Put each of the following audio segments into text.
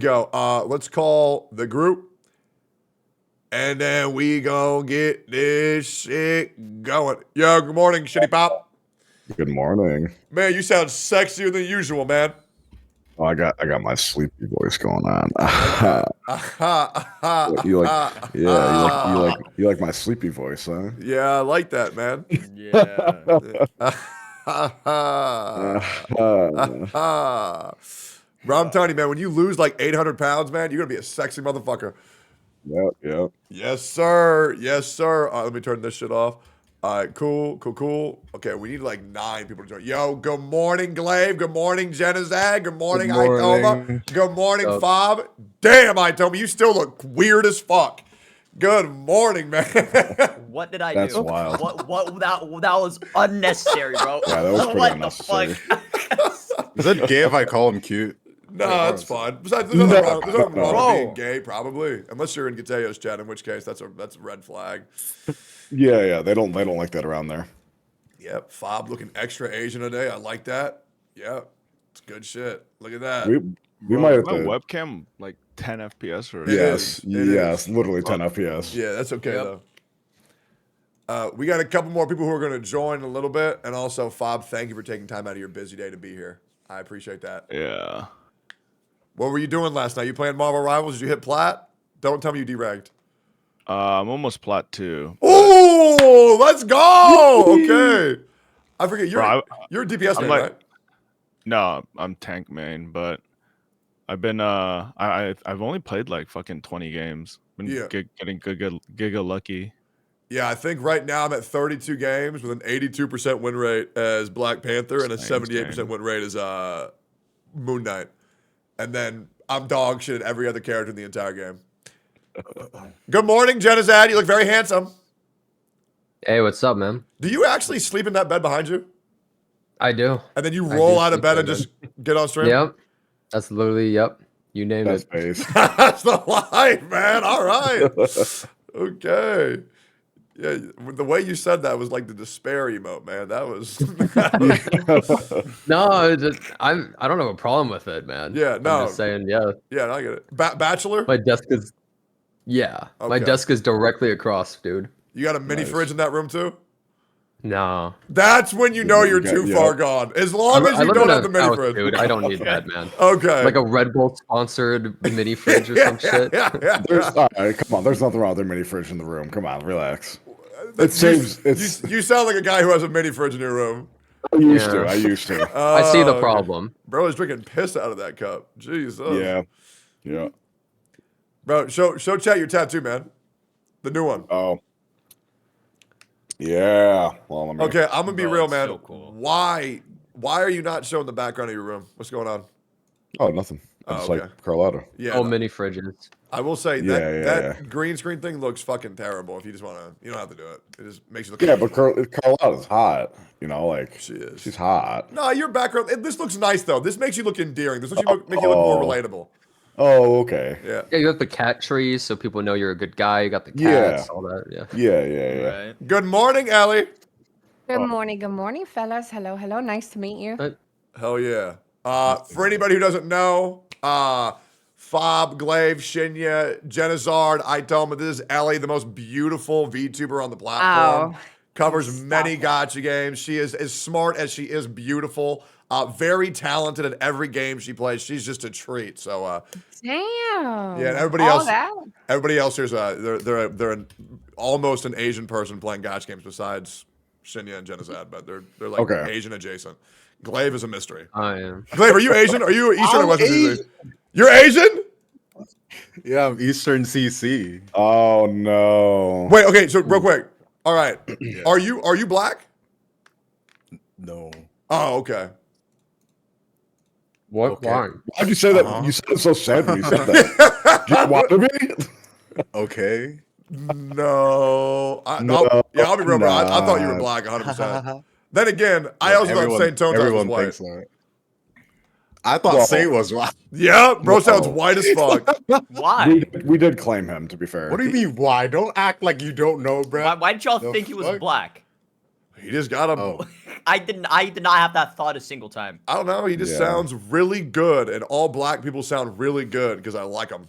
Go. Let's call the group, and then we gonna get this shit going. Yo, good morning, Shitty Pop. Good morning. Man, you sound sexier than usual, man. Oh, I got my sleepy voice going on. you like my sleepy voice, huh? Yeah, I like that, man. Yeah. Bro, I'm telling you, man, when you lose like 800 pounds, man, you're gonna be a sexy motherfucker. Yep. Yes, sir. Yes, sir. Let me turn this shit off. All right, cool. Okay, we need like 9 people to join. Yo, good morning, Glaive. Good morning, Genizag. Good morning, Itoma. Good morning, Fob. Damn, Itoma, you still look weird as fuck. Good morning, man. What did I That's do? wild. What that was unnecessary, bro. Yeah, that was pretty what unnecessary. The fuck? Is it gay if I call him cute? No, that's fine. Besides, there's nothing wrong with being gay, probably. Unless you're in Gateo's chat, in which case that's a red flag. Yeah, they don't like that around there. Yep, Fob looking extra Asian today. I like that. Yep, it's good shit. Look at that. We might have my to. webcam like 10 FPS or Yes, It is. literally 10 FPS. Yeah, that's okay though. We got a couple more people who are going to join in a little bit, and also Fob, thank you for taking time out of your busy day to be here. I appreciate that. Yeah. What were you doing last night? You playing Marvel Rivals? Did you hit plat? Don't tell me you deragged. I'm almost plat 2. Oh, let's go! Okay. I forget you're a DPS man, right? No, I'm tank main, but I've been I've only played like fucking 20 games. Been getting giga lucky. Yeah, I think right now I'm at 32 games with an 82% win rate as Black Panther and a 78% win rate as Moon Knight. And then I'm dog shit at every other character in the entire game. Good morning, Genizad. You look very handsome. Hey, what's up, man? Do you actually sleep in that bed behind you? I do. And then you roll out of bed and just get on stream? Yep. That's literally, yep. You named it. That's the life, man. All right. Okay. Yeah, the way you said that was like the despair emote, man. That was. No, I don't have a problem with it, man. Yeah, no. I'm just saying, yeah. Yeah, no, I get it. Bachelor? My desk is, yeah. Okay. My desk is directly across, dude. You got a mini fridge in that room too? No. That's when you know you're too far gone. As long as you don't have the mini fridge. Dude, I don't need that, man. Okay. Like a Red Bull sponsored mini fridge or some shit. Come on, there's nothing wrong with a mini fridge in the room. Come on, relax. You sound like a guy who has a mini fridge in your room. I used to. I see the problem. Bro is drinking piss out of that cup. Jesus. Yeah. Bro, show chat your tattoo, man. The new one. Oh. Yeah. Well, okay, I'm gonna be real, man. So cool. Why are you not showing the background of your room? What's going on? Oh, nothing. I just like Carlotta. Yeah. Mini fridges. I will say that green screen thing looks fucking terrible. If you just wanna, you don't have to do it. It just makes you look. Yeah, but Carlotta's hot. You know, like she is. She's hot. No, your background. This looks nice though. This makes you look endearing. This makes you look more relatable. Oh, okay. Yeah. Yeah, you have the cat trees, so people know you're a good guy. You got the cats, all that. Yeah. Right. Good morning, Ellie. Good morning, fellas. Hello. Nice to meet you. Hell yeah. For anybody who doesn't know, Fob, Glaive, Shinya, Genizard, Itoma, this is Ellie, the most beautiful VTuber on the platform. Covers many gacha games. She is as smart as she is beautiful. Very talented at every game she plays. She's just a treat. So, damn. Yeah, and everybody else here's they're almost an Asian person playing gacha games besides Shinya and Genizad, but they're like Asian adjacent. Glaive is a mystery. I am. Glaive, are you Asian? Are you Eastern or Western? You're Asian? Yeah, I'm Eastern CC. Oh no. Wait, okay, so real quick. All right. Yeah. Are you black? No. Oh, okay. What? Okay. Why'd you say that? You said it so sad when you said that. Do you want to be? Okay. No. I'll be real, bro. I thought you were black 100%. Then again, I also thought Saint Tones was white. Thinks that. I thought Saint was white. Yeah, bro sounds white as fuck. Why? We did claim him, to be fair. What do you mean, why? Don't act like you don't know, bro. Why did y'all think he was black? He just got him. Oh. I did not have that thought a single time. I don't know. He just sounds really good, and all black people sound really good because I like them.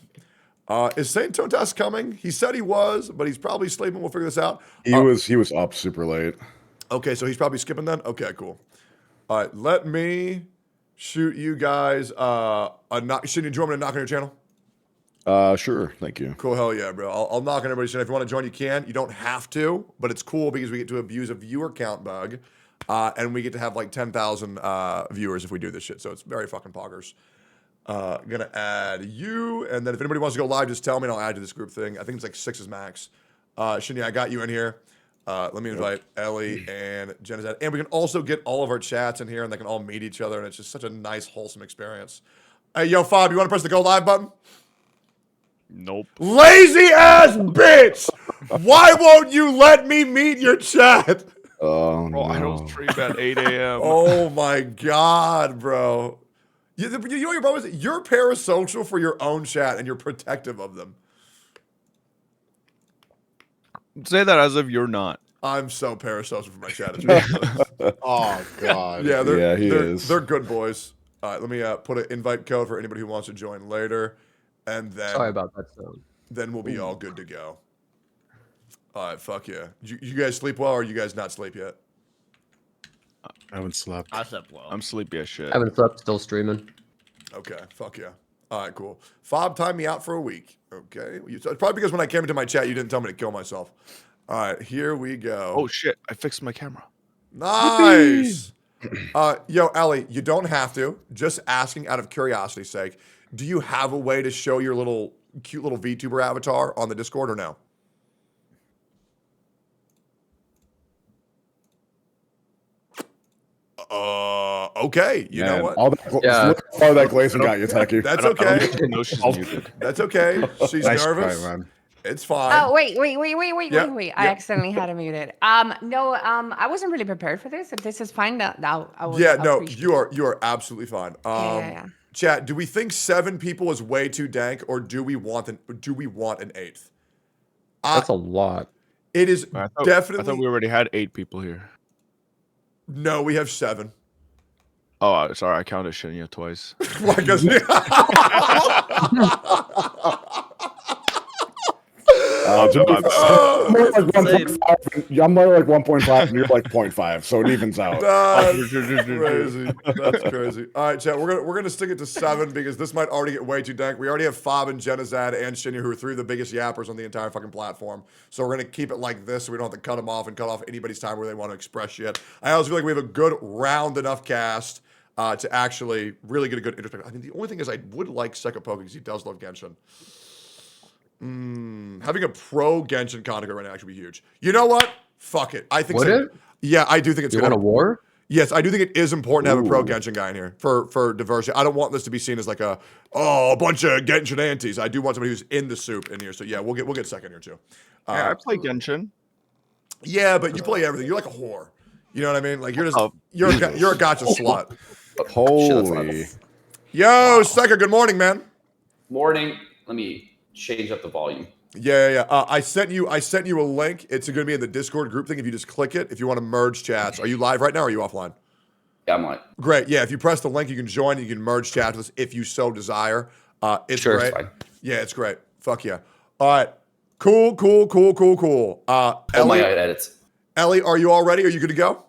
Is Saint Totas coming? He said he was, but he's probably sleeping. We'll figure this out. He was up super late. Okay, so he's probably skipping then? Okay, cool. All right, let me shoot you guys a knock. Shouldn't you join me to knock on your channel? Sure. Thank you. Cool, hell yeah, bro. I'll knock on everybody's channel. If you want to join, you can. You don't have to, but it's cool because we get to abuse a viewer count bug, and we get to have like 10,000 viewers if we do this shit. So it's very fucking poggers. Gonna add you, and then if anybody wants to go live, just tell me and I'll add you to this group thing. I think it's like 6 is max. Shinya, I got you in here. Let me invite Ellie and Jenna, and we can also get all of our chats in here, and they can all meet each other, and it's just such a nice, wholesome experience. Hey, yo, Fob, you want to press the go live button? Nope. Lazy ass bitch! Why won't you let me meet your chat? Oh, Bro, I don't stream at 8 a.m. Oh my god, bro. You know what your problem is? You're parasocial for your own chat, and you're protective of them. Say that as if you're not. I'm so parasocial for my chat. It's ridiculous. Oh god. Yeah, he is. They're good boys. All right, let me put an invite code for anybody who wants to join later, and then Sorry about that sound. then we'll be all good to go. All right, fuck yeah. You guys sleep well, or you guys not sleep yet? I haven't slept. I slept well. I'm sleepy as shit. I haven't slept, still streaming. Okay, fuck yeah. All right, cool. Fob timed me out for a week. Okay, it's probably because when I came into my chat, you didn't tell me to kill myself. All right, here we go. Oh shit! I fixed my camera. Nice. Yo, Ellie, you don't have to. Just asking out of curiosity's sake. Do you have a way to show your cute little VTuber avatar on the Discord or no? Okay. You know what? All that, all that glazing got you, Techie. That's okay. No, she's muted. That's okay. She's Nice nervous. try, man. It's fine. Oh, wait. Yeah, I accidentally had it muted. No, I wasn't really prepared for this. If this is fine, now I will. Yeah, no, you are absolutely fine. Yeah. Chat, do we think 7 people is way too dank, or do we want an 8th? That's a lot. It is definitely. I thought we already had 8 people here. No, we have 7. Oh, sorry, I counted Shinya twice. Well, I guess. I'm more like 1.5 and you're like 0.5, so it evens out. That's crazy. That's crazy. All right, chat. We're gonna stick it to 7 because this might already get way too dank. We already have Fob and Genizad and Shinya, who are 3 of the biggest yappers on the entire fucking platform. So we're gonna keep it like this, so we don't have to cut them off and cut off anybody's time where they want to express shit. I also feel like we have a good round enough cast to actually really get a good introspective. I mean, the only thing is I would like Sekapoke because he does love Genshin. Having a pro Genshin Kaneko right now actually be huge. You know what? Fuck it. I think Would it? Yeah, I do think it's You gonna want a war? Yes, I do think it is important to have a pro Genshin guy in here for diversity. I don't want this to be seen as like a bunch of Genshin antis. I do want somebody who's in the soup in here. So yeah, we'll get second here too. I play Genshin. Yeah, but you play everything. You're like a whore. You know what I mean? Like you're just you're a gacha slut. Holy. Yo, Seka, good morning, man. Morning. Let me change up the volume. Yeah. I sent you a link. It's going to be in the Discord group thing. If you just click it, if you want to merge chats. Are you live right now or are you offline? Yeah, I'm like. Great. Yeah, if you press the link, you can join. You can merge chats with us if you so desire. It's Sure, great. it's fine. Yeah, it's great. Fuck yeah. All right. Cool. Oh my God, edits. Ellie, are you all ready? Are you good to go?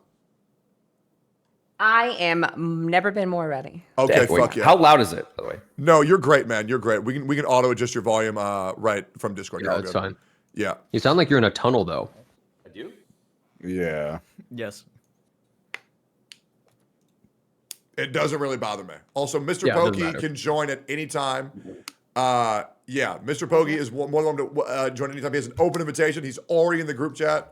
I am never been more ready. Okay, Boy, fuck yeah. How loud is it, by the way? No, you're great, man. You're great. We can auto adjust your volume right from Discord. You're Yeah, all it's good. fine. Yeah. You sound like you're in a tunnel, though. I do? Yeah. Yes. It doesn't really bother me. Also, Mr. Yeah, it doesn't Pokey matter. can join at any time. Yeah, Mr. Pokey is more than welcome to join anytime. He has an open invitation. He's already in the group chat.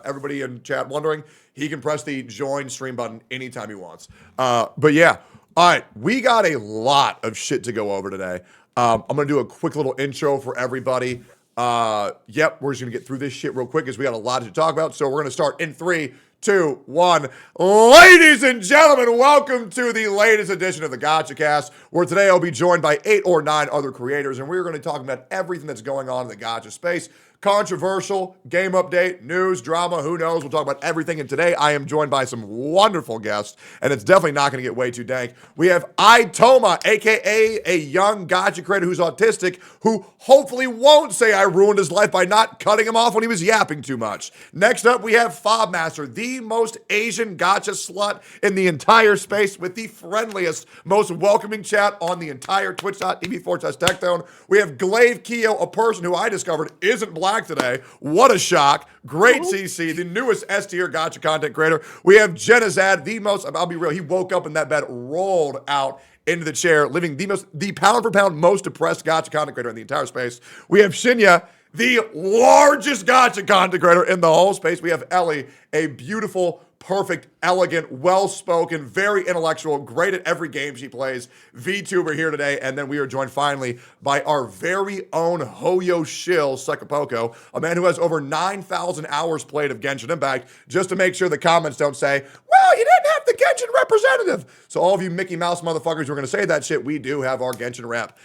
Everybody in chat wondering, he can press the join stream button anytime he wants. But yeah, all right, we got a lot of shit to go over today. I'm going to do a quick little intro for everybody. Yep, we're just going to get through this shit real quick because we got a lot to talk about. So we're going to start in 3, 2, 1. Ladies and gentlemen, welcome to the latest edition of the Gacha Cast, where today I'll be joined by 8 or 9 other creators, and we're going to talk about everything that's going on in the Gacha space. controversial, game update, news, drama, who knows? We'll talk about everything. And today I am joined by some wonderful guests, and it's definitely not going to get way too dank. We have Itoma, aka a young Gacha creator who's autistic, who hopefully won't say I ruined his life by not cutting him off when he was yapping too much. Next up, we have Fobmaster, the most Asian Gacha slut in the entire space, with the friendliest, most welcoming chat on the entire twitch.tv/Tectone. We have Glaive Keo, a person who I discovered isn't black today. What a shock. Great CC, the newest S-tier Gacha content creator. We have Genizad, the most, I'll be real, he woke up in that bed, rolled out into the chair, living the pound for pound most depressed Gacha content creator in the entire space. We have Shinya, the largest Gacha content creator in the whole space. We have Ellie, a beautiful, perfect, elegant, well-spoken, very intellectual, great at every game she plays VTuber here today. And then we are joined finally by our very own Hoyo Shill Sekapoko, a man who has over 9,000 hours played of Genshin Impact, just to make sure the comments don't say, well, you didn't have the Genshin representative. So all of you Mickey Mouse motherfuckers who are going to say that shit, we do have our Genshin rep.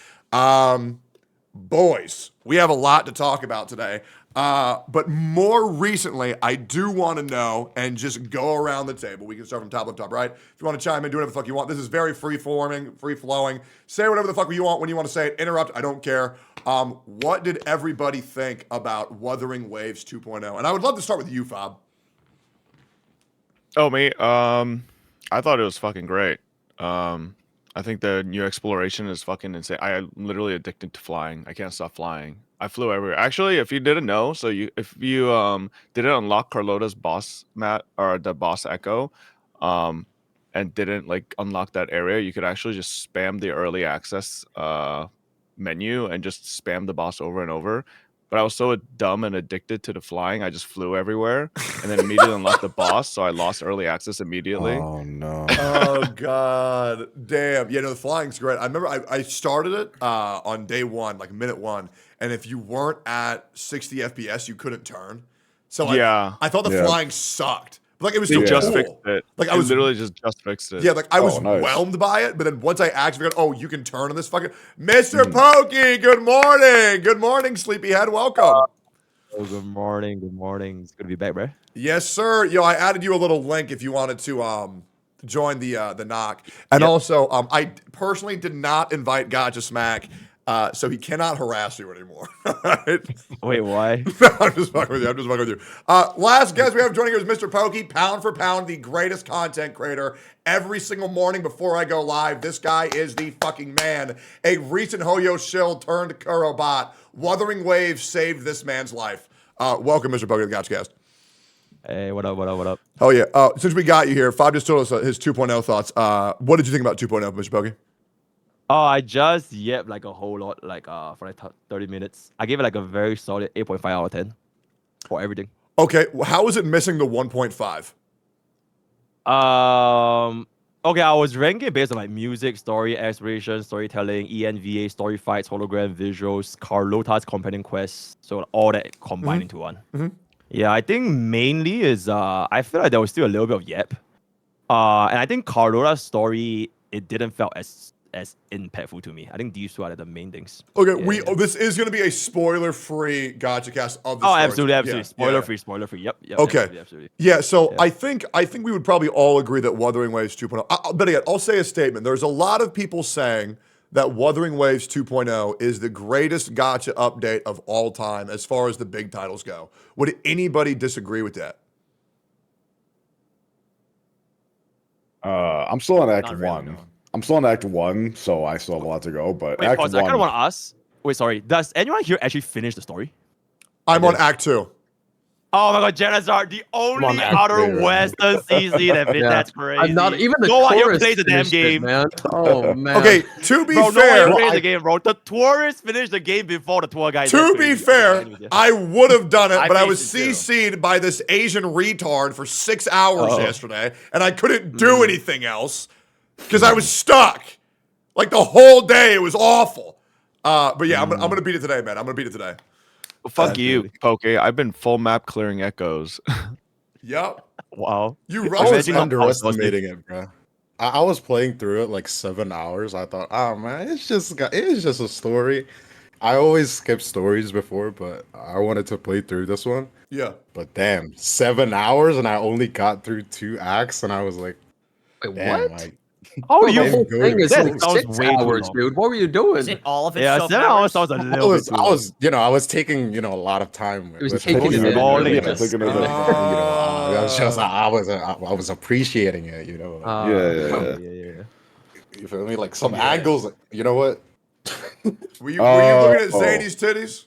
Boys, we have a lot to talk about today. But more recently, I do want to know, and just go around the table. We can start from top left, top right. If you want to chime in, do whatever the fuck you want. This is very free-forming, free-flowing. Say whatever the fuck you want when you want to say it. Interrupt, I don't care. What did everybody think about Wuthering Waves 2.0? And I would love to start with you, Fob. Oh, me? I thought it was fucking great. I think the new exploration is fucking insane. I am literally addicted to flying. I can't stop flying. I flew everywhere. Actually, if you didn't know, if you didn't unlock Carlota's boss mat or the boss echo, and didn't like unlock that area, you could actually just spam the early access menu and just spam the boss over and over. But I was so dumb and addicted to the flying, I just flew everywhere and then immediately unlocked the boss, so I lost early access immediately. Oh, no. Oh, God. Damn. Yeah, no, the flying's great. I remember I started it on day one, like minute one, and if you weren't at 60 FPS, you couldn't turn. So Yeah. I thought the Yeah. flying sucked. But like, it was They still just cool. fixed it. Like, I They was literally just fixed it. Yeah, like I was nice. whelmed by it, but then once I actually got, oh, you can turn on this fucking Mr. Pokey. Good morning, sleepyhead. Welcome. Oh, good morning. Good morning. It's good to be back, bro. Yes, sir. Yo, I added you a little link if you wanted to join the knock, and also I personally did not invite Gacha Smack. So he cannot harass you anymore. Right? Wait, why? No, I'm just fucking with you. Last guest we have joining us is Mr. Pokey, pound for pound, the greatest content creator. Every single morning before I go live, this guy is the fucking man. A recent Hoyo Shill turned Kuro bot. Wuthering Waves saved this man's life. Welcome, Mr. Pokey, to the GotchaCast. Hey, what up, what up, what up? Oh, yeah. Since we got you here, Fob just told us his 2.0 thoughts. What did you think about 2.0, Mr. Pokey? Oh, I just yapped like a whole lot, like for like 30 minutes. I gave it like a very solid 8.5 out of 10 for everything. Okay, how is it missing the 1.5? Okay, I was ranking based on like music, story, exploration, storytelling, ENVA, story fights, hologram, visuals, Carlota's companion quests. So all that combined into one. Yeah, I think mainly is I feel like there was still a little bit of yap. And I think Carlota's story, it didn't felt as impactful to me. I think these two are the main things. Okay, this is going to be a spoiler-free GotchaCast of the story. Absolutely. Yeah, Spoiler-free. Yep. Okay. Absolutely. Yeah, so I think we would probably all agree that Wuthering Waves 2.0. But again, I'll say a statement. There's a lot of people saying that Wuthering Waves 2.0 is the greatest Gacha update of all time as far as the big titles go. Would anybody disagree with that? I'm still on Act Not 1. really, no. I'm still on Act 1, so I still have a lot to go. But Wait, Act pause. 1, I kind of want to ask. Wait, sorry. Does anyone here actually finish the story? I'm on Act 2. Oh my god, Genizard, the only Act other three, right? Western CZ that bit. Yeah. That's crazy. I'm not even the no one here tourist plays the damn finished it, game. man. Oh man. Okay, to be Bro, no one fair, here plays the game, bro. The tourists finished the game before the tour guys. to be fair, I would have done it, I but I was faced it CC'd by this Asian retard for 6 hours yesterday, and I couldn't do anything else because I was stuck. Like the whole day, it was awful. But yeah, I'm gonna beat it today, man. I'm gonna beat it today. Well, fuck you, Poke. I've been full map clearing echoes. Yep. Wow. You I rushed was it. underestimating it, bro. I was playing through it like 7 hours. I thought, oh man, it's just a story. I always skip stories before, but I wanted to play through this one. Yeah. But damn, 7 hours and I only got through 2 acts, and I was like, Wait, damn, what? like, Oh, Bro, you the whole thing is that like sounds 6 way too hours, long. dude. What were you doing? Isn't all of it Yeah, 7 7 hours? hours sounds a I little bit was, too I long. was, I was taking, a lot of time. was with taking it, it in. all really. in. Taking it in. I was just, I was appreciating it, like, Yeah. Yeah. you feel me? Like some angles, you know what? Were you looking at Oh. Zany's titties?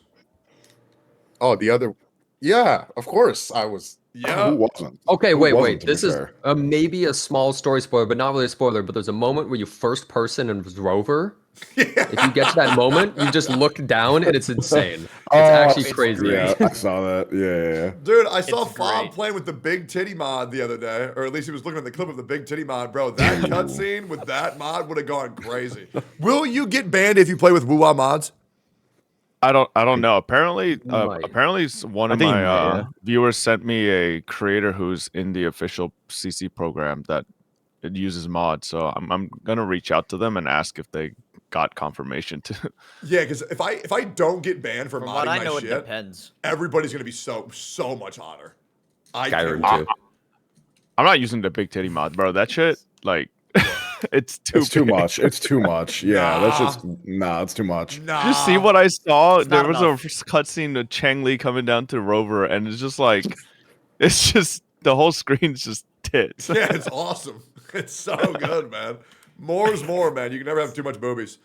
Oh, the other, yeah, of course, I was. Who Yeah. wasn't? Okay, Who wait. wasn't, to be This is fair? maybe a small story spoiler, but not really a spoiler. But there's a moment where you first person and was Rover. If you get to that moment, you just look down and it's insane. It's actually it's crazy. great. Yeah, I saw that. Yeah. Dude, I saw It's Fob great. playing with the big titty mod the other day, or at least he was looking at the clip of the big titty mod. Bro, that cutscene with that mod would have gone crazy. Will you get banned if you play with Woo-Wah mods? I don't know. Apparently, Might. one I of think my you might, yeah. viewers sent me a creator who's in the official CC program that it uses mods. So I'm gonna reach out to them and ask if they got confirmation to. Yeah, because if I don't get banned for From modding what I my know, it shit, depends. everyby's gonna be so much hotter. I Skyrim can't- too. I'm not using the big titty mod, bro. That shit, like, it's too It's too big. much. It's too much. Yeah, that's Nah. just it's too much. Nah. Did you see what I saw? It's There not was enough. a cutscene of Chang Li coming down to Rover, and it's just like, it's just the whole screen's just tits. Yeah, it's awesome. It's so good, man. More is more, man. You can never have too much boobies.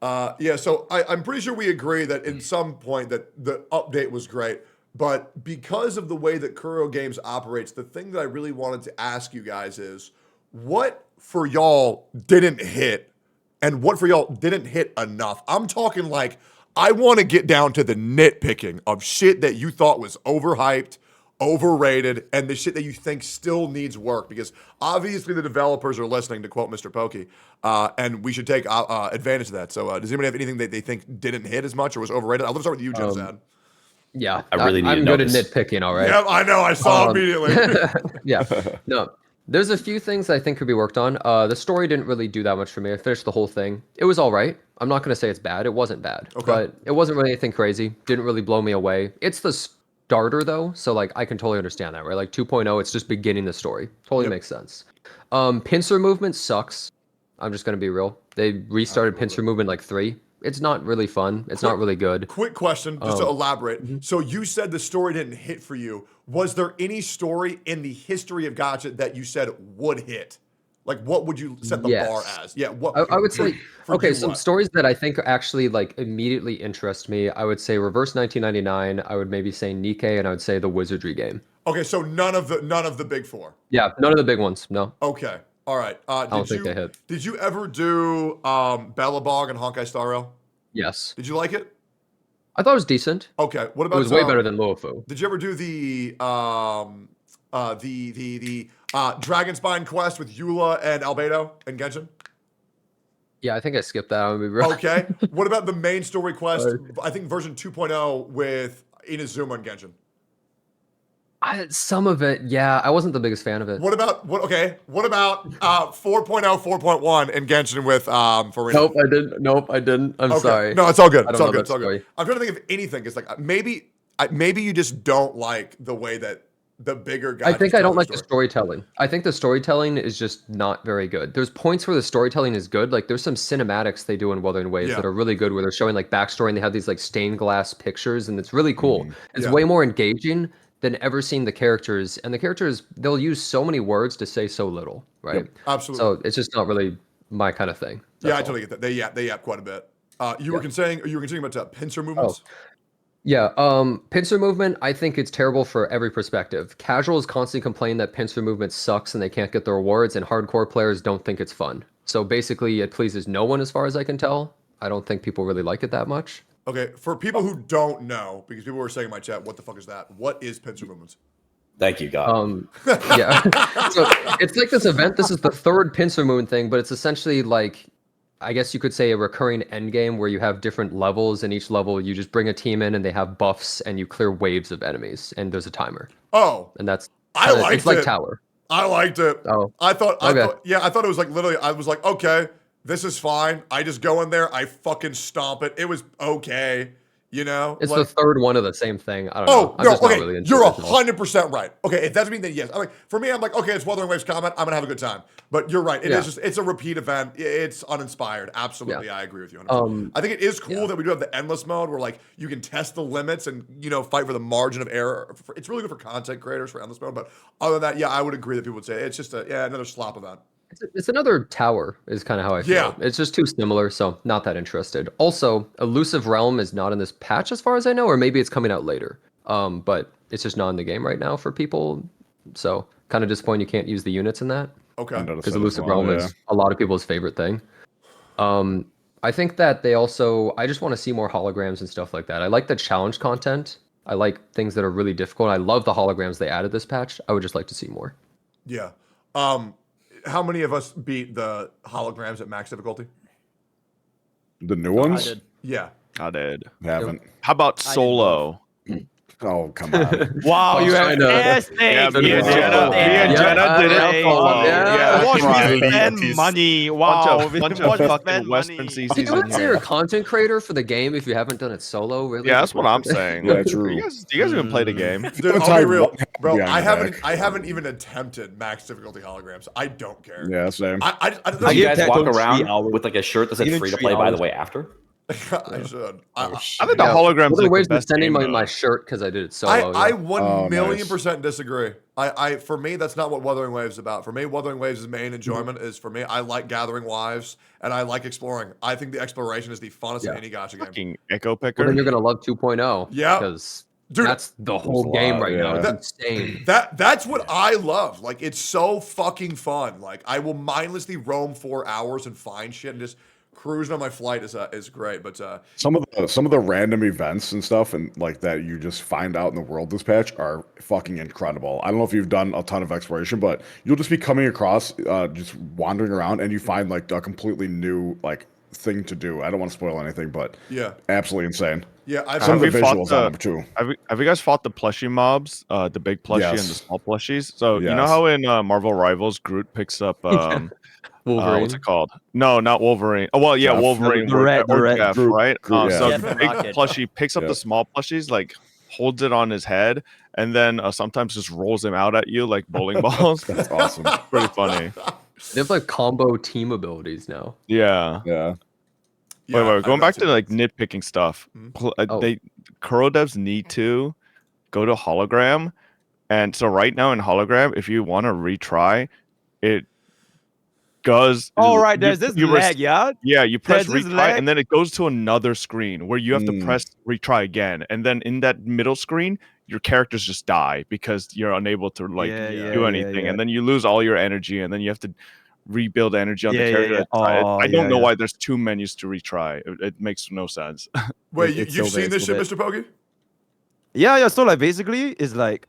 Yeah, so I'm pretty sure we agree that in some point that the update was great, but because of the way that Kuro Games operates, the thing that I really wanted to ask you guys is, what for y'all didn't hit, and what for y'all didn't hit enough? I'm talking like, I want to get down to the nitpicking of shit that you thought was overhyped, overrated, and the shit that you think still needs work, because obviously the developers are listening, to quote Mr. Pokey, and we should take advantage of that. So does anybody have anything that they think didn't hit as much or was overrated? I'll start with you, Jenzad. Yeah, I really need to I'm know good at this. nitpicking. All right. Yep, I know. I saw immediately. Yeah. No. There's a few things I think could be worked on. The story didn't really do that much for me. I finished the whole thing. It was all right. I'm not going to say it's bad. It wasn't bad. Okay. But it wasn't really anything crazy. Didn't really blow me away. It's the starter, though. So, like, I can totally understand that, right? Like, 2.0, it's just beginning the story. Totally makes sense. Pincer movement sucks. I'm just going to be real. They restarted pincer movement like 3. It's not really fun. It's not really good. Quick question, just to elaborate. So you said the story didn't hit for you. Was there any story in the history of Gacha that you said would hit? Like, what would you set the bar Yes. as? Yeah, what? I would say, for okay, you, some what? stories that I think actually like immediately interest me. I would say Reverse 1999. I would maybe say Nikkei, and I would say the Wizardry game. Okay, so none of the big four. Yeah, none of the big ones. No. Okay, all right. don't Did think you they hit. did you ever do Bellabog and Honkai Star Rail? Yes. Did you like it? I thought it was decent. Okay, what It about? was way better than Luofu. Did you ever do the Dragon Spine quest with Eula and Albedo and Genshin? Yeah, I think I skipped that. I'm gonna be real. Okay. What about the main story quest? I think version 2.0 with Inazuma and Genshin. Some of it, yeah, I wasn't the biggest fan of it. What about What about 4.0, 4.1 and Genshin with Farina? Nope, I didn't. Nope, I didn't. I'm Okay. sorry. No, it's all good. I It's don't all know good. that It's all good. story. I'm trying to think of anything. It's like maybe you just don't like the way that the bigger guys. I think I don't like the storytelling. I think the storytelling is just not very good. There's points where the storytelling is good. Like there's some cinematics they do in Wuthering Waves Yeah. that are really good, where they're showing like backstory and they have these like stained glass pictures, and it's really cool. It's Yeah. way more engaging than ever seeing the characters. And the characters, they'll use so many words to say so little, right? Absolutely. So it's just not really my kind of thing. Yeah, I That's all. totally get that. They yap quite a bit. You were saying about pincer movements. Yeah, pincer movement, I think it's terrible for every perspective. Casuals constantly complain that pincer movement sucks and they can't get the rewards, and hardcore players don't think it's fun. So basically, it pleases no one as far as I can tell. I don't think people really like it that much. Okay, for people who don't know, because people were saying in my chat, what the fuck is that? What is pincer movements? Thank you, God. Yeah. So it's like this event. This is the third pincer movement thing, but it's essentially like, I guess you could say a recurring end game where you have different levels, and each level you just bring a team in and they have buffs and you clear waves of enemies, and there's a timer. Oh, And that's I liked it's like it. Tower. I liked it. Oh. I thought Okay. it was like literally, I was like, okay, this is fine. I just go in there, I fucking stomp it. It was okay. You know, It's like, the third one of the same thing. I don't oh know. I'm no, just okay, not really into you're it at all. 100% right. Okay, if that's me, then yes. I'm like, for me, I'm like, okay, it's Wuthering Waves comment. I'm gonna have a good time. But you're right. It is just, it's a repeat event. It's uninspired. Absolutely, I agree with you. 100%. I think it is cool that we do have the endless mode where like you can test the limits and fight for the margin of error. It's really good for content creators for endless mode. But other than that, yeah, I would agree that people would say it's just another slop event. It's another tower, is kind of how I feel. Yeah. It's just too similar, so not that interested. Also, Elusive Realm is not in this patch as far as I know, or maybe it's coming out later. But it's just not in the game right now for people. So kind of disappointed you can't use the units in that. Okay. Because Elusive Realm is a lot of people's favorite thing. I think that they also, I just want to see more holograms and stuff like that. I like the challenge content. I like things that are really difficult. I love the holograms they added this patch. I would just like to see more. Yeah. How many of us beat the holograms at max difficulty? The new ones? I did. Yeah. I did. Haven't. How about solo? Oh, come on. Wow, you have ass Yeah, me and Yeah. Jenna, did it. Yeah. Solo. Yeah. Watch Right. me spend money. Wow, bunch watch of me fucking spend Western money. CCs You in would say you're here. a content creator for the game if you haven't done it solo, really? Yeah, that's what I'm saying. Yeah, Like, true. You guys even play the game? Dude, I'll be type real, one bro. behind I the back. haven't even attempted max difficulty holograms. I don't care. Yeah, same. I Do I you give guys walk Tectone 3 around hours. with like a shirt that said Even free to 3 play, by the hours. way, after? I should. I think the holograms Wuthering like Waves the is best sending game, my though. shirt because I did it solo. I yeah. 1,000,000% disagree. For me, that's not what Wuthering Waves is about. For me, Wuthering Waves' main enjoyment is, for me, I like gathering wives and I like exploring. I think the exploration is the funnest in any gacha game. Fucking Echo Picker. Well, then you're going to love 2.0. Yeah. Because Dude, that's the whole a game lot, right now. yeah. It's insane. That's what I love. Like, it's so fucking fun. Like, I will mindlessly roam for hours and find shit and just cruising on my flight is great. But Some of the random events and stuff and like that you just find out in the world this patch are fucking incredible. I don't know if you've done a ton of exploration, but you'll just be coming across just wandering around and you find like a completely new like thing to do. I don't want to spoil anything, but yeah, absolutely insane. yeah. Some of the Have you fought visuals on them too. Have you guys fought the plushie mobs? The big plushie and the Yes. small plushies? So you know Yes. how in Marvel Rivals, Groot picks up Wolverine. what's it called? No, not Wolverine. Oh well, yeah, Jeff. Wolverine The red- or the red. Jeff, Groot, right? Groot, yeah. So Jeff the and big Rocket. plushie picks up Yeah. the small plushies, like holds it on his head, and then sometimes just rolls them out at you like bowling balls. That's awesome. Pretty funny. They have like combo team abilities now. Yeah. Yeah. Wait, going I've back to seen like that. nitpicking stuff. Oh. They Kuro devs need to go to hologram, and so right now in hologram, if you want to retry, it does. All right, you- there's this you lag, yeah? Yeah, you press There's this retry, lag? and then it goes to another screen where you have to press retry again, and then in that middle screen, your characters just die because you're unable to like do anything, and then you lose all your energy, and then you have to rebuild energy on the character. I don't know why there's two menus to retry. It makes no sense. Wait, It's you've so seen bad, this so shit, bad. Mr. Pokey? Yeah. So like basically, it's like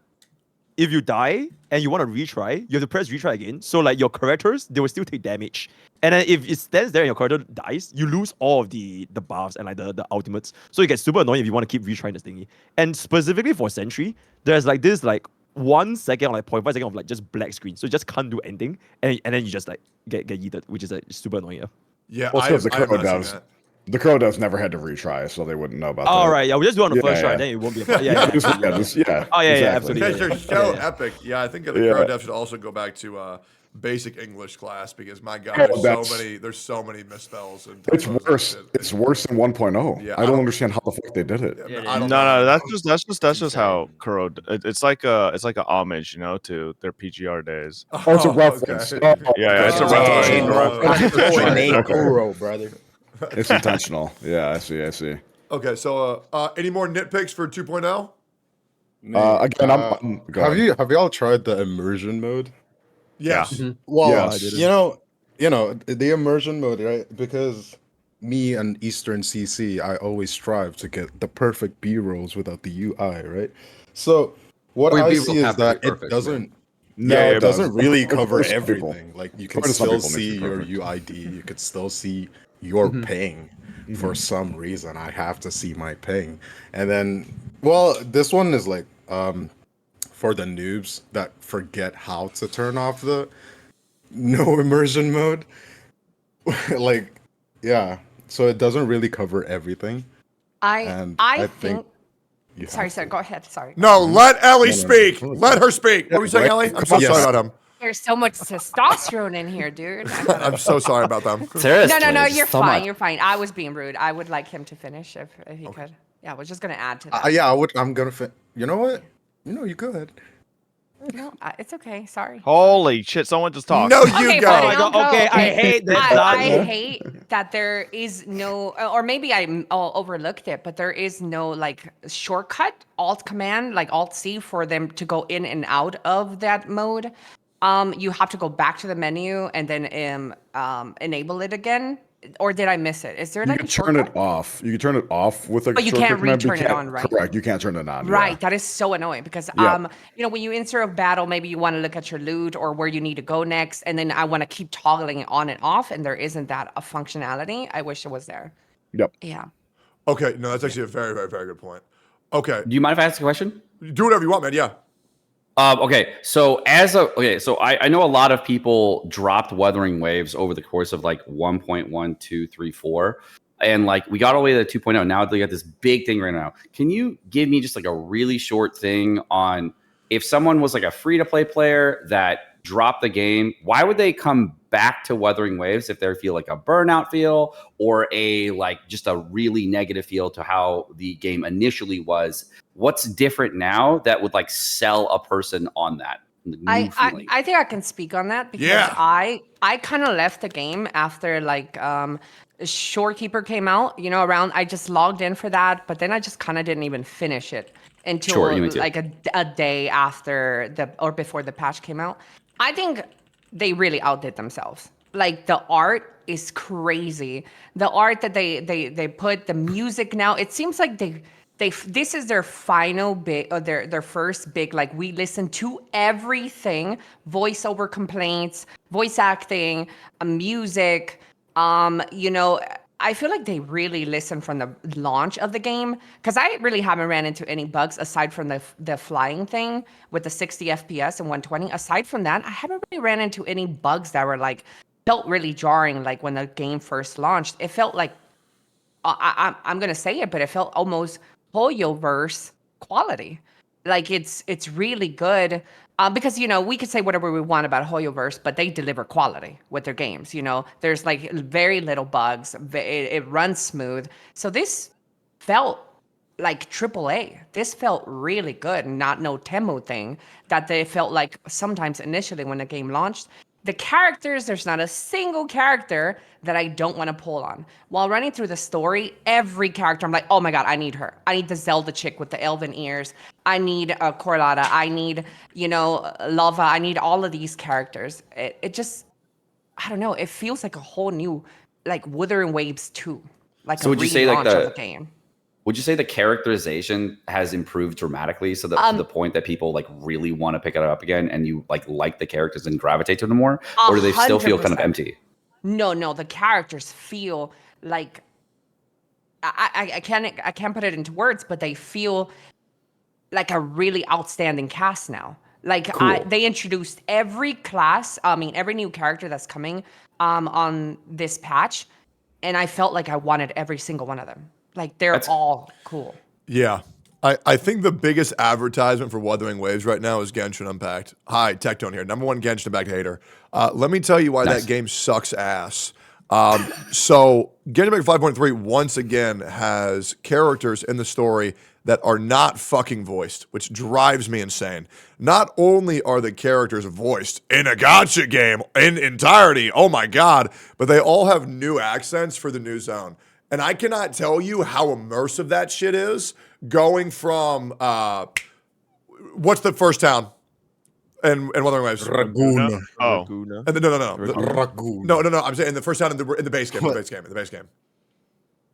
if you die and you want to retry, you have to press retry again. So like your characters, they will still take damage. And then if it stands there and your character dies, you lose all of the buffs and like the ultimates. So it gets super annoying if you want to keep retrying this thingy. And specifically for Sentry, there's like this like 1 second or like 0.5 second of like just black screen. So you just can't do anything. And then you just like get yeeted, which is like super annoying. Yeah, Well, I because have, the I have Crow not seen devs, that. the Crow devs never had to retry, so they wouldn't know about that. All right, yeah, we just do it on the Yeah, first try, yeah. then it won't be a problem. Yeah. Yeah. Oh, yeah, exactly. absolutely. Because they're so Yeah. epic. Yeah, I think the Yeah. Crow Dev should also go back to basic English class because my God, Oh, there's so many misspells and It's typos and worse. shit. It's worse than 1.0. Yeah, I don't understand how the fuck they did it. Yeah, Yeah, I don't No, know. that's just how Kuro. It's like a homage, to their PGR days. Oh, it's a reference. okay. Oh, Yeah, it's a okay. reference. It's a reference. Toy made Okay. Kuro, brother. It's intentional. Yeah, I see. Okay, so any more nitpicks for 2.0? Again, I'm go ahead. Have y'all tried the immersion mode? Yes. Well, Yes. you know the immersion mode, right? Because me and Eastern CC, I always strive to get the perfect B rolls without the UI, right? So what Well, I B-rolls see is have to be that perfect, it doesn't. Yeah, No, it it doesn't does. really For cover some people. everything. Like you can For some still people, it makes see it your perfect. UID. You could still see your ping. For some reason, I have to see my ping. And then, well, this one is like for the noobs that forget how to turn off the no immersion mode. like, yeah. So it doesn't really cover everything. And I think. you Sorry, have sorry. to. Go ahead. Sorry. No, let Ellie No, no, no. speak. Totally Let fine. her speak. What Yeah, were you saying, right? Ellie? I'm so Yes. sorry about him. There's so much testosterone in here, dude. I'm so sorry about them. No. Seriously, You're so fine. much. You're fine. I was being rude. I would like him to finish if he could. Yeah, I was just gonna add to that. Yeah, I'm gonna. You know what? You could. No, it's okay. Sorry. Holy shit! Someone just talked. No, you Okay, go. fine, Oh my I'll God, okay, go. I hate that, I Dad. hate that there is no, or maybe I overlooked it, but there is no like shortcut, Alt Command, like Alt C for them to go in and out of that mode. You have to go back to the menu and then enable it again. Or did I miss it? Is there You like can a turn shortcut? it off. You can turn it off with like But a you shortcut can't command, but you return it can't- on, right? Correct. You can't turn it on. Right, Yeah. that is so annoying because Yeah. when you enter a battle, maybe you want to look at your loot or where you need to go next, and then I want to keep toggling it on and off, and there isn't that a functionality. I wish it was there. Yep. Yeah. Okay, no, that's actually a very, very, very good point. Okay, Do you mind if I ask a question? do whatever you want, man. Yeah. Okay, so I know a lot of people dropped Wuthering Waves over the course of like 1.1234, and like we got all the way to 2.0. Now they got this big thing right now. Can you give me just like a really short thing on if someone was like a free to play player that dropped the game, why would they come back to Wuthering Waves if they feel like a burnout feel or a like just a really negative feel to how the game initially was? What's different now that would like sell a person on that new feeling? I think I can speak on that because Yeah. I kind of left the game after like Shorekeeper came out, around I just logged in for that, but then I just kind of didn't even finish it until Sure, me too. like a day after or before the patch came out. I think they really outdid themselves. Like the art is crazy. The art that they put, the music now, it seems like this is their final big or their first big like we listen to everything, voiceover complaints, voice acting, music, I feel like they really listen from the launch of the game because I really haven't ran into any bugs aside from the flying thing with the 60 FPS and 120. Aside from that, I haven't really ran into any bugs that were like felt really jarring. Like when the game first launched, it felt like I'm gonna say it, but it felt almost Hoyoverse quality. Like it's really good because we could say whatever we want about Hoyoverse, but they deliver quality with their games. There's like very little bugs. It runs smooth. So this felt like AAA. This felt really good, not no Temu thing that they felt like sometimes initially when the game launched. The characters, there's not a single character that I don't want to pull on. While running through the story, every character, I'm like, oh my God, I need her. I need the Zelda chick with the elven ears. I need Corlata. I need, Lava. I need all of these characters. It just, I don't know. It feels like a whole new, like Wuthering Waves 2. Like So a would you say like relaunch of the game. Would you say the characterization has improved dramatically so that to the point that people like really want to pick it up again and you like the characters and gravitate to them more? Or do they still feel kind of 100%. empty? No, the characters feel like I can't put it into words, but they feel like a really outstanding cast now. Like Cool. they introduced every class, every new character that's coming on this patch, and I felt like I wanted every single one of them. Like they're all cool. Yeah. I think the biggest advertisement for Wuthering Waves right now is Genshin Impact. Hi, Tectone here. Number one Genshin Impact hater. Let me tell you why that game sucks ass. So Genshin Impact 5.3 once again has characters in the story that are not fucking voiced, which drives me insane. Not only are the characters voiced in a gacha game in entirety, oh my God, but they all have new accents for the new zone. And I cannot tell you how immersive that shit is going from, what's the first town in Wuthering Waves? Raguna. Oh, Laguna. And no. Raguna. No. I'm saying the first town in the base game. In the base game.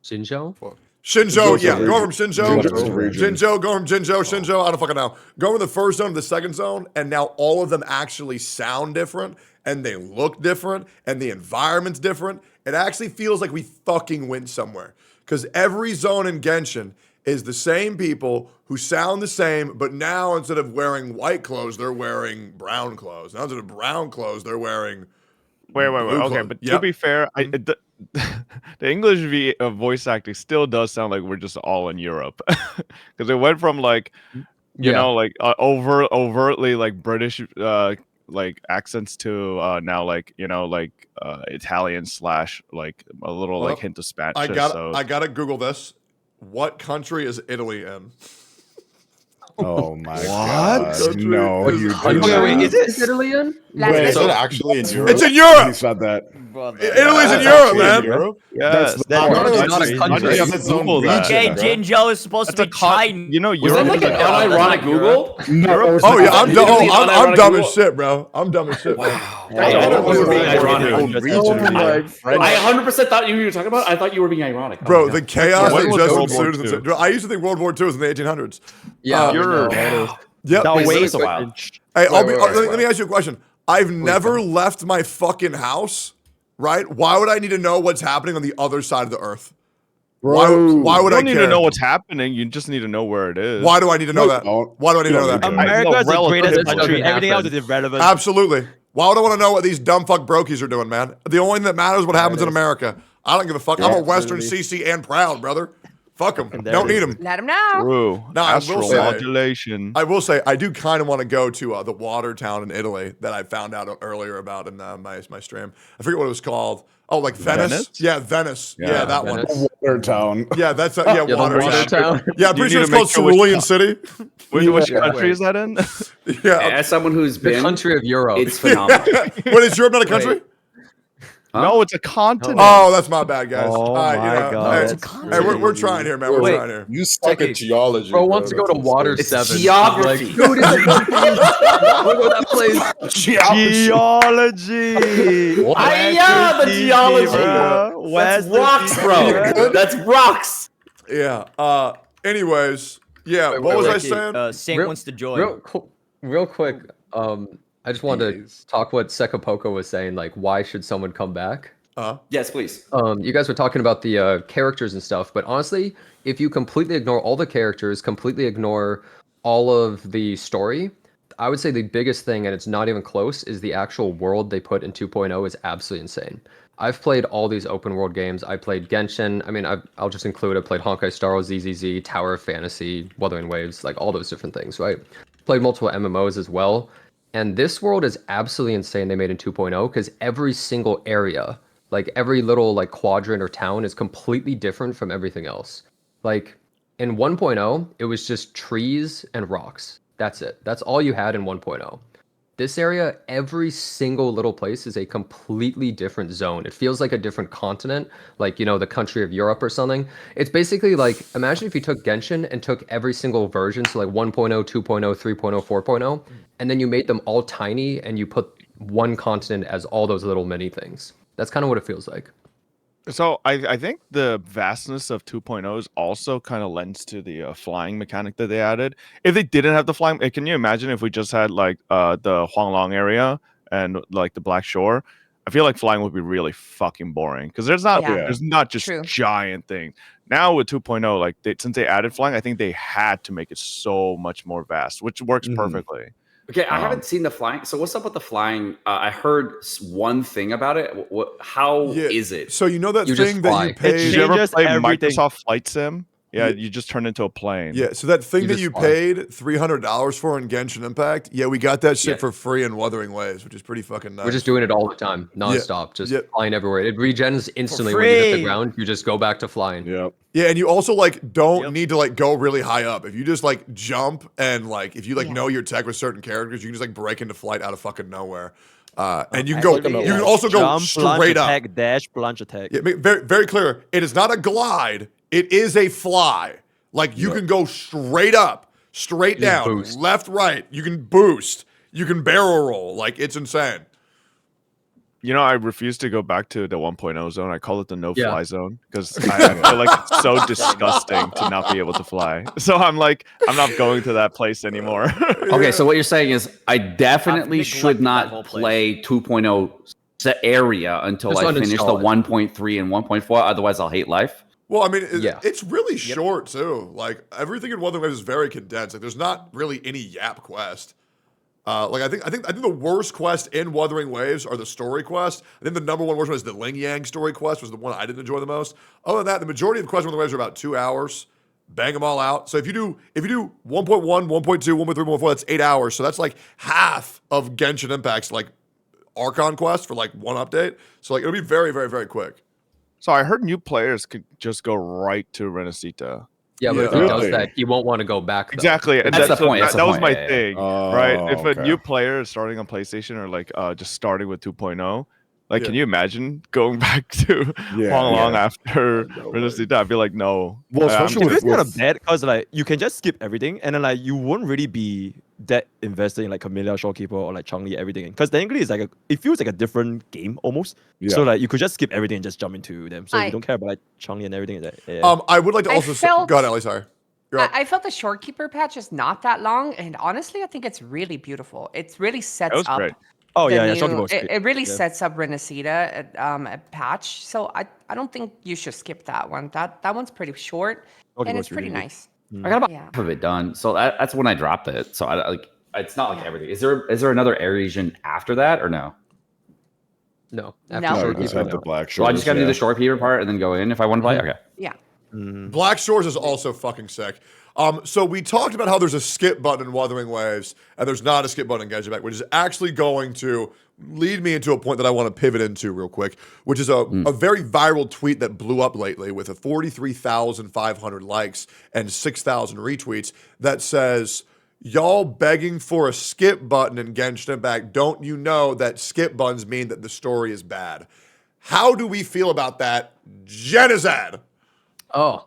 Shinjo? Shinjo, yeah. Region. Going from Shinjo, Region. going from Shinjo, I don't fucking know. Going from the first zone to the second zone, and now all of them actually sound different, and they look different, and the environment's different. It actually feels like we fucking went somewhere. Because every zone in Genshin is the same people who sound the same, but now instead of wearing white clothes, they're wearing brown clothes. Now instead of brown clothes, they're wearing Wait. Blue Okay, clothes. but to Yep. be fair, the English voice acting still does sound like we're just all in Europe, because it went from like, you know, like overtly like British like accents to now like, you know, like Italian slash like a little Well, like hint of Spanish. I So gotta Google this. What country is Italy in? Oh my What? god. Country No, is you Italy. did Okay, wait, not. is it Italy in? Wait, Is so- it actually in Europe? It's in He Europe. said that. Italy's in It's Europe, actually in man. Europe? yes, That I thought part it was is not a just- country. it's You have to its own Google that. Okay, region, bro. Jinjo is supposed to be China. You know, Was that Europe like is an a- unironic Google? No, Oh yeah, I'm dumb. Literally I'm unironic dumb Google. as shit, bro. I'm dumb as shit, man. I I thought it was you were being like ironic. its own region, Oh my like French. I 100% thought you were talking about. I thought you were being ironic. Oh Bro, my the God. chaos When that was just World War ensued. II? Bro, I used to think World War II was in the 1800s. Yeah, You're- Yep. That Wait, waves so are wow. inch- Hey, wait, let me ask you a question. I've never left my fucking house, right? Why would I need to know what's happening on the other side of the earth? Why Bro. would You I don't need care? to know what's happening. You just need to know where it is. Why do I need to know No, that? you don't. Why do I need to know that? don't need to. America is the relative greatest knowledge. country. Doesn't Everything else happen. is irrelevant. Absolutely. Why would I want to know what these dumb fuck brokies are doing, man? The only thing that matters is what happens in America. I don't give a fuck. I'm a Western CC and proud, brother. Fuck them. there Don't it need is. them. Let him know. True. Now, I will Astral say- modulation. I will say, I do kind of want to go to the water town in Italy that I found out earlier about in my stream. I forget what it was called. Oh, like Venice? Venice? Yeah, Venice. Yeah, Yeah, that Venice. one. Water town. Yeah, that's Yeah, the water, water town. town. Yeah, I'm You pretty need sure it's to called make sure which Cerulean City. Which Yeah. country is that in? Yeah. As someone who's The been, country of Europe. it's phenomenal. What is Europe not a country? Huh? No, it's a continent. Oh, that's my bad, guys. Oh All right, my God, Hey, that's hey, we're trying here, man. We're Wait. trying here. You suck at geology. Bro wants to go to That's Water insane. It's 7. geography. Like, dude, it's I wanna go to that place. Geology. Yeah, the geology. Bro. That's Where's the rocks, bro. That's rocks. Yeah. Anyways, yeah. Wait, What was I wait, saying? Saint Real- wants to join. Real quick, I just wanted to talk what Sekapoko was saying, like, why should someone come back? Yes, please. You guys were talking about the characters and stuff, but honestly, if you completely ignore all the characters, completely ignore all of the story, I would say the biggest thing, and it's not even close, is the actual world they put in 2.0 is absolutely insane. I've played all these open world games. I played Genshin. I mean, I'll just include, I played Honkai Star Rail, ZZZ, Tower of Fantasy, Wuthering Waves, like all those different things, right? Played multiple MMOs as well. And this world is absolutely insane they made in 2.0 because every single area, like every little like quadrant or town is completely different from everything else. Like in 1.0, it was just trees and rocks. That's it. That's all you had in 1.0. This area, every single little place is a completely different zone. It feels like a different continent, like, you know, the country of Europe or something. It's basically like, imagine if you took Genshin and took every single version, so like 1.0, 2.0, 3.0, 4.0, and then you made them all tiny and you put one continent as all those little mini things. That's kind of what it feels like. So I think the vastness of 2.0 is also kind of lends to the flying mechanic that they added. If they didn't have the flying, can you imagine if we just had like the Huanglong area and like the Black Shore? I feel like flying would be really fucking boring because there's not Yeah. there's not just True. giant things. Now with 2.0, like since they added flying, I think they had to make it so much more vast, which works perfectly. Okay, I haven't seen the flying. So what's up with the flying? I heard one thing about it. How is Yeah. it? So you know that You just thing that fly. you It paid? Did you ever changes play everything. Microsoft Flight Sim? Yeah, Yeah. you just turn into a plane. Yeah, so that thing You that just you fly. paid $300 for in Genshin Impact, yeah, we got that shit Yeah. for free in Wuthering Waves, which is pretty fucking nice. We're just doing it all the time, nonstop, just Yep. flying everywhere. It regens instantly when you hit the free. ground. You just go back to flying. Yep. Yeah, and you also like don't need to like go really high up. If you just like jump and like if you like know your tech with certain characters, you can just like break into flight out of fucking nowhere. And you can go. Actually, You can also go Jump, plunge, straight up. attack, dash, plunge, attack. Yeah, very very clear. It is not a glide. It is a fly. Like you can go straight up, straight Just down, boost. left, right. You can boost. You can barrel roll. Like it's insane. You know, I refuse to go back to the 1.0 zone. I call it the no-fly Yeah. zone because I feel like it's so disgusting to not be able to fly. So I'm like, I'm not going to that place anymore. Okay, so what you're saying is I definitely I've should neglected that whole not place. play 2.0 area until Just I finish the uninstall it. 1.3 and 1.4. Otherwise, I'll hate life. Well, I mean, Yeah. it's really short too. Like everything in Wuthering Waves is very condensed. Like there's not really any Yap quest. I think the worst quest in Wuthering Waves are the story quests. I think the number one worst one is the Ling Yang story quest, was the one I didn't enjoy the most. Other than that, the majority of the quests in Wuthering Waves are about 2 hours. Bang them all out. So if you do 1.1, 1.2, 1.3, 1.4, that's 8 hours. So that's like half of Genshin Impact's like Archon quest for like one update. So like it'll be very, very, very quick. So I heard new players could just go right to Renacita. Yeah, but if he does that, he won't want to go back. Though. Exactly. And That's the point. That was my Yeah. thing, right? If a okay. new player is starting on PlayStation or like just starting with 2.0, like, can you imagine going back to Huanglong after Renacita? I'd be like, no. Well, especially It's kind of with bad because like you can just skip everything and then like you won't really be that invested in like Camellia, Shawkeeper, or like Changli, everything. Because technically it's like it feels like a different game almost. Yeah. So like you could just skip everything and just jump into them. So if you don't care about like Changli and everything. Yeah. I would like to also go ahead, Ellie, sorry. I felt the Shorekeeper patch is not that long, and honestly, I think it's really beautiful. It really sets up. Great. Oh the yeah, new- Shorekeeper was great. It really sets up Renacita patch. So I don't think you should skip that one. That one's pretty short, Shorekeeper and was it's pretty really good. nice. I got about Yeah. half of it done, so that's when I dropped it. So I like it's not like everything. Is there another area region after that or no? No. No. After no, you Shorekeeper, just have no. the black So I just got to do the Shorekeeper part and then go in if I want to play. Okay. Yeah. Black Shores is also fucking sick. So we talked about how there's a skip button in Wuthering Waves, and there's not a skip button in Genshin Impact, which is actually going to lead me into a point that I want to pivot into real quick, which is a very viral tweet that blew up lately with a 43,500 likes and 6,000 retweets that says, y'all begging for a skip button in Genshin Impact, don't you know that skip buttons mean that the story is bad? How do we feel about that, Genizad? Oh,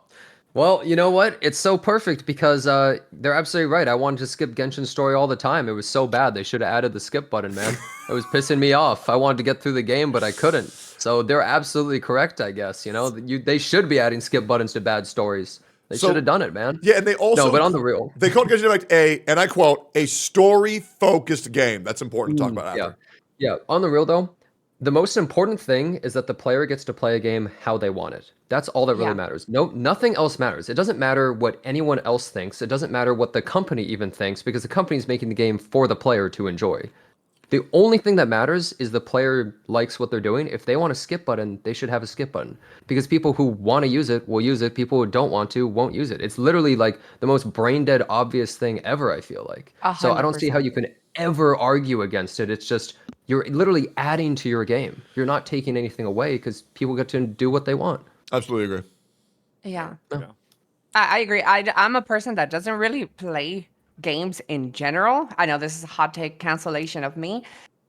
well, you know what? It's so perfect because they're absolutely right. I wanted to skip Genshin's story all the time. It was so bad. They should have added the skip button, man. It was pissing me off. I wanted to get through the game, but I couldn't. So they're absolutely correct, I guess. You know, they should be adding skip buttons to bad stories. They should have done it, man. Yeah, and they also No, but on the real, they called Genshin Impact and I quote, a story-focused game. That's important to talk about after. Yeah. On the real though, the most important thing is that the player gets to play a game how they want it. That's all that really matters. No, nothing else matters. It doesn't matter what anyone else thinks. It doesn't matter what the company even thinks because the company's making the game for the player to enjoy. The only thing that matters is the player likes what they're doing. If they want a skip button, they should have a skip button because people who want to use it will use it. People who don't want to won't use it. It's literally like the most brain dead obvious thing ever, I feel like. 100%. So I don't see how you can ever argue against it. It's just you're literally adding to your game. You're not taking anything away because people get to do what they want. Absolutely agree. Yeah. I agree. I'm a person that doesn't really play games in general. I know this is a hot take cancellation of me,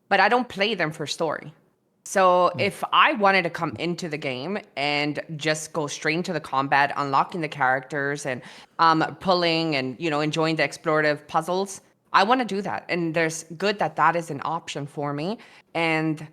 but I don't play them for story. So if I wanted to come into the game and just go straight into the combat, unlocking the characters and pulling and enjoying the explorative puzzles, I want to do that. And there's good that is an option for me. And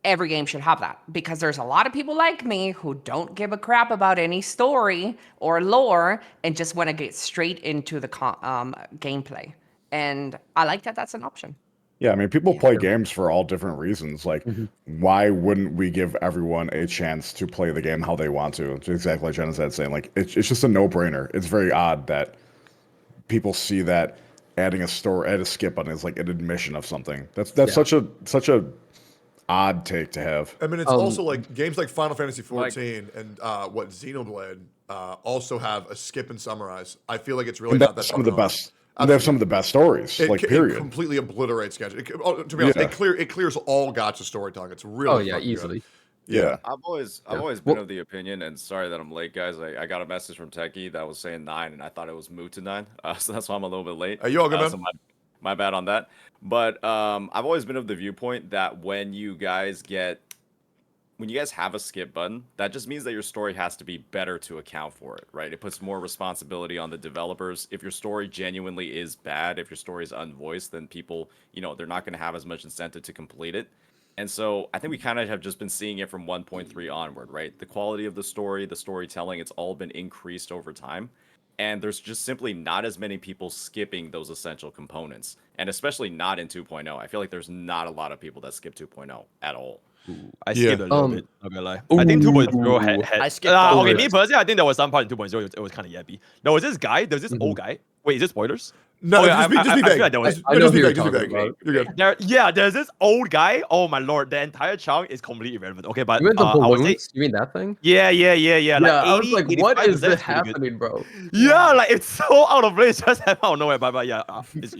every game should have that because there's a lot of people like me who don't give a crap about any story or lore and just want to get straight into the gameplay. And I like that that's an option. Yeah, I mean, people play games for all different reasons. Like, why wouldn't we give everyone a chance to play the game how they want to? It's exactly like Jenna said, saying, like, it's just a no-brainer. It's very odd that people see that adding a skip button is like an admission of something. That's such a odd take to have. I mean, it's also like games like Final Fantasy XIV and Xenoblade also have a skip and summarize. I feel like it's really not that some of the hard. best. They have some of the best stories. Period. It completely obliterates Genshin. To be honest, it clears all Gacha storytelling. It's really easily. Good. Yeah. I've always been of the opinion, and sorry that I'm late, guys. I got a message from Techie that was saying 9, and I thought it was moved to 9, so that's why I'm a little bit late. Are you all good, man? So my bad on that. But I've always been of the viewpoint that when you guys have a skip button, that just means that your story has to be better to account for it, right? It puts more responsibility on the developers. If your story genuinely is bad, if your story is unvoiced, then people, they're not going to have as much incentive to complete it. And so I think we kind of have just been seeing it from 1.3 onward, right? The quality of the story, the storytelling, it's all been increased over time. And there's just simply not as many people skipping those essential components. And especially not in 2.0. I feel like there's not a lot of people that skip 2.0 at all. I skipped a little bit. Not gonna lie. I think 2.0 had. I skipped Okay, me personally, I think there was some part in 2.0 it was kind of yappy. There was this guy. There's this old guy. Wait, is it spoilers? No, Oh, yeah, just be I vague. feel like that was- I know Just be who vague. you're Just be talking vague. about. You're good. there's this old guy. Oh my lord, the entire chunk is completely irrelevant. Okay, but You mean the I would say, balloons? You mean that thing? yeah. Yeah, Like I was 80, like, what 85% is this pretty good. happening, bro? Yeah, like it's so out of place, just out of nowhere. But yeah,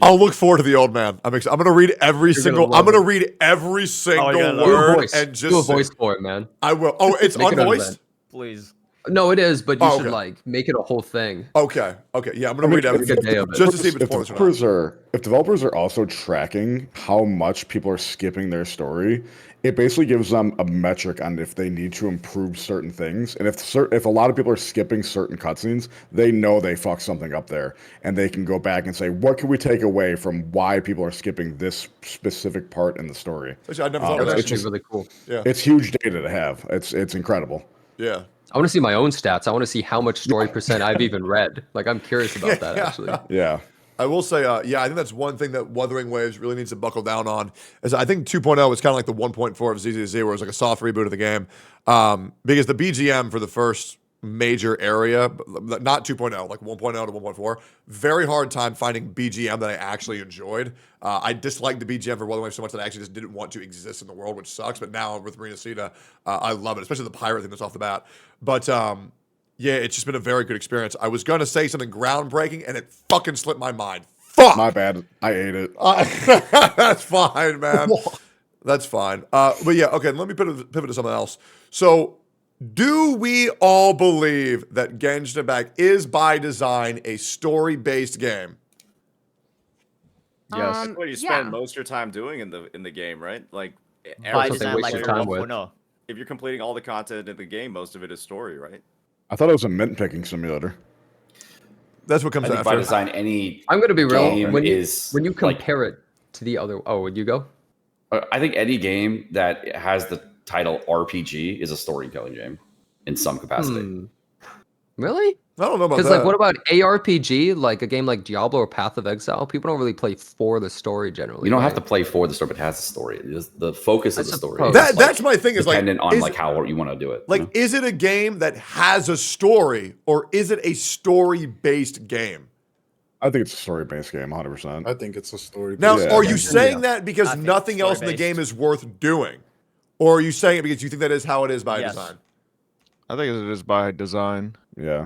I'll look forward to the old man. I'm gonna read every You're gonna single. I'm love gonna it. read every single you're gonna love Do a word voice. and just Do a voice sing. for it, man. I will. Oh, it's Make it an unvoiced. event. Please. No, it is, but you Oh, should okay. like make it a whole thing. Okay. Yeah, I'm gonna read Make a everything day of it. just to see if it's if pointless or not. developers are also tracking how much people are skipping their story, it basically gives them a metric on if they need to improve certain things. And if a lot of people are skipping certain cutscenes, they know they fucked something up there, and they can go back and say, what can we take away from why people are skipping this specific part in the story? Actually, I never thought That of would that. actually be really cool. Yeah. It's huge data to have. It's incredible. Yeah. I want to see my own stats. I want to see how much story percent I've even read. Like, I'm curious about that, actually. Yeah. I will say, yeah, I think that's one thing that Wuthering Waves really needs to buckle down on. Is I think 2.0 is kind of like the 1.4 of ZZZ, where it was like a soft reboot of the game. Because the BGM for the first major area, not 2.0, like 1.0 to 1.4, very hard time finding BGM that I actually enjoyed. I disliked the BGM for Wuthering Waves so much that I actually just didn't want to exist in the world, which sucks. But now with Marina Sita, I love it, especially the pirate thing that's off the bat. But yeah, it's just been a very good experience. I was going to say something groundbreaking, and it fucking slipped my mind. Fuck! My bad. I ate it. That's fine, man. That's fine. But yeah, okay, let me pivot to something else. So, do we all believe that Genshin Impact is by design a story-based game? Yes. That's what you spend most of your time doing in the game, right? Like By what they design, waste like your for time 1.0. if you're completing all the content in the game, most of it is story, right? I thought it was a mint picking simulator. That's what comes I think after. by design, any I'm going to be real. game When you is like- compare it to the other... Oh, would you go? I think any game that has the title RPG is a storytelling game in some capacity. Really? I don't know about that. Because, like, what about ARPG? Like a game like Diablo or Path of Exile? People don't really play for the story generally. You don't have right? to play for the story, but it has a story. The focus of the story. suppose. is, that's my thing. Is like dependent on is- like how you want to do it. Like, you know? is it a game that has a story, or is it a story-based game? I think it's a story-based game, 100%. I think it's a story. Now, Yeah, are you yeah. saying that because I think nothing else in the story-based. game is worth doing? Or are you saying it because you think that is how it is by Yes. design? I think it is by design. Yeah.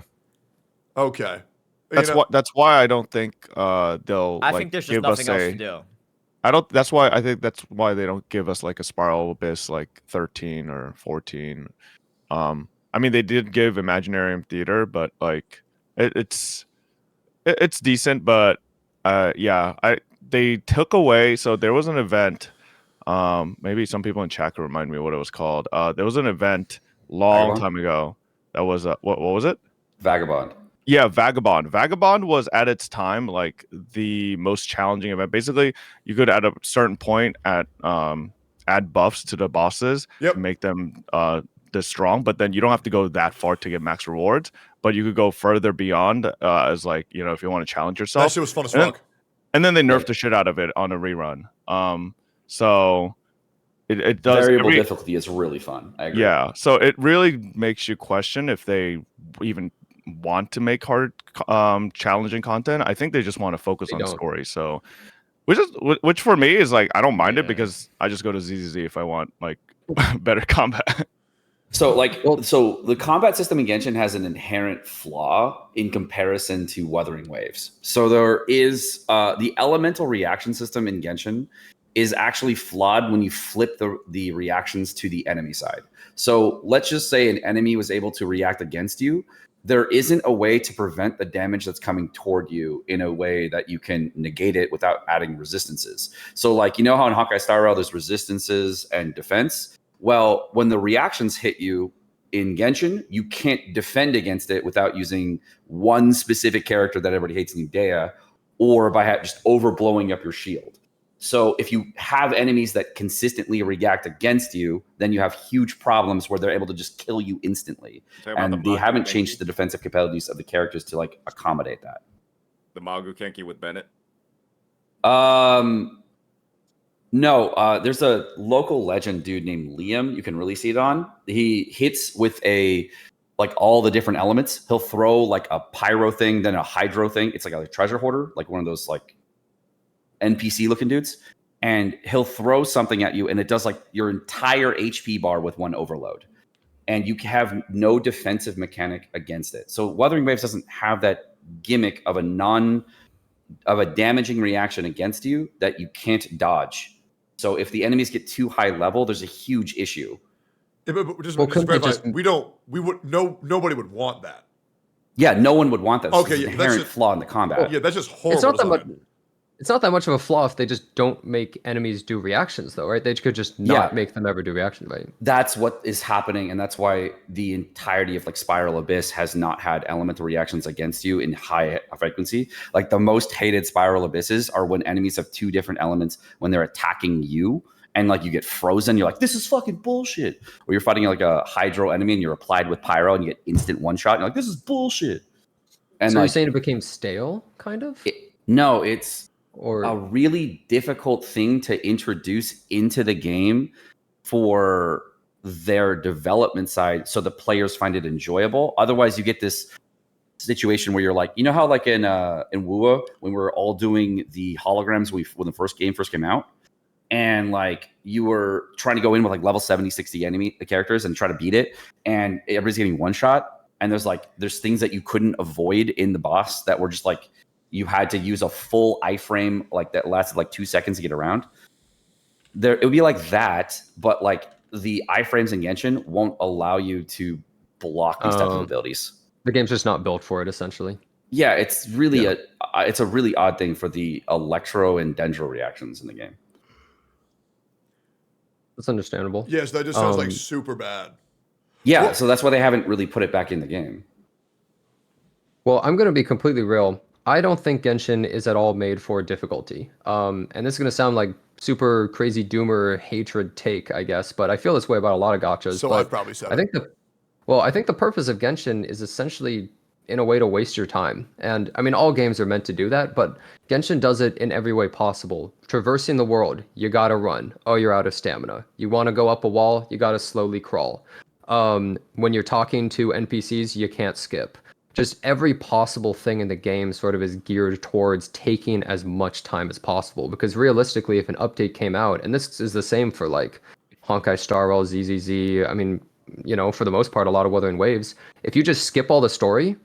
Okay. That's why I don't think they'll I like think there's just give us nothing else a. to do. I don't. That's why I think that's why they don't give us like a Spiral Abyss like 13 or 14. I mean, they did give Imaginarium Theater, but like it's decent. But yeah, they took away. So there was an event. Maybe some people in chat could remind me what it was called. There was an event long Vagabond? time ago. That was what was it? Vagabond. Yeah, Vagabond. Vagabond was at its time like the most challenging event. Basically, you could at a certain point add buffs to the bosses to make them this strong, but then you don't have to go that far to get max rewards. But you could go further beyond as like, you know, if you want to challenge yourself. That shit was fun as fuck. And then they nerfed the shit out of it on a rerun. So it does Variable difficulty is really fun. I agree. Yeah, so it really makes you question if they even want to make hard challenging content. I think they just want to focus on story. So which for me is like I don't mind it because I just go to ZZZ if I want like better combat. So so the combat system in Genshin has an inherent flaw in comparison to Wuthering Waves. So there is the elemental reaction system in Genshin is actually flawed when you flip the reactions to the enemy side. So let's just say an enemy was able to react against you. There isn't a way to prevent the damage that's coming toward you in a way that you can negate it without adding resistances. So like, you know how in Honkai Star Rail there's resistances and defense? Well, when the reactions hit you in Genshin, you can't defend against it without using one specific character that everybody hates in Udea, or by just overblowing up your shield. So if you have enemies that consistently react against you, then you have huge problems where they're able to just kill you instantly. And they haven't changed the defensive capabilities of the characters to like accommodate that. The Magu Kenki with Bennett? No, there's a local legend dude named Liam you can really see it on. He hits with a like all the different elements. He'll throw like a pyro thing, then a hydro thing. It's like a treasure hoarder, like one of those like NPC looking dudes. And he'll throw something at you, and it does like your entire HP bar with one overload. And you have no defensive mechanic against it. So Wuthering Waves doesn't have that gimmick of a damaging reaction against you that you can't dodge. So if the enemies get too high level, there's a huge issue. Yeah, but just to verify, nobody would want that. Yeah, no one would want that. Okay, it's an inherent flaw in the combat. Yeah, that's just horrible. It's not that much of a flaw if they just don't make enemies do reactions, though, right? They could just not make them ever do reaction, right? That's what is happening, and that's why the entirety of like Spiral Abyss has not had elemental reactions against you in high frequency. Like the most hated Spiral Abysses are when enemies have two different elements when they're attacking you, and like you get frozen. You're like, this is fucking bullshit. Or you're fighting like a hydro enemy, and you're applied with pyro, and you get instant one shot. And you're like, this is bullshit. And so like, you're saying it became stale, kind of? No, it's or a really difficult thing to introduce into the game for their development side so the players find it enjoyable. Otherwise, you get this situation where you're like, you know how like in WoW, when we were all doing the holograms when the game first came out, and like you were trying to go in with like level 70, 60 enemy characters and try to beat it, and everybody's getting one shot, and there's things that you couldn't avoid in the boss that were just like, you had to use a full iframe like that lasted like 2 seconds to get around. It would be like that, but like the iframes in Genshin won't allow you to block these types of abilities. The game's just not built for it, essentially. Yeah, it's really it's a really odd thing for the electro and dendro reactions in the game. That's understandable. Yes, that just sounds like super bad. Yeah, so that's why they haven't really put it back in the game. Well, I'm going to be completely real. I don't think Genshin is at all made for difficulty. And this is going to sound like super crazy doomer hatred take, I guess, but I feel this way about a lot of gachas. So I've probably said I think the purpose of Genshin is essentially in a way to waste your time. And I mean, all games are meant to do that, but Genshin does it in every way possible. Traversing the world, you got to run. Oh, you're out of stamina. You want to go up a wall, you got to slowly crawl. When you're talking to NPCs, you can't skip. Just every possible thing in the game sort of is geared towards taking as much time as possible. Because realistically, if an update came out, and this is the same for like Honkai Star Rail, ZZZ, I mean, you know, for the most part, a lot of Wuthering Waves, if you just skip all the story,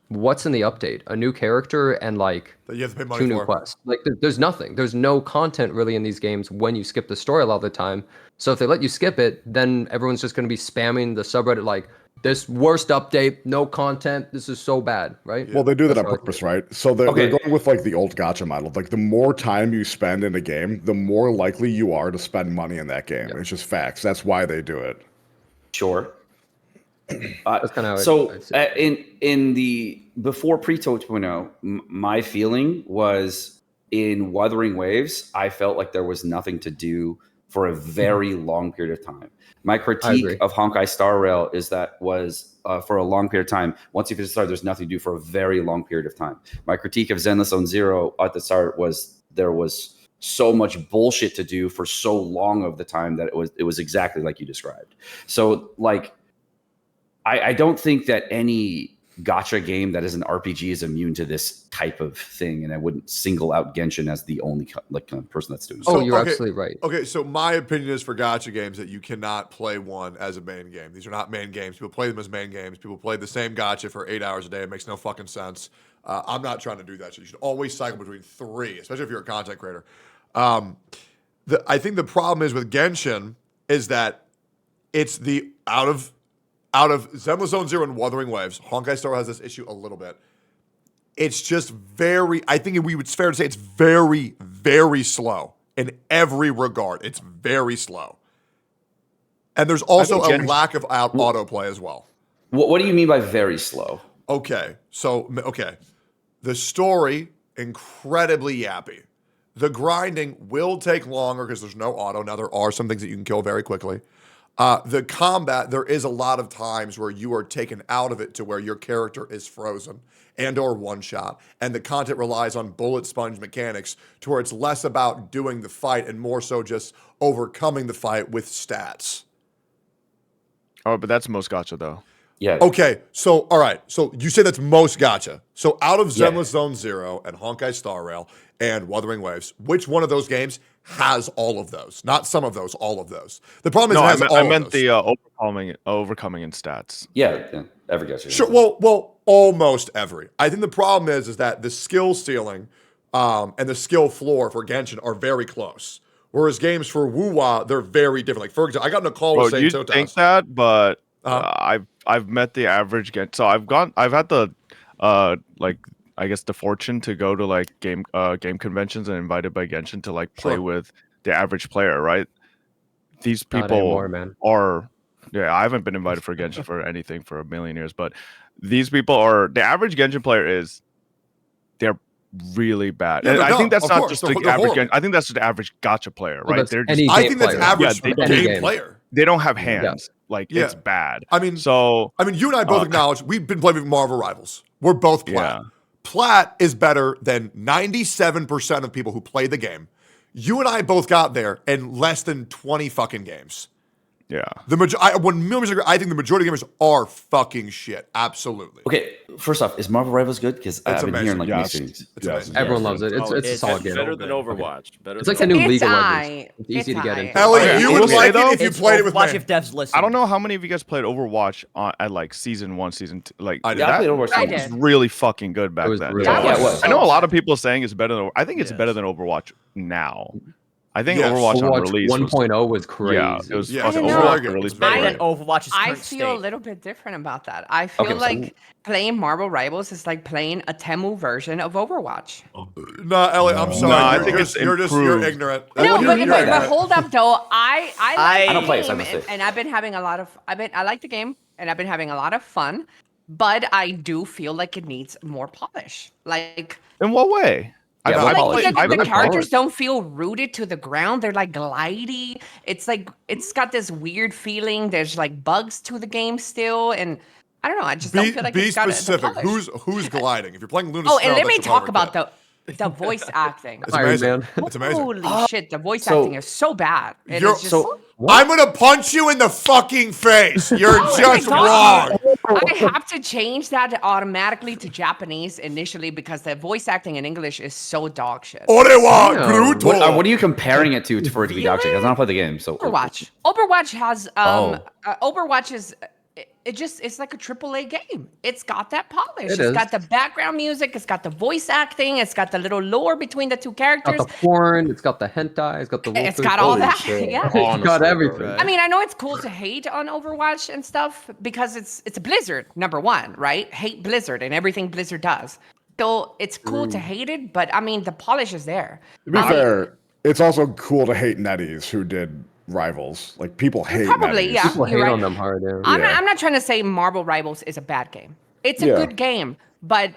what's in the update? A new character and like that you have to pay money 2 new quests. Like there's nothing. There's no content really in these games when you skip the story a lot of the time. So if they let you skip it, then everyone's just going to be spamming the subreddit like, this worst update, no content. This is so bad, right? Well, they do that on purpose, right? So they're going with like the old gacha model. Like the more time you spend in a game, the more likely you are to spend money in that game. Yep. It's just facts. That's why they do it. Sure. That's kind of how in the before pre 2.0, my feeling was in Wuthering Waves, I felt like there was nothing to do for a very long period of time. My critique of Honkai Star Rail is that was for a long period of time. Once you finish the start, there's nothing to do for a very long period of time. My critique of Zenless Zone Zero at the start was there was so much bullshit to do for so long of the time that it was exactly like you described. So like, I don't think that any gacha game that is an RPG is immune to this type of thing, and I wouldn't single out Genshin as the only person that's doing. So, you're absolutely right. Okay, so my opinion is for gacha games that you cannot play one as a main game. These are not main games. People play them as main games. People play the same gacha for 8 hours a day. It makes no fucking sense. I'm not trying to do that. So you should always cycle between 3, especially if you're a content creator. I think the problem is with Genshin is that it's the out of Zenless Zone Zero and Wuthering Waves, Honkai Star Rail has this issue a little bit. It's just it's fair to say it's very, very slow in every regard. It's very slow. And there's also a lack of autoplay as well. What do you mean by very slow? Okay. The story, incredibly yappy. The grinding will take longer because there's no auto. Now, there are some things that you can kill very quickly. The combat, there is a lot of times where you are taken out of it to where your character is frozen and or one shot. And the content relies on bullet sponge mechanics to where it's less about doing the fight and more so just overcoming the fight with stats. Oh, but that's most gacha though. Yeah. Okay, so all right, so you say that's most gacha. So out of Yeah. Zenless Zone Zero and Honkai Star Rail and Wuthering Waves, which one of those games has all of those? Not some of those, all of those. The problem is No, it has all I of meant those. the overcoming in stats. Yeah. Every gacha. Sure. Well, almost every. I think the problem is that the skill ceiling and the skill floor for Genshin are very close. Whereas games for Wuwa, they're very different. Like for example, I got in a call Well, with saying you Totas. think that, but Uh-huh. I've met the average So I've had the like I guess the fortune to go to like game conventions and invited by Genshin to like play Sure. with the average player, right? These Not people anymore, man. are I haven't been invited for Genshin for anything for a million years, but these people are the average Genshin player is they're really bad. Yeah, And they're I think dumb, that's of not course. just They're the average horrible. I think that's just the average gacha player, Well, right? that's They're just any I game think that's player. average Yeah, they game game. player. they don't have hands. Like Yeah. it's bad. I mean, so you and I both acknowledge we've been playing with Marvel Rivals. We're both Plat. Yeah. Plat is better than 97% of people who play the game. You and I both got there in less than 20 fucking games. Yeah. I think the majority of gamers are fucking shit. Absolutely. Okay, first off, is Marvel Rivals good? Because I've been amazing. hearing like Yes. mixed things. It's Yes. amazing. Everyone Yeah, loves it. It's oh, a it's solid game. Better than Overwatch. Better It's than like the new It's League of Legends. aight. It's easy It's to get aight. into. Ellie, Okay, you I would will say, like it though, if you It's played it with Overwatch me. if devs listen. I don't know how many of you guys played Overwatch at like season 1, season 2. Like I did. Yeah, I played Overwatch. I that was did. really fucking good back was then. really That good. was Yeah, it was. I know a so lot of fun. people saying it's better than. I think it's better Yes. than Overwatch now. I think Yes. Overwatch on Overwatch release 1.0 was crazy. Yeah, it was Yeah, fucking it's I don't know. Overwatch very good. release. It's very was Better good. great. than Overwatch's I current feel a state. little bit different about that. I feel Okay, so- like playing Marvel Rivals is like playing a Temu version of Overwatch. No, Ellie, I'm sorry. No, I You're think just, it's you're improved. ignorant. What No, do you but, mean by but that? hold up though. I like I the don't play it, so game, I'm gonna say. and I've been having a lot of I like the game and I've been having a lot of fun, but I do feel like it needs more polish. Like In what way? Yeah, I what like polish? the Really characters polish. don't feel rooted to the ground. They're like glidey. It's like it's got this weird feeling. There's like bugs to the game still, and I don't know. I just don't feel like Be it's got the specific. polish. Who's gliding? If you're playing Luna Oh, Snow, and let that's me your talk favorite about kid. the voice acting. It's Iron amazing. Man. It's amazing. Holy shit, the voice so- acting is so bad. And You're- it's just, So I'm gonna punch you in the fucking face. You're Oh my just God. wrong. I have to change that automatically to Japanese initially because the voice acting in English is so dog shit. Orewa Damn. Gruto. what are you comparing it to for it to be dog shit? Because I don't play the game. So Overwatch. Overwatch has Oh. Overwatch is it's like a AAA game. It's got that polish. It It's is. got the background music. It's got the voice acting. It's got the little lore between the two Got characters. the porn. It's got the hentai. It's got the. It's wolfies. got all Holy that. shit. Yeah. It's got Honestly, everything. bro. I mean, I know it's cool to hate on Overwatch and stuff because it's a Blizzard, number one, right? Hate Blizzard and everything Blizzard does. So it's cool to hate it, but I mean, the polish is there. To be fair, it's also cool to hate NetEase who did Rivals. Like people hate Probably, NetEase. yeah. People You're hate right. on them hard. Yeah. I'm not trying to say Marvel Rivals is a bad game. It's a Yeah. good game, but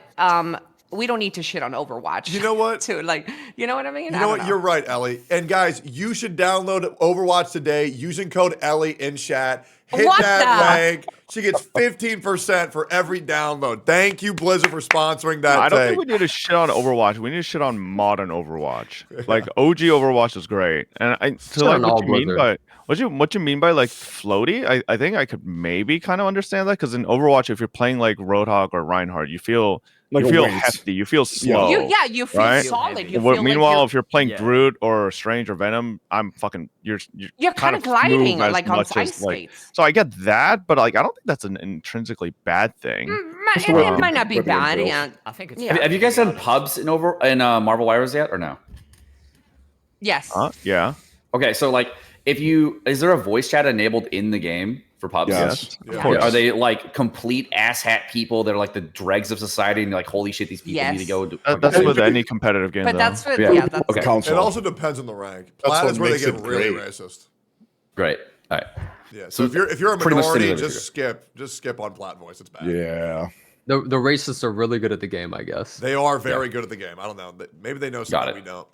we don't need to shit on Overwatch. You know what? To like, you know what I mean? You I know don't what? You're right, Ellie. And guys, you should download Overwatch today using code Ellie in chat. Hit What that the- link. She gets 15% for every download. Thank you, Blizzard, for sponsoring that. I don't take. think we need to shit on Overwatch. We need to shit on modern Overwatch. Like OG Overwatch is great, and Shit on all what you mean Blizzard. by what you mean by like floaty. I think I could maybe kind of understand that because in Overwatch, if you're playing like Roadhog or Reinhardt, you feel Like a weight. hefty, you feel slow. You feel right? solid. You Well, feel meanwhile, like if you're playing Yeah. Brute or Strange or Venom, I'm fucking you're you're kind of gliding move as like on much ice as, like- skates. So I get that, but like I don't think that's an intrinsically bad thing. Just It, the way it the might not be equipment bad. built. Yeah. I think it's. Yeah. have you guys done pubs in Marvel Rivals yet or no? Yes. Yeah. Okay, so like is there a voice chat enabled in the game for pubs? Yes. Of Yeah. course. Are they like complete asshat people? They're like the dregs of society, and you're like, holy shit, these people need to Yes. go. Do, That's okay. with any competitive game. But though. that's what. Yeah. Yeah. That's Okay. Council. It also depends on the rank. That's Plat what is where they makes get it really great. racist. Great. All right. Yeah. So if you're a pretty much minority, similar to just skip on Plat voice. It's bad. Yeah. The racists are really good at the game, I guess. They are very good at the game. I don't know. Maybe they know something it. we don't.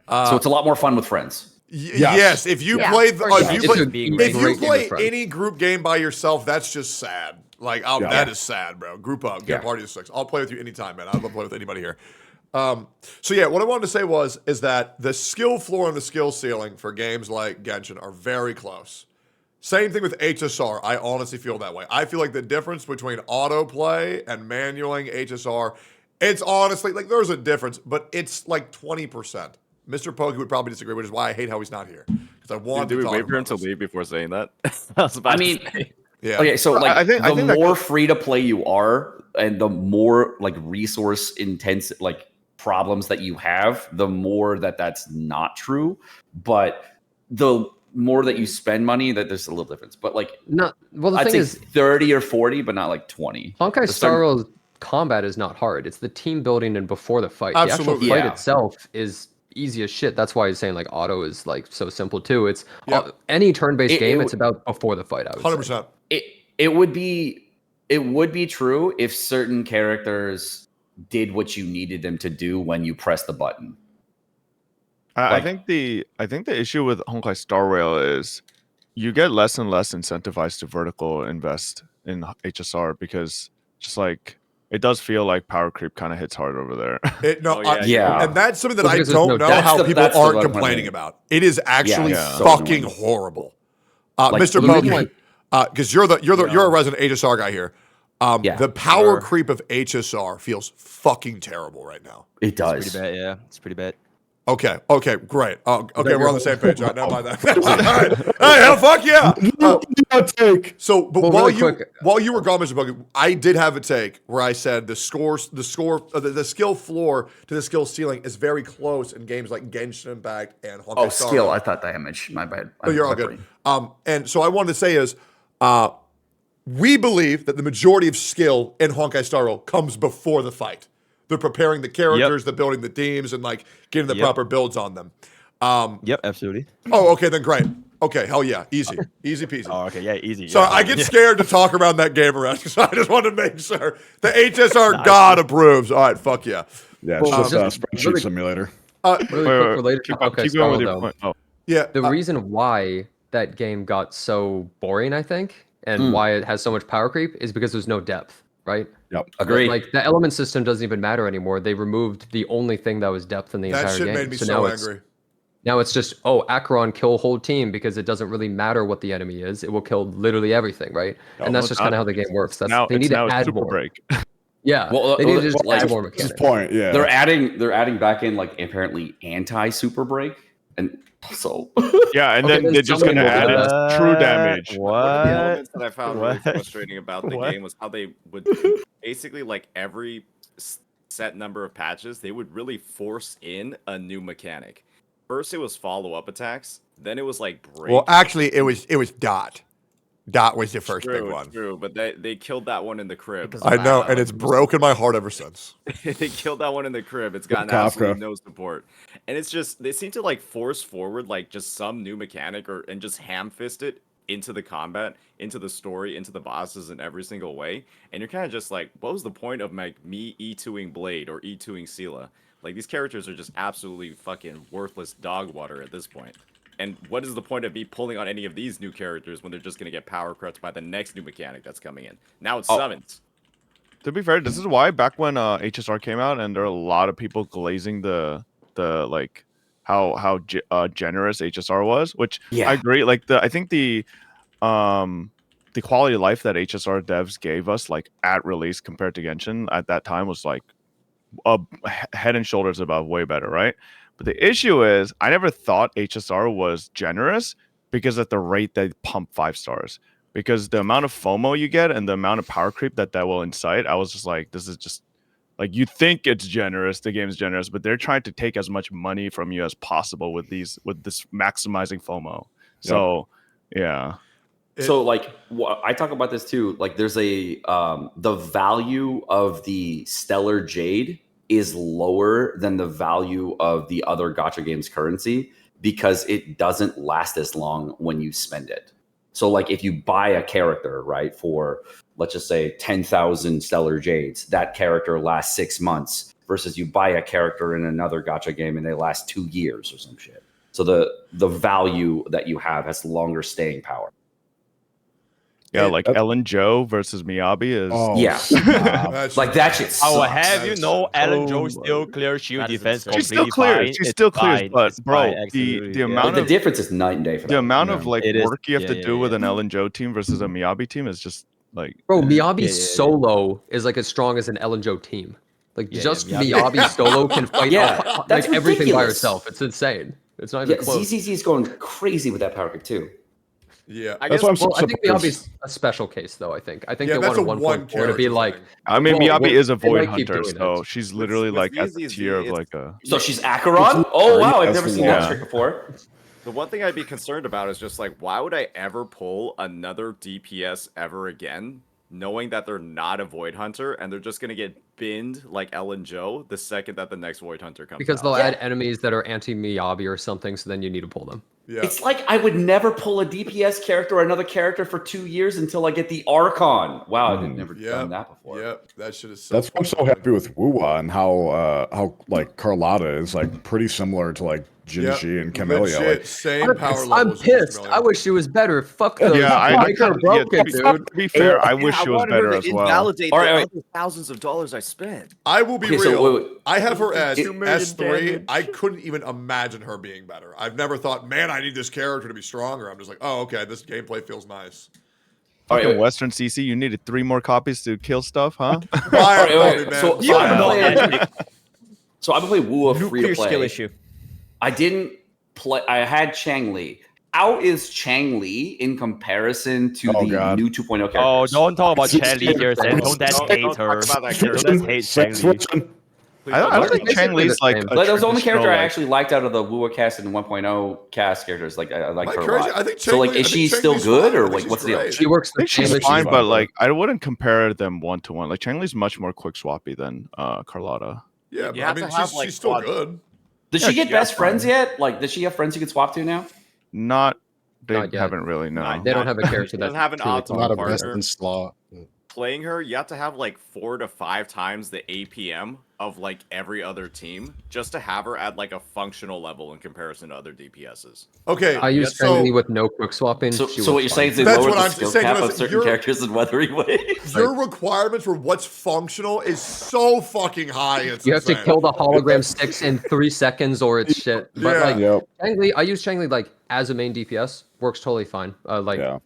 So it's a lot more fun with friends. Yes, if you Yeah, play, for if sure. you It's play, a being great if you game with play friends. any group game by yourself, that's just sad. Like that is sad, bro. Group up, get a Yeah. party of 6. I'll play with you anytime, man. I'd love to play with anybody here. So yeah, what I wanted to say is that the skill floor and the skill ceiling for games like Genshin are very close. Same thing with HSR. I honestly feel that way. I feel like the difference between autoplay and manualing HSR, it's honestly like there's a difference, but it's like 20%. Mr. Pokey would probably disagree, which is why I hate how he's not here. Because I want Did to we talk wait for him about to this. leave before saying that? I was about I mean, to say. Yeah. okay, so like I think the that more goes- free to play you are, and the more like resource intense like problems that you have, the more that's not true. But the more that you spend money, that there's a little difference. But like, No, well, the I'd thing say is, 30 or 40, but not like 20. Honkai The Star certain- Rail combat is not hard. It's the team building and before the fight. Absolutely. The actual fight Yeah. itself is easy as shit. That's why he's saying like auto is like so simple too. It's Yep. any turn-based It game. w- It's about before the fight. I would 100%. it would be true if certain characters did what you needed them to do when you press the button. I Like- think the issue with Honkai Star Rail is you get less and less incentivized to vertical invest in HSR because just like it does feel like power creep kind of hits hard over there. Yeah. And that's something that Well, I because there's don't no know depth. how That's people the aren't one complaining thing. about. It is actually Yeah, so fucking annoying. horrible. Like, Mr. well, the reason Pokey, because you're a resident HSR guy here. Yeah, The power sure. creep of HSR feels fucking terrible right now. it It's does. pretty bad. Yeah, it's pretty bad. Okay, great. Okay, that we're on your the same page. All right, never mind that. whole- All right. Hey, hell, fuck yeah. Take. So, but Well, while really quick- while you were gone, Mr. Pokey, I did have a take where I said the skill floor to the skill ceiling is very close in games like Genshin Impact and Honkai Oh, Star skill. Rail. I thought damage. My bad. No, you're all good. And so I wanted to say is, we believe that the majority of skill in Honkai Star Rail comes before the fight. They're preparing the characters, they're building the teams, and like getting the proper builds on them. Yep, absolutely. Oh, okay, then great. Okay, hell yeah, easy peasy. Oh, okay, yeah, easy. So yeah. I get scared to talk around that game around, so I just want to make sure the HSR God approves. All right, fuck yeah. Yeah, it's Well, just a just spreadsheet really- simulator. Really quick related to keep Honkai going Star with Rail, your though. point. Oh, Yeah, The reason why that game got so boring, I think, and why it has so much power creep is because there's no depth, right? Agreed. Like the element system doesn't even matter anymore. They removed the only thing that was depth in the that entire shit game. made me so so now angry. now it's just Acheron kill whole team because it doesn't really matter what the enemy is. It will kill literally everything, right? And that's well, just kind of how the game works. That's now they need to now add super more. break. Yeah, Well, they need to just like, add more That's his mechanics. point. Yeah. They're adding back in like apparently anti super break, and so Yeah, and Okay, then then they're just somebody gonna will add do in true damage. One of the What? elements that I found really What? frustrating about the What? game was how they would basically like every set number of patches, they would really force in a new mechanic. First, it was follow-up attacks. Then it was like break. Well, actually, it was Dot. Dot was the first big one. True, but they killed that one in the crib. I know, and it's broken my heart ever since. They killed that one in the crib. It's gotten Kafka. absolutely no support, and it's just they seem to like force forward like just some new mechanic and just ham-fist it into the combat, into the story, into the bosses in every single way. And you're kind of just like, what was the point of like me E2ing Blade or E2ing Sela? Like these characters are just absolutely fucking worthless dog water at this point. And what is the point of me pulling on any of these new characters when they're just gonna get power crutched by the next new mechanic that's coming in? Now it's summons. To be fair, this is why back when HSR came out, and there are a lot of people glazing the like how generous HSR was, which I agree. Like I think the quality of life that HSR devs gave us like at release compared to Genshin at that time was like head and shoulders above, way better, right? But the issue is, I never thought HSR was generous because at the rate they pump 5 stars. Because the amount of FOMO you get and the amount of power creep that will incite, I was just like, this is just like, you think it's generous, the game's generous, but they're trying to take as much money from you as possible with this maximizing FOMO. So, yeah. So like I talk about this too. Like there's a the value of the Stellar Jade is lower than the value of the other gacha games currency because it doesn't last as long when you spend it. So like if you buy a character, right, for let's just say 10,000 Stellar Jades, that character lasts 6 months versus you buy a character in another gacha game and they last 2 years or some shit. So the value that you have has longer staying power. Yeah, like Ellen Joe versus Miyabi is. Oh, Yeah. That's Like that shit I will sucks. have you know, Ellen Joe my still clear shield That is defense insane. She's completely still clear. fine. She's It's still clear, fine. but It's bro, fine, the absolutely, yeah. amount Like the of difference is night and day for the that. amount Yeah. of like It is- work you have to yeah, do with yeah. an Ellen Joe team versus a Miyabi team is just like Bro, eh. Miyabi yeah. solo is like as strong as an Ellen Joe team. Like Yeah, just yeah, Miyabi solo can fight Yeah, like that's everything by ridiculous. herself. It's insane. It's not even Yeah, close. ZZZ is going crazy with that power kick too. Yeah. I That's guess why I'm so Well, I think surprised. Miyabi's a special case, though. I think Yeah, they that's a wanted one 1.4 to be character like. thing. I mean, well, Miyabi is a they void might keep hunter, doing so it. she's literally with like at the ZZZ, tier of it's- like a. So she's Acheron? Oh wow, I've never seen that Yeah. trick before. the one thing I'd be concerned about is just like, why would I ever pull another DPS ever again, knowing that they're not a void hunter and they're just gonna get binned like Ellen Joe the second that the next void hunter comes Because out. they'll Yeah. add enemies that are anti-Miyabi or something, so then you need to pull them. Yeah. It's like I would never pull a DPS character or another character for 2 years until I get the Archon. Wow, I've never done that before. Yep. That shit is so. That's why I'm so happy with Wuwa and how like Carlotta is like pretty similar to like Jinji and Camellia. Legit, Like, same power I'm levels. as pissed. Camellia. I wish she was better. Fuck those. Yeah, I make her yeah, broken, to dude. be fair, I wish she was wanted her better to as well. invalidate All right, the all right. other thousands of dollars I spent. I will be Okay, so real. wait, wait. I have her as 2 million S3. damage. I couldn't even imagine her being better. I've never thought, man, I need this character to be stronger. I'm just like, oh, okay, this gameplay feels nice. All right, Fucking wait. Western CC, you needed 3 more copies to kill stuff, huh? Fire, All right, man. so You I've been know playing. that. So I've been playing Wuwa free to Nuclear skill play. issue. I didn't play. I had Chang Li. How is Chang Li in comparison to Oh, the God. new 2.0 Oh, characters? don't talk about It's- Chen Li here, Sen. Don't Don't hate her. talk about that Let's character. hate sex Chen Li. switching. Please I don't don't think Basically Chang Li's the like same. a Like, that was the only character traditional, I like- actually liked out of the Wuwa cast and 1.0 cast characters. Like I liked Am I her a crazy? lot. I think So like, Chang Li- is I she think Chang still Li's good fine. I or think like she's what's the deal? great. She works I the think same she's as fine, she's but like I wouldn't compare them one to one. Like Chang Li's much more quick swappy than Carlotta. Yeah, You but I have mean, to have, she's, like, she's still quad- good. Does Yeah, she get yeah, best friends fine. yet? Like, does she have friends you can swap to now? Not they Not yet. haven't really no. Not They don't yet. have a character She that doesn't have an truly optimal Not a partner. best in slot. Playing her, you have to have like 4 to 5 times the APM of like every other team just to have her at like a functional level in comparison to other DPSs. Okay, I use so Chang Li with no quick swapping. So, She so what works you're fine. saying is they That's lowered what the I'm skill saying, cap of listen, certain you're- characters in Wuthering Waves? your requirements for what's functional is so fucking high. It's You have to insane. kill the hologram 6 in 3 seconds or it's shit. But Yeah. like Yep. Chang Li, I use Chang Li like as a main DPS. Works totally fine. Yeah.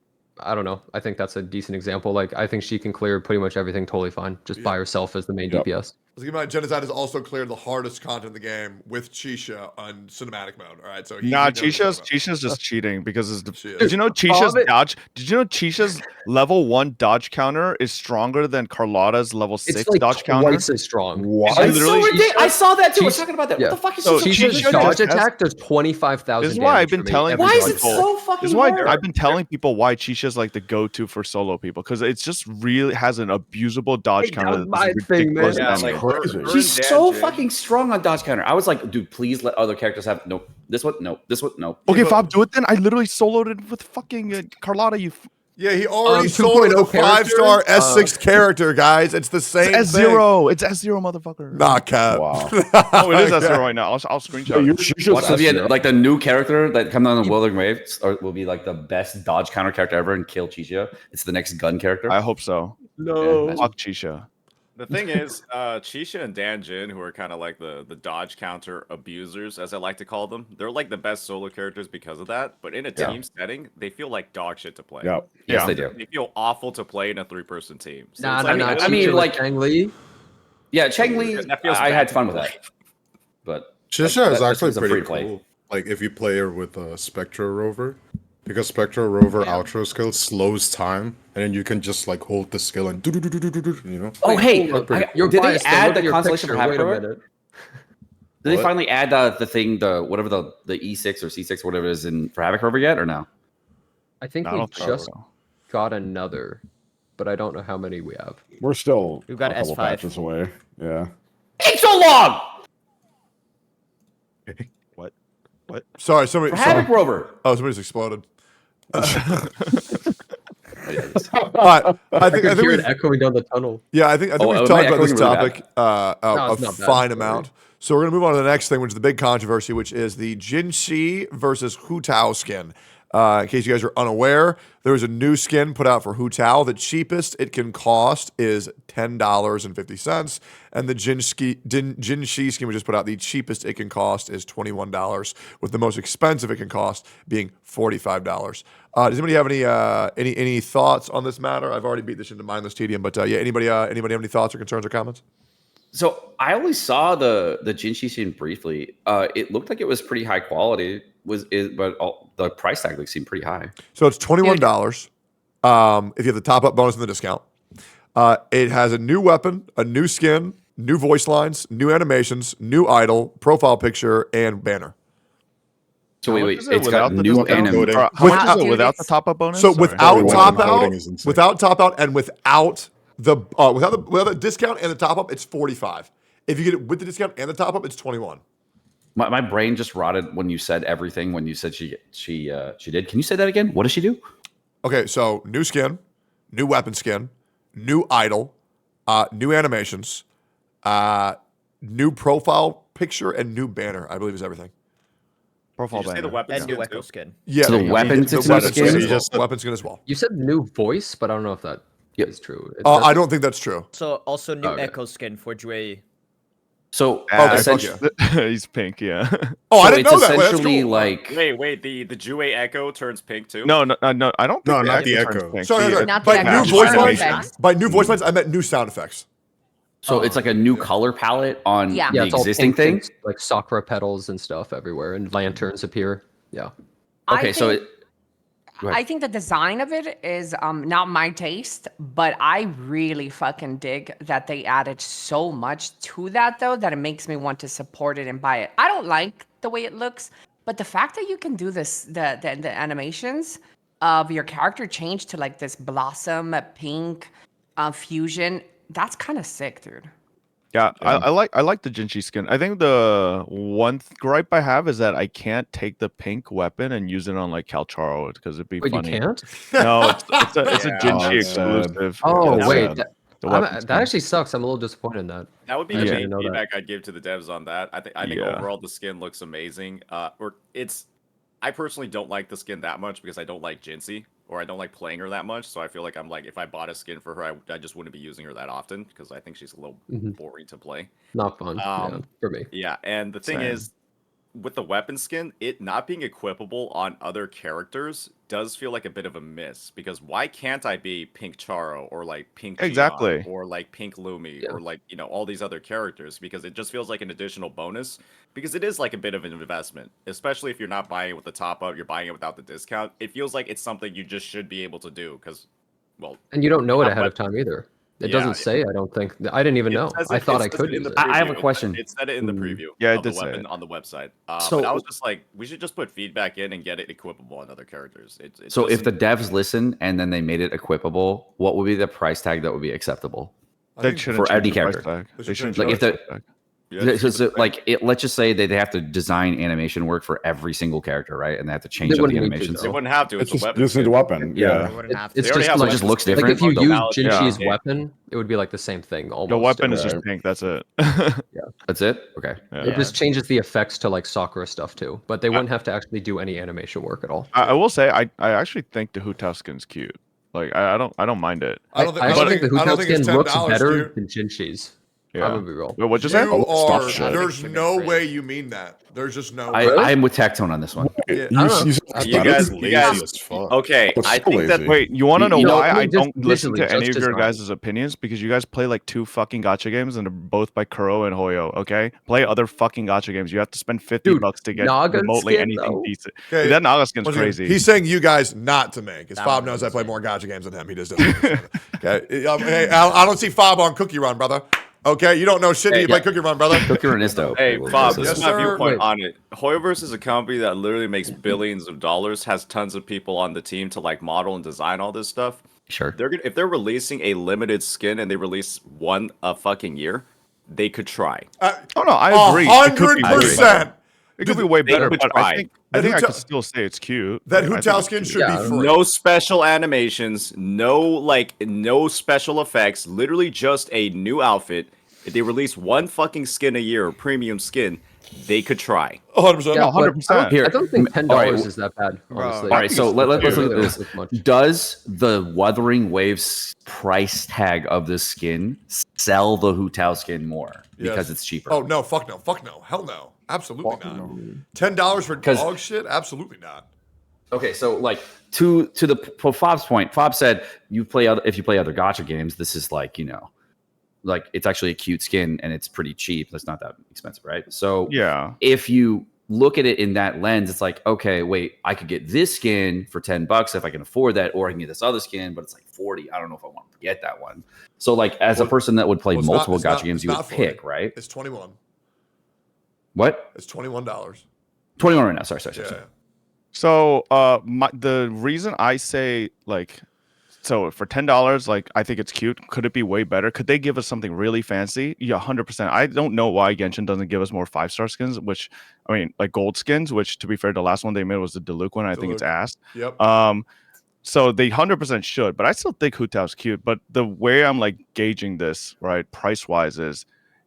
I don't know. I think that's a decent example. Like I think she can clear pretty much everything totally fine just by herself as the main Yep. DPS. Let's keep in mind, Genocide has also cleared the hardest content in the game with Chisha on cinematic mode. All right, so he Nah, knows what he's talking about. Chisha's just cheating because it's She is. did you know Chisha's of it- dodge? Did you know Chisha's level 1 dodge counter is stronger than Carlotta's level 6 It's like dodge counter? twice as strong. What? It's It's so literally- ridiculous. I saw that too. I was Chisha- talking about that. yeah. What the fuck is So she Chisha's Chisha dodge just has- attack does 25,000 This is why I've damage been for me telling every Why is time. it so fucking This is why hard? I've been telling people why Chisha's like the go-to for solo people because it's just really has an abusable dodge Hey, counter. that was my that's thing, man. ridiculous Yeah, damage. like Crazy. her She's and so Danjin- fucking strong on dodge counter. I was like, dude, please let other characters have nope. This one, nope. This one, nope. Okay, Yeah, but- Fob, do it then. I literally soloed it with fucking Carlotta. You Yeah, he already sold 2.0 the 5-star character? S6 character, guys. It's the same it's thing. S0. It's S0, motherfucker. Nah, cap. Wow. Oh, it is S0 right now. I'll screenshot. it. She's just Watch the S0. like the new character that comes on the Wuthering Waves will be like the best dodge counter character ever and kill Chisha. It's the next gun character. I hope so. No. Fuck Chisha. The thing is, Chisha and Danjin, who are kind of like the dodge counter abusers, as I like to call them, they're like the best solo characters because of that. But in a Yeah. team setting, they feel like dog shit to play. Yep. Yes, Yeah. they do. They feel awful to play in a 3-person team. So Nah, it's nah, like, nah. I mean, Chisha with like- Chang Li. Yeah, Chang Li. That feels I bad had to fun with play. that. But Chisha Like, is that- actually this was a pretty free-to-play. cool. Like if you play her with a Spectre Rover, because Spectre Rover outro skill slows time, and then you can just like hold the skill and do, you know. oh hey, Hold on. I- You're did they biased, though. add Look the at your constellation picture. for Wait a Havoc? minute. Did they What? finally add the thing, the whatever the E6 or C6 or whatever it is in for Havoc Rover yet or no? I think I we don't think just so. got another, but I don't know how many we have. We're still We've got a couple S5. patches away. Yeah. It's so long Sorry, somebody. for Havoc Sorry. Rover. Oh, somebody's exploded. Oh, yeah, it's- All right, I I think could hear we've, it echoing down the tunnel. yeah, I think Oh, we've it talked might about this echo really topic a it's not bad, fine don't worry. amount. So we're gonna move on to the next thing, which is the big controversy, which is the Jinshi versus Hu Tao skin. In case you guys are unaware, there is a new skin put out for Hu Tao. The cheapest it can cost is $10.50, and the Jinshi skin we just put out, the cheapest it can cost is $21, with the most expensive it can cost being $45. Does anybody have any thoughts on this matter? I've already beat this into mindless tedium, but yeah, anybody have any thoughts or concerns or comments? So I only saw the Jinshi scene briefly. It looked like it was pretty high quality. But the price tag seemed pretty high. So it's $21 if you have the top up bonus and the discount. It has a new weapon, a new skin, new voice lines, new animations, new idol, profile picture, and banner. So wait, Is it it's got without the new discount? animation. How much is it Dude, without the it's- top up bonus? So Sorry. without Sorry, top coding out, is insane. without top out, and without the discount and the top up, it's 45. If you get it with the discount and the top up, it's 21. My brain just rotted when you said everything. When you said she did. Can you say that again? What does she do? Okay, so new skin, new weapon skin, new idol, new animations, new profile picture, and new banner. I believe is everything. Profile Did you say the banner. weapon And skin new Echo too? skin. Yeah, So the weapons the it's new weapon skin? skin You as well. just said- Weapon skin as well. You said new voice, but I don't know if that Yep. is true. I don't think that's true. So also new Okay. Echo skin for Jue. So Okay, essentially, He's pink, yeah. Oh, I so didn't it's know that. Wait, that's essentially cool. like Wait, the Jue Echo turns pink too? No, I don't No, think not the turns Echo. pink. Sorry. Not By the new actual voice animation. lines, by new voice lines, I meant new sound effects. so it's like a new color palette on Yeah. the Yeah, it's all existing pink thing. things, like sakura petals and stuff everywhere, and lanterns appear. Yeah. Okay, so think- it, go ahead. I think the design of it is not my taste, but I really fucking dig that they added so much to that though that it makes me want to support it and buy it. I don't like the way it looks, but the fact that you can do this, the animations of your character change to like this blossom pink fusion, that's kind of sick, dude. Yeah, I like the Jinshi skin. I think the one gripe I have is that I can't take the pink weapon and use it on like Calcharo because it'd be Wait, funny. you can't? No, it's a Yeah. Jinshi Oh, that's sad. exclusive. Oh That's wait, sad. that, The I'm- weapon that skin. actually sucks. I'm a little disappointed in that. That would be I the didn't main know that. feedback I'd give to the devs on that. I think Yeah. overall the skin looks amazing. I personally don't like the skin that much because I don't like Jinxie or I don't like playing her that much. So I feel like I'm like if I bought a skin for her, I just wouldn't be using her that often because I think she's a little Mhm. boring to play. Not fun. Yeah, Um, for me. Yeah, and the thing Same. is, with the weapon skin, it not being equipable on other characters does feel like a bit of a miss because why can't I be Pink Charo or like Pink Xion Exactly. or like Pink Lumi Yeah. or like all these other characters because it just feels like an additional bonus because it is like a bit of an investment, especially if you're not buying it with the top up, you're buying it without the discount. It feels like it's something you just should be able to do because, well, And you don't know it not ahead of weapon- time either. It Yeah, doesn't say. I don't think. I didn't even it know. says I it- thought it I says could it in use the it. I have a preview. question. It said it in the Mm. preview Yeah, it of the did say weapon it. on the website. So- but I was just like, we should just put feedback in and get it equipable on other characters. It So if the doesn't- devs listen and then they made it equipable, what would be the price tag that would be acceptable? I They think- shouldn't for change any the price character. tag. They They should shouldn't change change the the price price tag. Yeah, So, just keep so, it the like, let's just say they have to design animation work for every single character, right? And they have to change They up the wouldn't need to, animations. They though. wouldn't have to. It's It's a just weapon. just need a skin. weapon. Yeah. Yeah. They wouldn't have to. It's They already just have So it like, just looks weapons. like different. if you The use mallet- Jinshi's yeah. weapon, it would be like the same thing almost. The weapon is It just pink. That's it. That's it. Okay. Yeah. just changes the effects to like Sakura stuff too, but they wouldn't have to actually do any animation work at all. I will say I actually think the Hu Tao skin's cute. Like I don't mind it. I don't think, I I actually don't think the think, I Hu don't Tao think it's skin looks $10, better dude. than Jinshi's. Yeah. I'm gonna be real. Wait, what'd you say? You are. shit. There's Chicken no breast. way you mean that. There's just no I, way. I'm with Tectone on this one. Yeah. You, I don't know. you, You guys- lazy guys- as fuck. Okay, It's I so think that lazy. Wait, you want to know You know, why I mean, I just don't listen visually, to any just of your design. guys' opinions? Because you guys play like 2 fucking gacha games and they're both by Kuro and Hoyo, okay? Play other fucking gacha games. You have to spend $50 Dude, to get Naga remotely skin, anything though. decent. Okay. That Naga skin's Once again, crazy. He's saying you guys not to make. Because That Fob one knows I was play insane. more gacha games than him. He just doesn't. understand it. Okay. Hey, I don't see Fob on Cookie Run, brother. Okay. You don't know shit. Hey, you play yeah. Cookie Run, brother. Cookie Run is dope. Hey, Bob, this Yes, is my sir. viewpoint Wait. on it. Hoyoverse is a company that literally makes billions of dollars, has tons of people on the team to like model and design all this stuff. Sure. If they're releasing a limited skin and they release one a fucking year, they could try. oh no, I agree. It could be way 100%. better. It could be way They better, could but try. I think That I Hu could Tao- still say it's cute. That Like, I Hu think Tao it's skin cute. should Yeah, be free. No special animations, no special effects, literally just a new outfit. If they release one fucking skin a year, a premium skin, they could try. 100%. Yeah, 100%. I don't think $10 All right, is that bad, honestly. All right, so let's look at this. Much. Does the Wuthering Waves price tag of this skin sell the Hu Tao skin more because it's cheaper? Oh no, fuck no, hell no, absolutely not. $10 for dog shit? Absolutely not. Okay, so like to Fob's point, Fob said if you play other gacha games, this is like, you know, like it's actually a cute skin and it's pretty cheap. That's not that expensive, right? So Yeah. if you look at it in that lens, it's like, okay, wait, I could get this skin for $10 if I can afford that, or I can get this other skin, but it's like 40. I don't know if I want to get that one. So like as a person that would play multiple gacha games, you would pick, right? It's 21. What? It's $21. 21 right now. Sorry. Yeah. So the reason I say like, so for $10, like I think it's cute. Could it be way better? Could they give us something really fancy? Yeah, 100%. I don't know why Genshin doesn't give us more 5-star skins, which I mean like gold skins, which to be fair, the last one they made was the Diluc one. I think it's ass. Yep. So they 100% should, but I still think Hu Tao's cute. But the way I'm like gauging this, right, price wise, is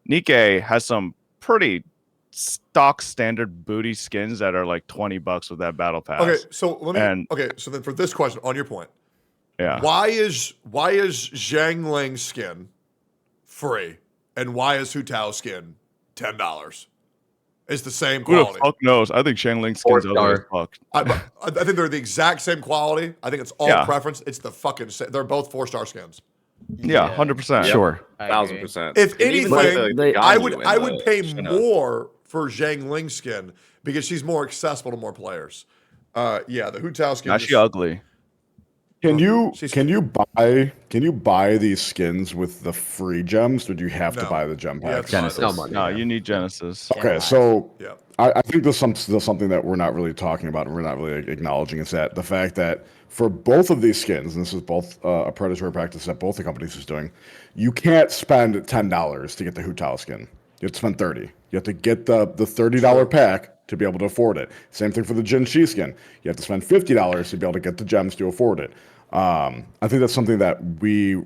Nikkei has some pretty stock standard booty skins that are like $20 with that battle pass. Okay, so so then for this question, on your point, yeah, why is Zhangling's skin free and why is Hu Tao skin $10? It's the same who the quality. fuck knows? I think Shangling skins ugly as fuck. I think they're the exact same quality. I think it's all preference. It's the fucking same. They're both 4-star skins. Yeah, 100%. Sure. 1000%. If anything, I would the pay Shinnok. more for Zhangling's skin because she's more accessible to more players. Yeah, the Hu Tao skin. Now she ugly. Can you buy these skins with the free gems, or do you have to buy the gem packs? Genesis. No, you need Genesis. Okay, so I think there's something that we're not really talking about and we're not really acknowledging, is that the fact that for both of these skins, and this is both a predatory practice that both the companies is doing, you can't spend $10 to get the Hu Tao skin. You have to spend $30. You have to get the $30 pack to be able to afford it. Same thing for the Jin Shi skin. You have to spend $50 to be able to get the gems to afford it. I think that's something that we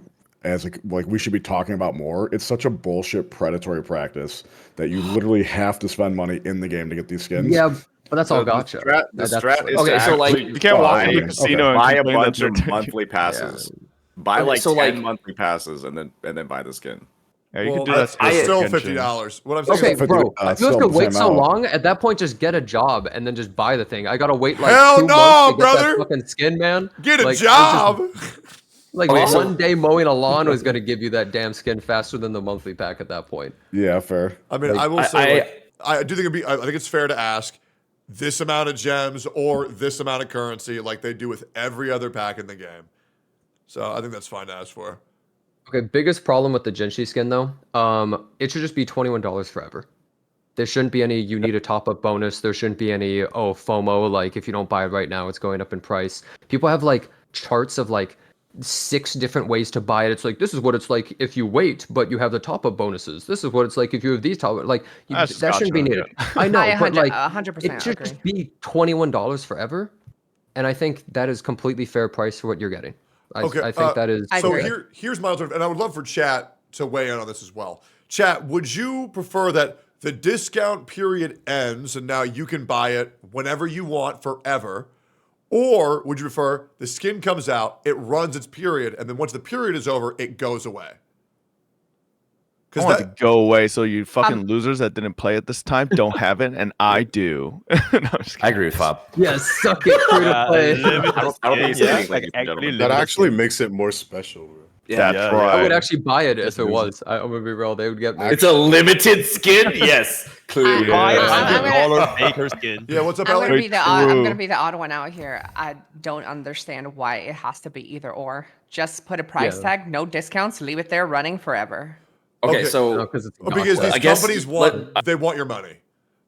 should be talking about more. It's such a bullshit predatory practice that you literally have to spend money in the game to get these skins. Yeah, but that's all gacha. The strat is okay, so like you can't walk into the casino and buy a complain bunch that of they're monthly passes. Buy Okay, like so 10 like- monthly passes and then buy the skin. Yeah, you Well, can do that. it's still Genshin. $50. What I'm saying Okay, is, bro, you have still to the wait same so out. long. At that point, just get a job and then just buy the thing. I gotta wait like Hell 2 no, months to get brother. that fucking skin, man. get a Like, job. Like Okay, so- one day mowing a lawn was gonna give you that damn skin faster than the monthly pack at that point. Yeah, fair. I mean, I will say, I do think I think it's fair to ask this amount of gems or this amount of currency, like they do with every other pack in the game. So I think that's fine to ask for. Okay, biggest problem with the Genshin skin though, it should just be $21 forever. There shouldn't be any you need a top up bonus. There shouldn't be any FOMO, like if you don't buy it right now, it's going up in price. People have like charts of like 6 different ways to buy it. It's like, this is what it's like if you wait, but you have the top up bonuses. This is what it's like if you have these top like that shouldn't be needed. I know, but like 100% it should just be $21 forever, and I think that is completely fair price for what you're getting. I think that is. So here's my alternative, and I would love for chat to weigh in on this as well. Chat, would you prefer that the discount period ends and now you can buy it whenever you want forever? Or would you prefer the skin comes out, it runs its period, and then once the period is over, it goes away? I want it to go away so you fucking losers that didn't play it this time don't have it, and I do. No, I agree with Fob. Yes, suck it, free to play. I don't think it's anything like That actually makes it more special, bro. That's right. I would actually buy it if it was. I'm gonna be real. They would get me. It's a limited skin. Yes, clearly. $500 Baker skin. Yeah, what's up, I'm Ellie? gonna be the odd one out here. I don't understand why it has to be either or. Just put a price tag, no discounts, leave it there running forever. Okay, so because Because these companies want your money.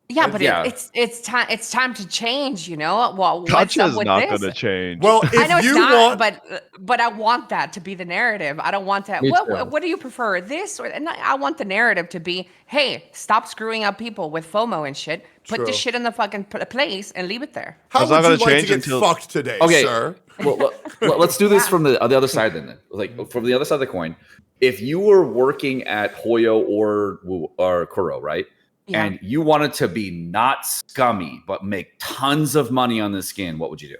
Yeah, but it's time to change. You know, what's Gacha up is with not this? gonna change. Well, I know if it's you not, want, but I want that to be the narrative. I don't want that. Me too. What do you prefer, this or? And I want the narrative to be, hey, stop screwing up people with FOMO and shit. Put True. the shit in the fucking place and leave it there. how It's not would you gonna like to change get until- fucked today, Okay. sir? well, let's do this from the other side then. Like from the other side of the coin. If you were working at Hoyo or Kuro, right, and you wanted to be not scummy but make tons of money on this skin, what would you do?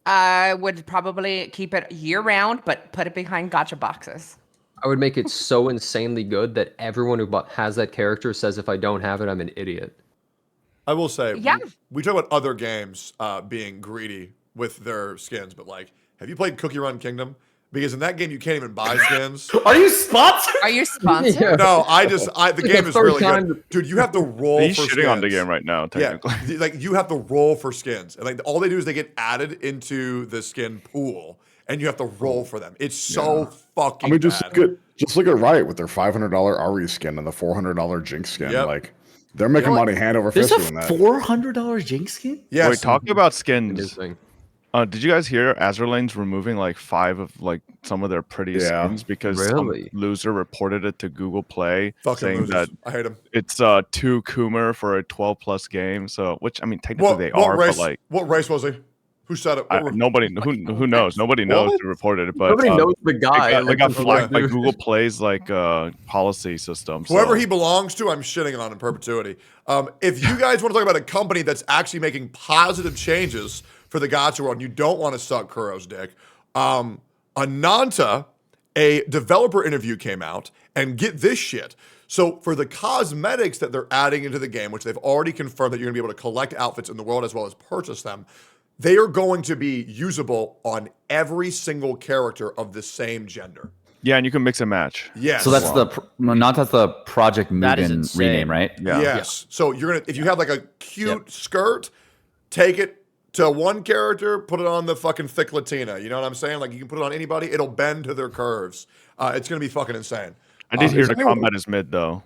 I would probably keep it year round, but put it behind gacha boxes. I would make it so insanely good that everyone who has that character says, if I don't have it, I'm an idiot. I will say, Yeah. we talk about other games being greedy with their skins, but like, have you played Cookie Run Kingdom? Because in that game, you can't even buy skins. Are you sponsored? Are you sponsored? Yeah. No, the game is really good. Dude, you have to roll He's for shitting skins. on the game right now, technically. Yeah, like you have to roll for skins. And like all they do is they get added into the skin pool and you have to roll for them. It's so fucking I mean, just bad. look at Riot with their $500 Ari skin and the $400 Jinx skin. Yep. Like, they're making money hand over There's fist a doing that. $400 Jinx skin? Yes. Wait, talking about skins. Interesting. Did you guys hear Azurlane's removing like 5 of like some of their prettiest skins because Really? some loser reported it to Google Play Fucking saying losers. that I hate them. it's 2 Coomer for a 12+ game. So, which I mean, technically they What are, race? but like What race was he? Who said it? nobody who knows. Nobody knows who reported it, but Nobody knows the guy. It got flagged by dude. Google Play's like policy system. Whoever so. he belongs to, I'm shitting on in perpetuity. If you guys want to talk about a company that's actually making positive changes for the gacha world, and you don't want to suck Kuro's dick, Ananta, a developer interview came out, and get this shit. So for the cosmetics that they're adding into the game, which they've already confirmed that you're going to be able to collect outfits in the world as well as purchase them, they are going to be usable on every single character of the same gender. Yeah, and you can mix and match. Yes. So that's that's the Project That is Mugen insane. rename, right? Yeah. Yes. So you're gonna, if you have like a cute skirt, take it to one character, put it on the fucking thick Latina. You know what I'm saying? Like you can put it on anybody, it'll bend to their curves. It's gonna be fucking insane. I did hear is the anyone- combat is mid though.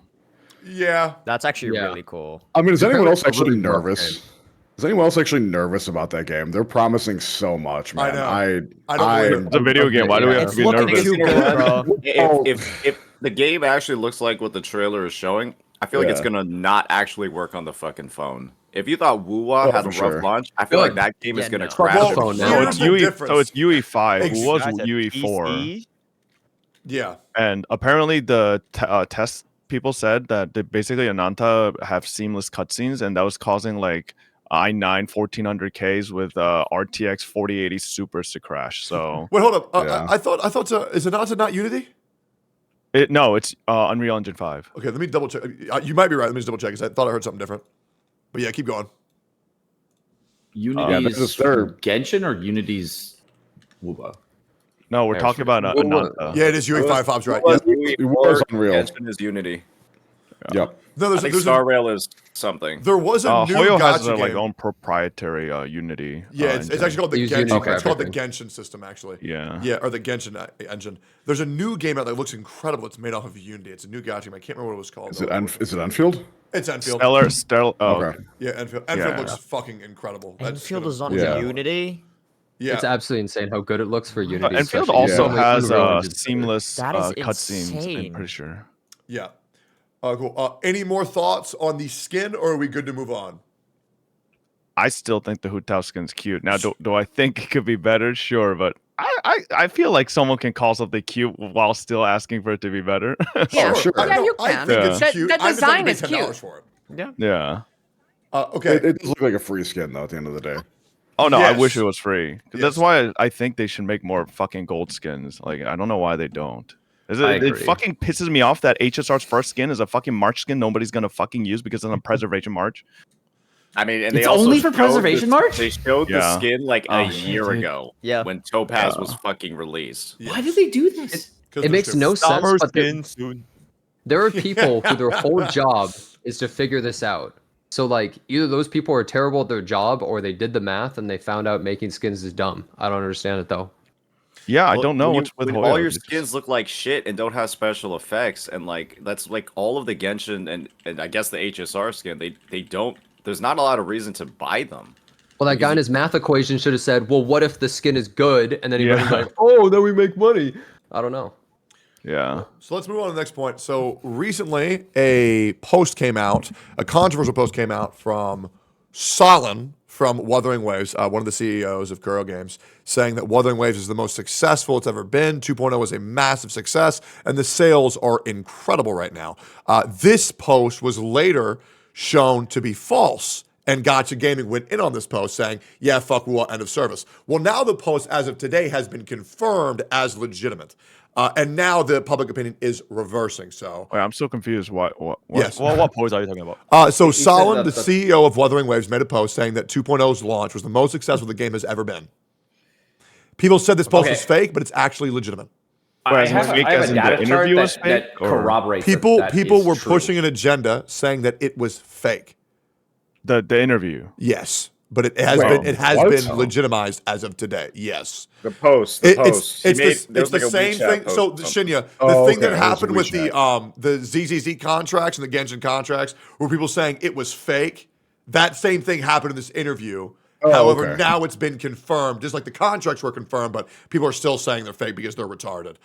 Yeah. That's actually Yeah. really cool. I mean, is anyone else Apparently actually it's a really rough nervous? Is anyone else actually nervous about that game? They're promising so much, man. I know. I don't believe it. It's a video game. Why do we have It's to be looking nervous? too good, bro. If the game actually looks like what the trailer is showing, I feel like it's gonna not actually work on the fucking phone. If you thought Wuwa had a for rough sure. launch, I feel like Good. that game is Yeah, gonna no. crash. Well, phone now. So here's it's the UE. difference. So it's UE5. Ex- Who was Guys at UE4? PC? Yeah. And apparently the test people said that basically Ananta have seamless cutscenes, and that was causing like i9 1400Ks with RTX 4080 Supers to crash. So Wait, hold up. Yeah. I thought is Ananta not Unity? no, it's Unreal Engine 5. Okay, let me double check. You might be right. Let me just double check because I thought I heard something different. But yeah, keep going. Unity's this is their- Genshin or Unity's Wuba? No, we're talking about Ananta. Yeah, it is UE5. Fob's right. Was Yep. It was Unreal. Genshin is Unity. Yep. No, I think Star Rail is something. there was a new Hoyo has gacha their game. like own proprietary Unity. Yeah, it's actually called the Use Genshin. Unity It's called the graphics. Genshin system, actually. Yeah. Yeah, or the Genshin engine. There's a new game out that looks incredible. It's made off of Unity. It's a new gacha game. I can't remember what it was called. Is it though. is it Enfield? It's Enfield. Stellar. Oh, Okay. Yeah, Enfield. Enfield Yeah. looks fucking incredible. That's Enfield gonna- is on Yeah. Unity. Yeah. It's absolutely insane how good it looks for Unity. Enfield especially. also Yeah. has Unreal Engine's better. seamless That is cutscenes. I'm insane. pretty sure. Yeah. Cool. Any more thoughts on the skin, or are we good to move on? I still think the Hu Tao skin's cute. Now, do I think it could be better? Sure, but I feel like someone can call something cute while still asking for it to be better. Yeah, sure. yeah, you I can. think it's The- cute. the I just have to design pay is $10 cute. for it. Yeah. Okay. It does look like a free skin though. At the end of the day, Oh no, Yes. I wish it was free. 'Cause That's Yes. why I think they should make more fucking gold skins. Like I don't know why they don't. It agree. fucking pisses me off that HSR's first skin is a fucking March skin nobody's gonna fucking use because it's on Preservation March. I mean, and they It's also only for showed Preservation March? They showed the Yeah. skin like Oh, a year dude. ago. Yeah. When Topaz was fucking released. Why do they do this? 'Cause It they're makes stupid. no sense, Summer but skin soon. there are people who their whole job is to figure this out. So like either those people are terrible at their job or they did the math and they found out making skins is dumb. I don't understand it though. Yeah, I Well, don't know when what's with when Hoyo. all your It's- skins look like shit and don't have special effects, and like that's like all of the Genshin and I guess the HSR skin. They don't. There's not a lot of reason to buy them. Well, that guy in his math equation should have said, "Well, what if the skin is good?" And then he would have Yeah. been like, "Oh, then we make money." I don't know. Yeah. So let's move on to the next point. So recently, a post came out, a controversial post came out from Solon from Wuthering Waves, one of the CEOs of Kuro Games, saying that Wuthering Waves is the most successful it's ever been. 2.0 was a massive success, and the sales are incredible right now. This post was later shown to be false, and Gacha Gaming went in on this post saying, yeah, fuck, we want end of service. Well, now the post, as of today, has been confirmed as legitimate. And now the public opinion is reversing. So Wait, I'm still confused. What? Yes. What post are you talking about? So He said Solon, that the CEO of Wuthering Waves, made a post saying that 2.0's launch was the most successful the game has ever been. People said this post Okay. was fake, but it's actually legitimate. Whereas I have fake a as in the data chart interview was that fake, or- corroborates People that were is true. pushing an agenda saying that it was fake. The interview. Yes, but it has Wait, been what? legitimized as of today. Yes. The post. It's He made- there it's was the like a same WeChat thing. post So or something. Shinya, the Oh, thing okay, that it was happened with WeChat. the ZZZ contracts and the Genshin contracts, where people saying it was fake, that same thing happened in this interview. Oh, However, okay. now it's been confirmed, just like the contracts were confirmed, but people are still saying they're fake because they're retarded.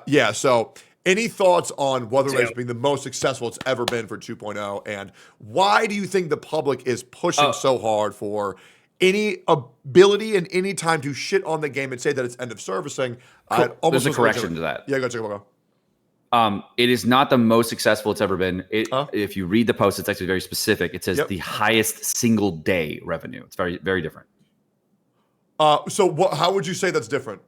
Yeah. So, any thoughts on Wuthering Waves being the most successful it's ever been for 2.0, and why do you think the public is pushing so hard for any ability and any time to shit on the game and say that it's end of servicing? Cool. Almost There's a looks correction legitimate. to that. Yeah, go. It is not the most successful it's ever been. Huh? If you read the post, it's actually very specific. It says Yep. the highest single day revenue. It's very, very different. So how would you say that's different?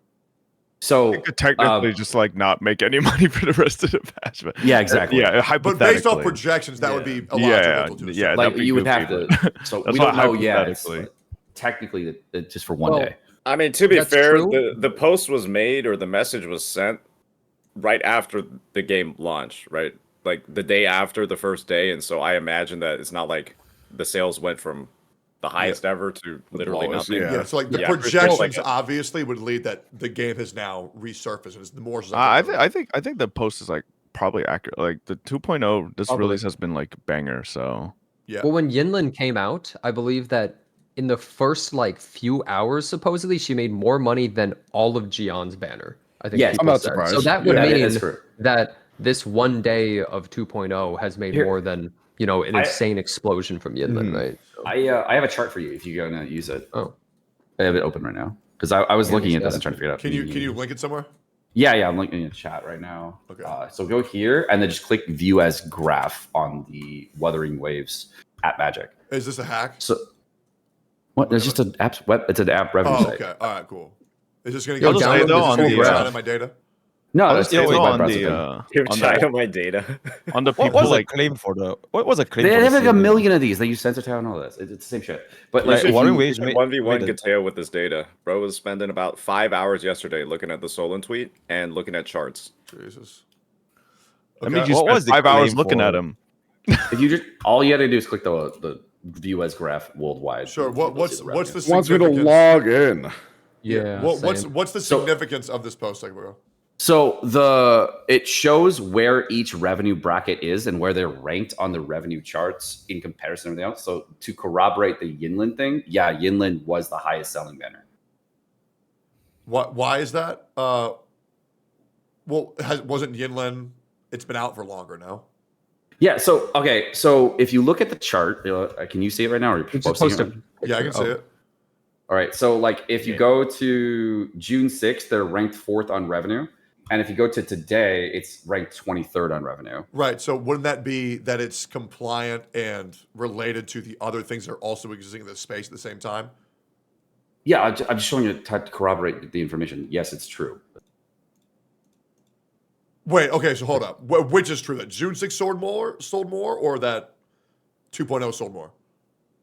So You could technically just like not make any money for the rest of the patch. But yeah, exactly. Yeah, But hypothetically. based off projections, that would be a lot Yeah, to yeah. Like that'd be you would goofy, have to. but- So That's we why don't know yet. It's hypothetically. technically just for one Well, day. I mean, to be That's fair, true. the post was made or the message was sent right after the game launched, right? Like the day after the first day, and so I imagine that it's not like the sales went from the highest ever to literally lowest, nothing. yeah. Yeah, so like the Yeah, projections like obviously would lead that the game has now resurfaced and it's the more. I think the post is like probably accurate. Like the 2.0, this release has been like banger. So Yeah. Well, when Yinlin came out, I believe that in the first like few hours, supposedly she made more money than all of Gion's banner. I think Yeah, people I'm not said. surprised. So that would Yeah, mean that's true. that this one day of 2.0 has made Here- more than an insane explosion from Yinlin, right? So, I have a chart for you if you're gonna use it. oh, I have it open right now because I was looking at this and trying to figure it out. Can you link it somewhere? Yeah, I'm looking at the chat right now. Okay. So go here and then just click View as Graph on the Wuthering Waves at Magic. Is this a hack? So what? There's just an app web. It's an app revenue Oh, site. okay. All right, cool. Is this going to Yo, go download down? this on Is the, this gonna my data? No, I'll that's just it's go by on browser the thing. Give on China the my data. on the What people was like the claim for the? What was the claim? They for have the like a season? million of these. They use Sensor Town and all this. It's the same shit. But like, Like, if Wuthering you- Waves made- 1v1 made it- Gateo with this data. Bro was spending about 5 hours yesterday looking at the Solon tweet and looking at charts. Jesus. I mean, Okay. you What spent was the 5 hours claim looking for- at him. if you just all you had to do is click the View as Graph worldwide. Sure. You'll What's see what's the revenue. Wants me to significance? log in. yeah. What's the So- significance of this post, bro? So it shows where each revenue bracket is and where they're ranked on the revenue charts in comparison to everything else. So to corroborate the Yinlin thing, yeah, Yinlin was the highest selling banner. Why is that? Wasn't Yinlin? It's been out for longer now. Yeah. So okay. So if you look at the chart, can you see it right now? Or are you Just posting post it? a Yeah, I can see Oh. it. All right. So like if you go to June 6th, they're ranked 4th on revenue. And if you go to today, it's ranked 23rd on revenue. Right. So wouldn't that be that it's compliant and related to the other things that are also existing in this space at the same time? Yeah, I'm just showing you to corroborate the information. Yes, it's true. Wait. Okay. So hold up. Which is true? That June 6 sold more, or that 2.0 sold more?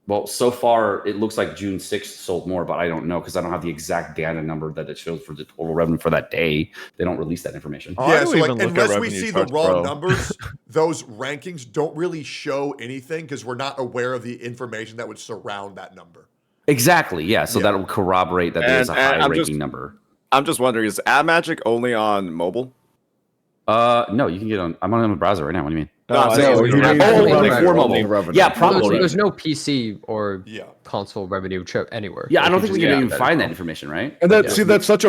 Well, so far it looks like June 6th sold more, but I don't know because I don't have the exact data number that it shows for the total revenue for that day. They don't release that information. Oh, I Yeah. don't So like, even look at unless we revenue see the charts, raw bro. numbers, those rankings don't really show anything because we're not aware of the information that would surround that number. Exactly. Yeah. So Yeah. that will corroborate that there's a And high I'm ranking just- number. I'm just wondering, is Ad Magic only on mobile? No, you can get on. I'm on the browser right now. What do you mean? No, I'm I saying think it's you only mean on only mobile. for mobile. revenue. Yeah, Well, probably. there's no PC or Yeah. console revenue chip anywhere. Yeah, I Like, don't you think we just can get even that find that info. information, right? And that Yeah. see that's such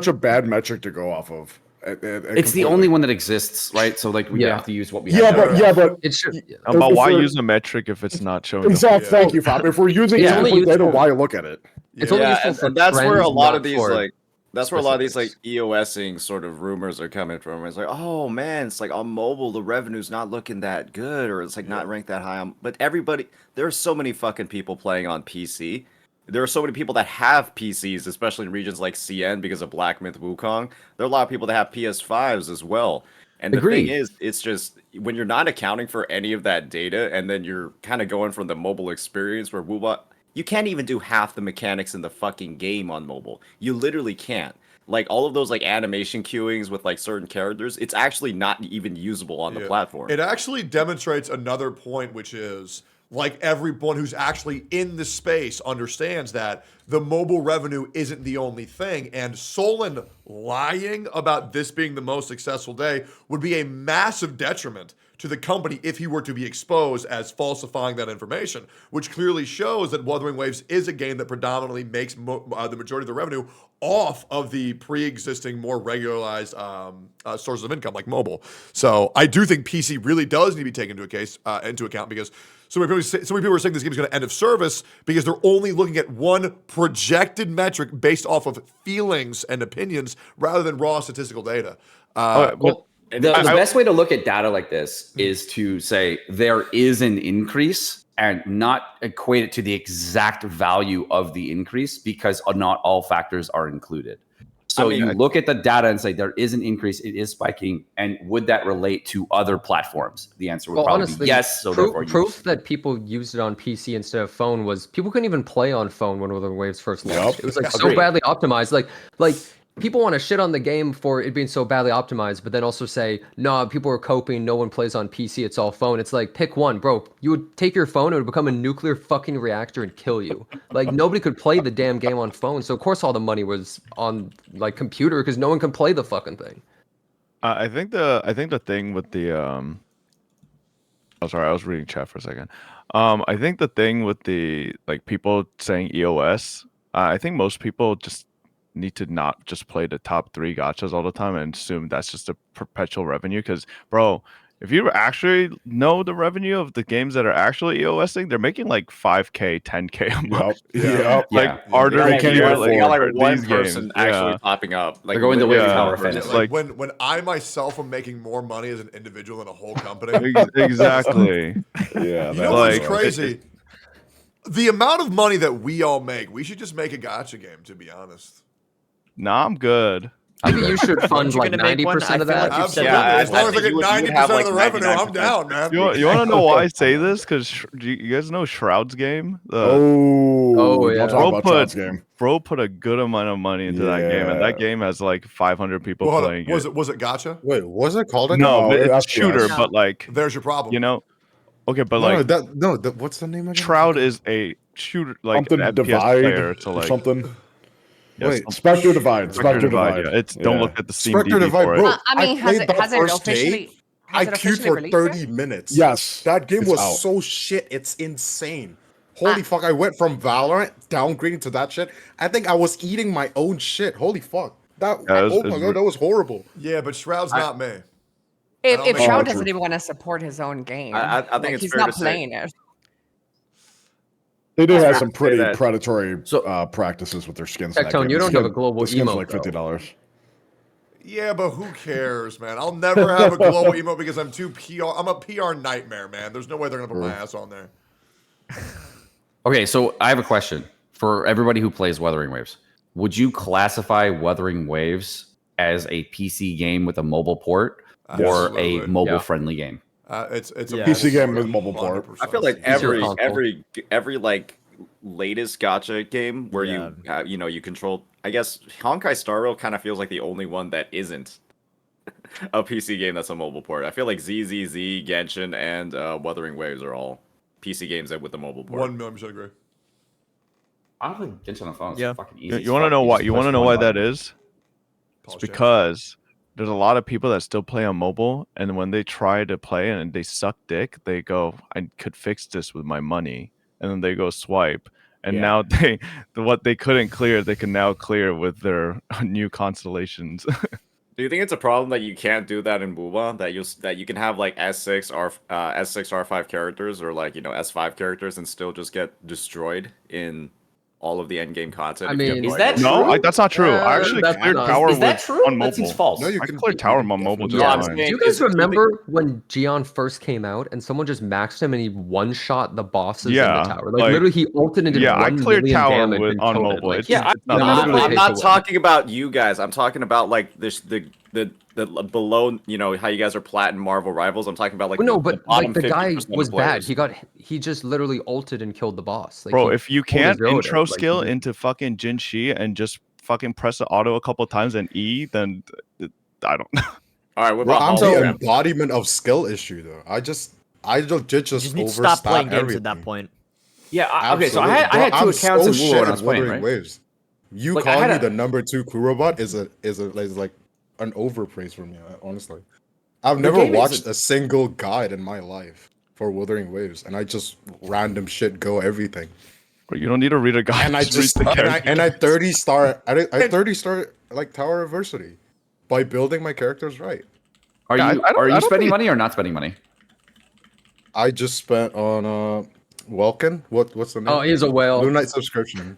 a bad metric to go off of. It's the only one that exists, right? So like we have to use what we have. But it should. But why use a metric if it's not showing? Exactly. Thank you, Fab. If we're using incomplete data, why look at it? It's only useful for and that's where a trends, lot not of these for like that's where a lot of these like specifics. EOSing sort of rumors are coming from. It's like, oh man, it's like on mobile the revenue's not looking that good, or it's like not ranked that high on. But there are so many fucking people playing on PC. There are so many people that have PCs, especially in regions like CN because of Black Myth Wukong. There are a lot of people that have PS5s as well. And the thing is, it's just when you're not accounting for any of that data, and then you're kind of going from the mobile experience where Wooba, you can't even do half the mechanics in the fucking game on mobile. You literally can't. Like all of those like animation queuings with like certain characters, it's actually not even usable on the platform. It actually demonstrates another point, which is like everyone who's actually in the space understands that the mobile revenue isn't the only thing. And Solon lying about this being the most successful day would be a massive detriment to the company if he were to be exposed as falsifying that information, which clearly shows that Wuthering Waves is a game that predominantly makes the majority of the revenue off of the pre-existing, more regularized sources of income like mobile. So I do think PC really does need to be taken into account because so many people are saying this game is going to end of service because they're only looking at one projected metric based off of feelings and opinions rather than raw statistical data. The best way to look at data like this is to say there is an increase and not equate it to the exact value of the increase because not all factors are included. So you look at the data and say there is an increase, it is spiking, and would that relate to other platforms? The answer would probably be yes. So proof that people used it on PC instead of phone was people couldn't even play on phone when Wuthering Waves first launched. It was like so badly optimized. Like people want to shit on the game for it being so badly optimized, but then also say, nah, people are coping, no one plays on PC, it's all phone. It's like, pick one, bro. You would take your phone, it would become a nuclear fucking reactor and kill you. Like, nobody could play the damn game on phone, so of course all the money was on, like, computer, because no one can play the fucking thing. I think the thing with the oh, sorry, I was reading chat for a second. I think the thing with the, like, people saying EOS, I think most people just need to not just play the top 3 gachas all the time and assume that's just a perpetual revenue. Because, bro, if you actually know the revenue of the games that are actually EOSing, they're making like 5K, 10K a month. Harder to get like one person actually popping up. Like they're going to Wave Tower Fantasy. Like when I myself am making more money as an individual than a whole company. Exactly. You know what's crazy? The amount of money that we all make, we should just make a gacha game, to be honest. Nah, I'm good. Maybe you should fund like 90% of that. Absolutely. As long as I get 90% of the revenue, I'm down, man. You want to know why I say this? Because you guys know Shroud's game? Yeah. Bro put a good amount of money into that game, and that game has like 500 people playing it. Was it gacha? Wait, was it called a No, it's shooter, but like... There's your problem. You know? Okay, but what's the name of it? Shroud is a shooter, like something an FPS Divide player, so like... or something. Yes, wait, Spectre Divide. Yeah. Don't look at the Steam Spectre Divide, for bro. it. I mean, has it officially? I queued for 30 minutes. Yes, that game was so shit. It's insane. Holy fuck! I went from Valorant downgrading to that shit. I think I was eating my own shit. Holy fuck! Oh my god, that was horrible. Yeah, but Shroud's not me. If Shroud doesn't even want to support his own game, I think it's he's fair not to playing say. it. They do have some pretty predatory practices with their skins. Tectone, you don't have a global emote, like $50. Yeah, but who cares, man? I'll never have a global emote because I'm too PR. I'm a PR nightmare, man. There's no way they're gonna put my ass on there. Okay, so I have a question for everybody who plays Wuthering Waves. Would you classify Wuthering Waves as a PC game with a mobile port or a mobile-friendly game? It's a PC game with mobile port. I feel like every like latest gacha game where you control. I guess Honkai Star Rail kind of feels like the only one that isn't a PC game that's a mobile port. I feel like ZZZ, Genshin, and Wuthering Waves are all PC games with a mobile port. 1,000,000% agree. I don't think Genshin on the phone is fucking easy. You want to know why? You want to know why that is? It's because there's a lot of people that still play on mobile, and when they try to play and they suck dick, they go, "I could fix this with my money," and then they go swipe, and now what they couldn't clear, they can now clear with their new constellations. Do you think it's a problem that you can't do that in Booba? That you can have like S6 R5 characters or like S5 characters and still just get destroyed in all of the end game content? I if you have mean, no is that idea? true? No, that's not true. I actually that's cleared not- tower Is that with true? on That seems mobile. false. No, you I can cleared tower on mobile just No, I'm fine. saying- Do you guys do you think- remember when Gion first came out and someone just maxed him and he one-shot the bosses Yeah, in the tower? Like, like- literally, he ulted and did Yeah, I 1 cleared million tower damage with, and on killed it. mobile. Like, It's, Yeah, it's not literally literally I'm pays not to win. talking about you guys. I'm talking about like the below, how you guys are platinum Marvel rivals. I'm talking about like no, the but bottom like the guy 50% of was bad. players. He just literally ulted and killed the boss. Like, Bro, he if you pulled his can't Yoda, intro like, skill he- into fucking Jin Shi and just fucking press the auto a couple times and E, then I don't know. All right, what Bro, about I'm the hologram? embodiment of skill issue though. I just You just need to stop playing games at that point. Yeah. Okay. So I Absolutely. had Bro, two I'm accounts so in shit Wuthering when I at was playing, Wuthering right? Waves. You Like, I calling had me a- the number 2 Kurobot is like an overpraise for me, honestly. I've never game is watched a single guide in my life for Wuthering Waves, and I just random shit go everything. Bro, you don't need to read a guide. And I just read the character. and I 30 star I 30 star like Tower Adversity by building my characters right. Are Yeah, you I don't spending think- money or not spending money? I just spent on Welkin. What's the name? Oh, he's a whale. Blue Knight subscription.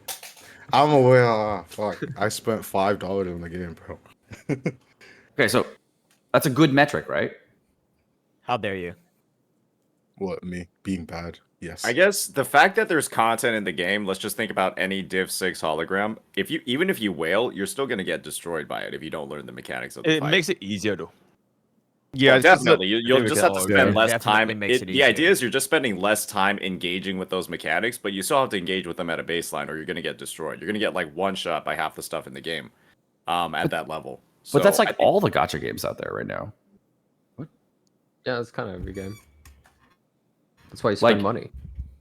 I'm a whale. Fuck. I spent $5 in the game, bro. Okay, so that's a good metric, right? How dare you? What, me being bad? Yes. I guess the fact that there's content in the game, let's just think about any Div 6 hologram. Even if you whale, you're still gonna get destroyed by it if you don't learn the mechanics of the It fight. makes it easier though. Yeah, Oh, it's just definitely. You'll think just we have to can- spend yeah. less Definitely time. makes it The idea easier. is you're just spending less time engaging with those mechanics, but you still have to engage with them at a baseline, or you're gonna get destroyed. You're gonna get like one shot by half the stuff in the game, at that level. But that's So like I think- all the gacha games out there right now. Yeah, it's kind of every game. That's why you spend Like- money.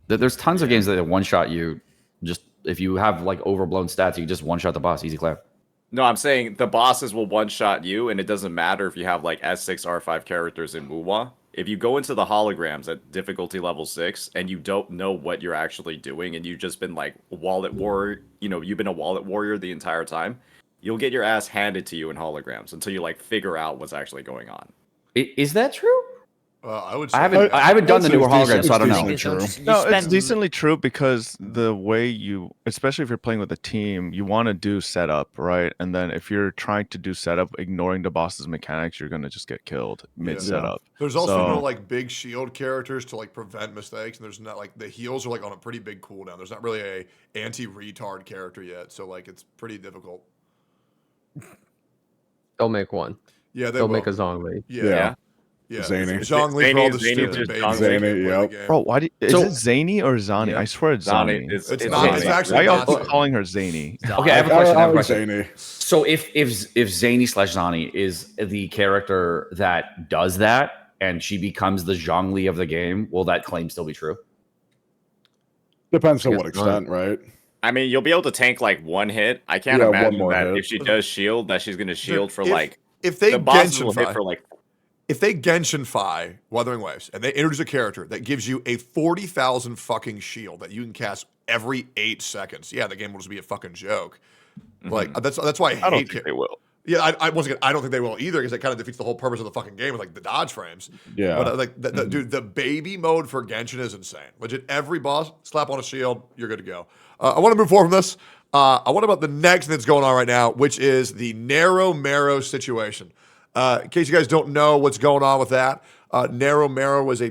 There's tons of games that one shot you. Just if you have like overblown stats, you just one shot the boss, easy clap. No, I'm saying the bosses will one shot you, and it doesn't matter if you have like S6 R5 characters in Wuwa. If you go into the holograms at difficulty level 6 and you don't know what you're actually doing, and you've just been like wallet warrior, you've been a wallet warrior the entire time, you'll get your ass handed to you in holograms until you like figure out what's actually going on. Is that true? I would say I haven't done the I'd say newer it's decent- hologram, so I don't it's know. decently true. No, it's decently true because the way you, especially if you're playing with a team, you want to do setup, right? And then if you're trying to do setup, ignoring the boss's mechanics, you're gonna just get killed mid setup. There's also no So- like big shield characters to like prevent mistakes, and there's not like the heals are like on a pretty big cooldown. There's not really a anti-retard character yet, so like it's pretty difficult. They'll make one. Yeah, They'll will. make a Zhongli. Yeah. Zany. Zhongli for all the Zany stupid is babies. Zhongli. that can't Zany, play the yep. game. Bro, why is So- it Zany or Zani? Yeah. I swear it's Zani. It's It's it's not. Zany. It's actually Why y'all not keep Zany. calling her Zany? Okay, I have a question. I have a like question. Zany. So if Zany / Zani is the character that does that and she becomes the Zhongli of the game, will that claim still be true? Depends to I what guess extent, right? I mean, you'll be able to tank like one hit. I can't Yeah, one imagine more that hit. if she does shield, that she's gonna shield for If- like if they the bosses will Genshin hit for like. if they Genshin Wuthering Waves and they introduce a character that gives you a 40,000 fucking shield that you can cast every 8 seconds, yeah, the game will just be a fucking joke. Like that's why I hate. I don't think they will. Yeah, I once again, I don't think they will either because it kind of defeats the whole purpose of the fucking game with like the dodge frames. Yeah. But like, dude, the baby mode for Genshin is insane. Legit, every boss slap on a shield, you're good to go. I want to move forward from this. I want to about the next thing that's going on right now, which is the naromaro situation. In case you guys don't know what's going on with that, naromaro was a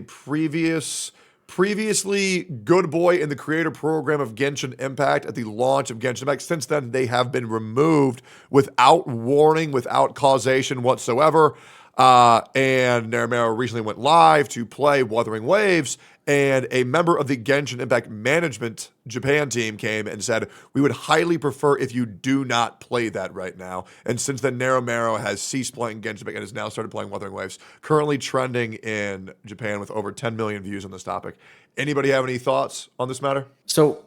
previously good boy in the creator program of Genshin Impact at the launch of Genshin Impact. Since then, they have been removed without warning, without causation whatsoever. And naromaro recently went live to play Wuthering Waves, and a member of the Genshin Impact management Japan team came and said, we would highly prefer if you do not play that right now. And since then, naromaro has ceased playing Genshin Impact and has now started playing Wuthering Waves, currently trending in Japan with over 10 million views on this topic. Anybody have any thoughts on this matter? So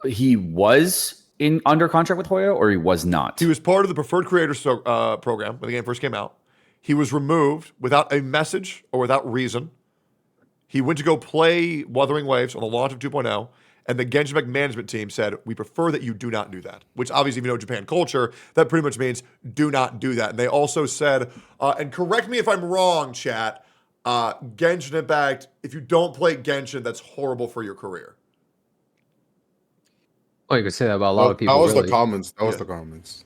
he was under contract with Hoya, or he was not? He was part of the Preferred Creators program when the game first came out. He was removed without a message or without reason. He went to go play Wuthering Waves on the launch of 2.0, And the Genshin Impact management team said, we prefer that you do not do that. Which obviously, if you know Japan culture, that pretty much means do not do that. And they also said, and correct me if I'm wrong, chat, Genshin Impact, if you don't play Genshin, that's horrible for your career. Oh, you could say that about a lot of people. That was really. the comments. That was the comments.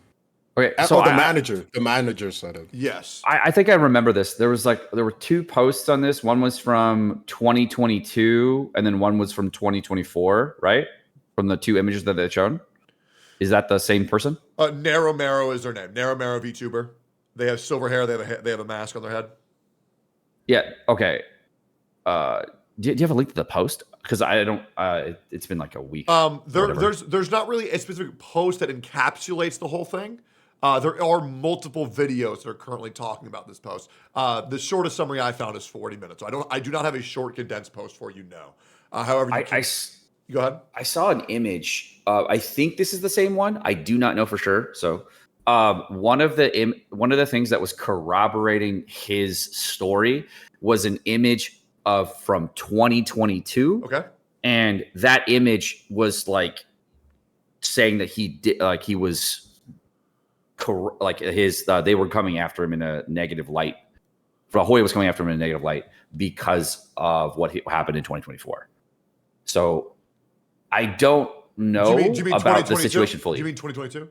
Okay, So the manager said it. Yes. I think I remember this. There were 2 posts on this. One was from 2022, and then one was from 2024, right? From the 2 images that they've shown. Is that the same person? Naromaro is their name. Naromaro VTuber. They have silver hair. They have a mask on their head. Yeah. Okay. Do you have a link to the post? Because I don't. It's been like a week. There's not really a specific post that encapsulates the whole thing. There are multiple videos that are currently talking about this post. The shortest summary I found is 40 minutes. So I do not have a short condensed post for you now. However, go ahead. I saw an image. I think this is the same one. I do not know for sure. So one of the things that was corroborating his story was an image from 2022. Okay. And that image was like saying that he did, like he was like they were coming after him in a negative light. Hoyo was coming after him in a negative light because of what happened in 2024. So I don't know about the situation fully. Do you mean 2022?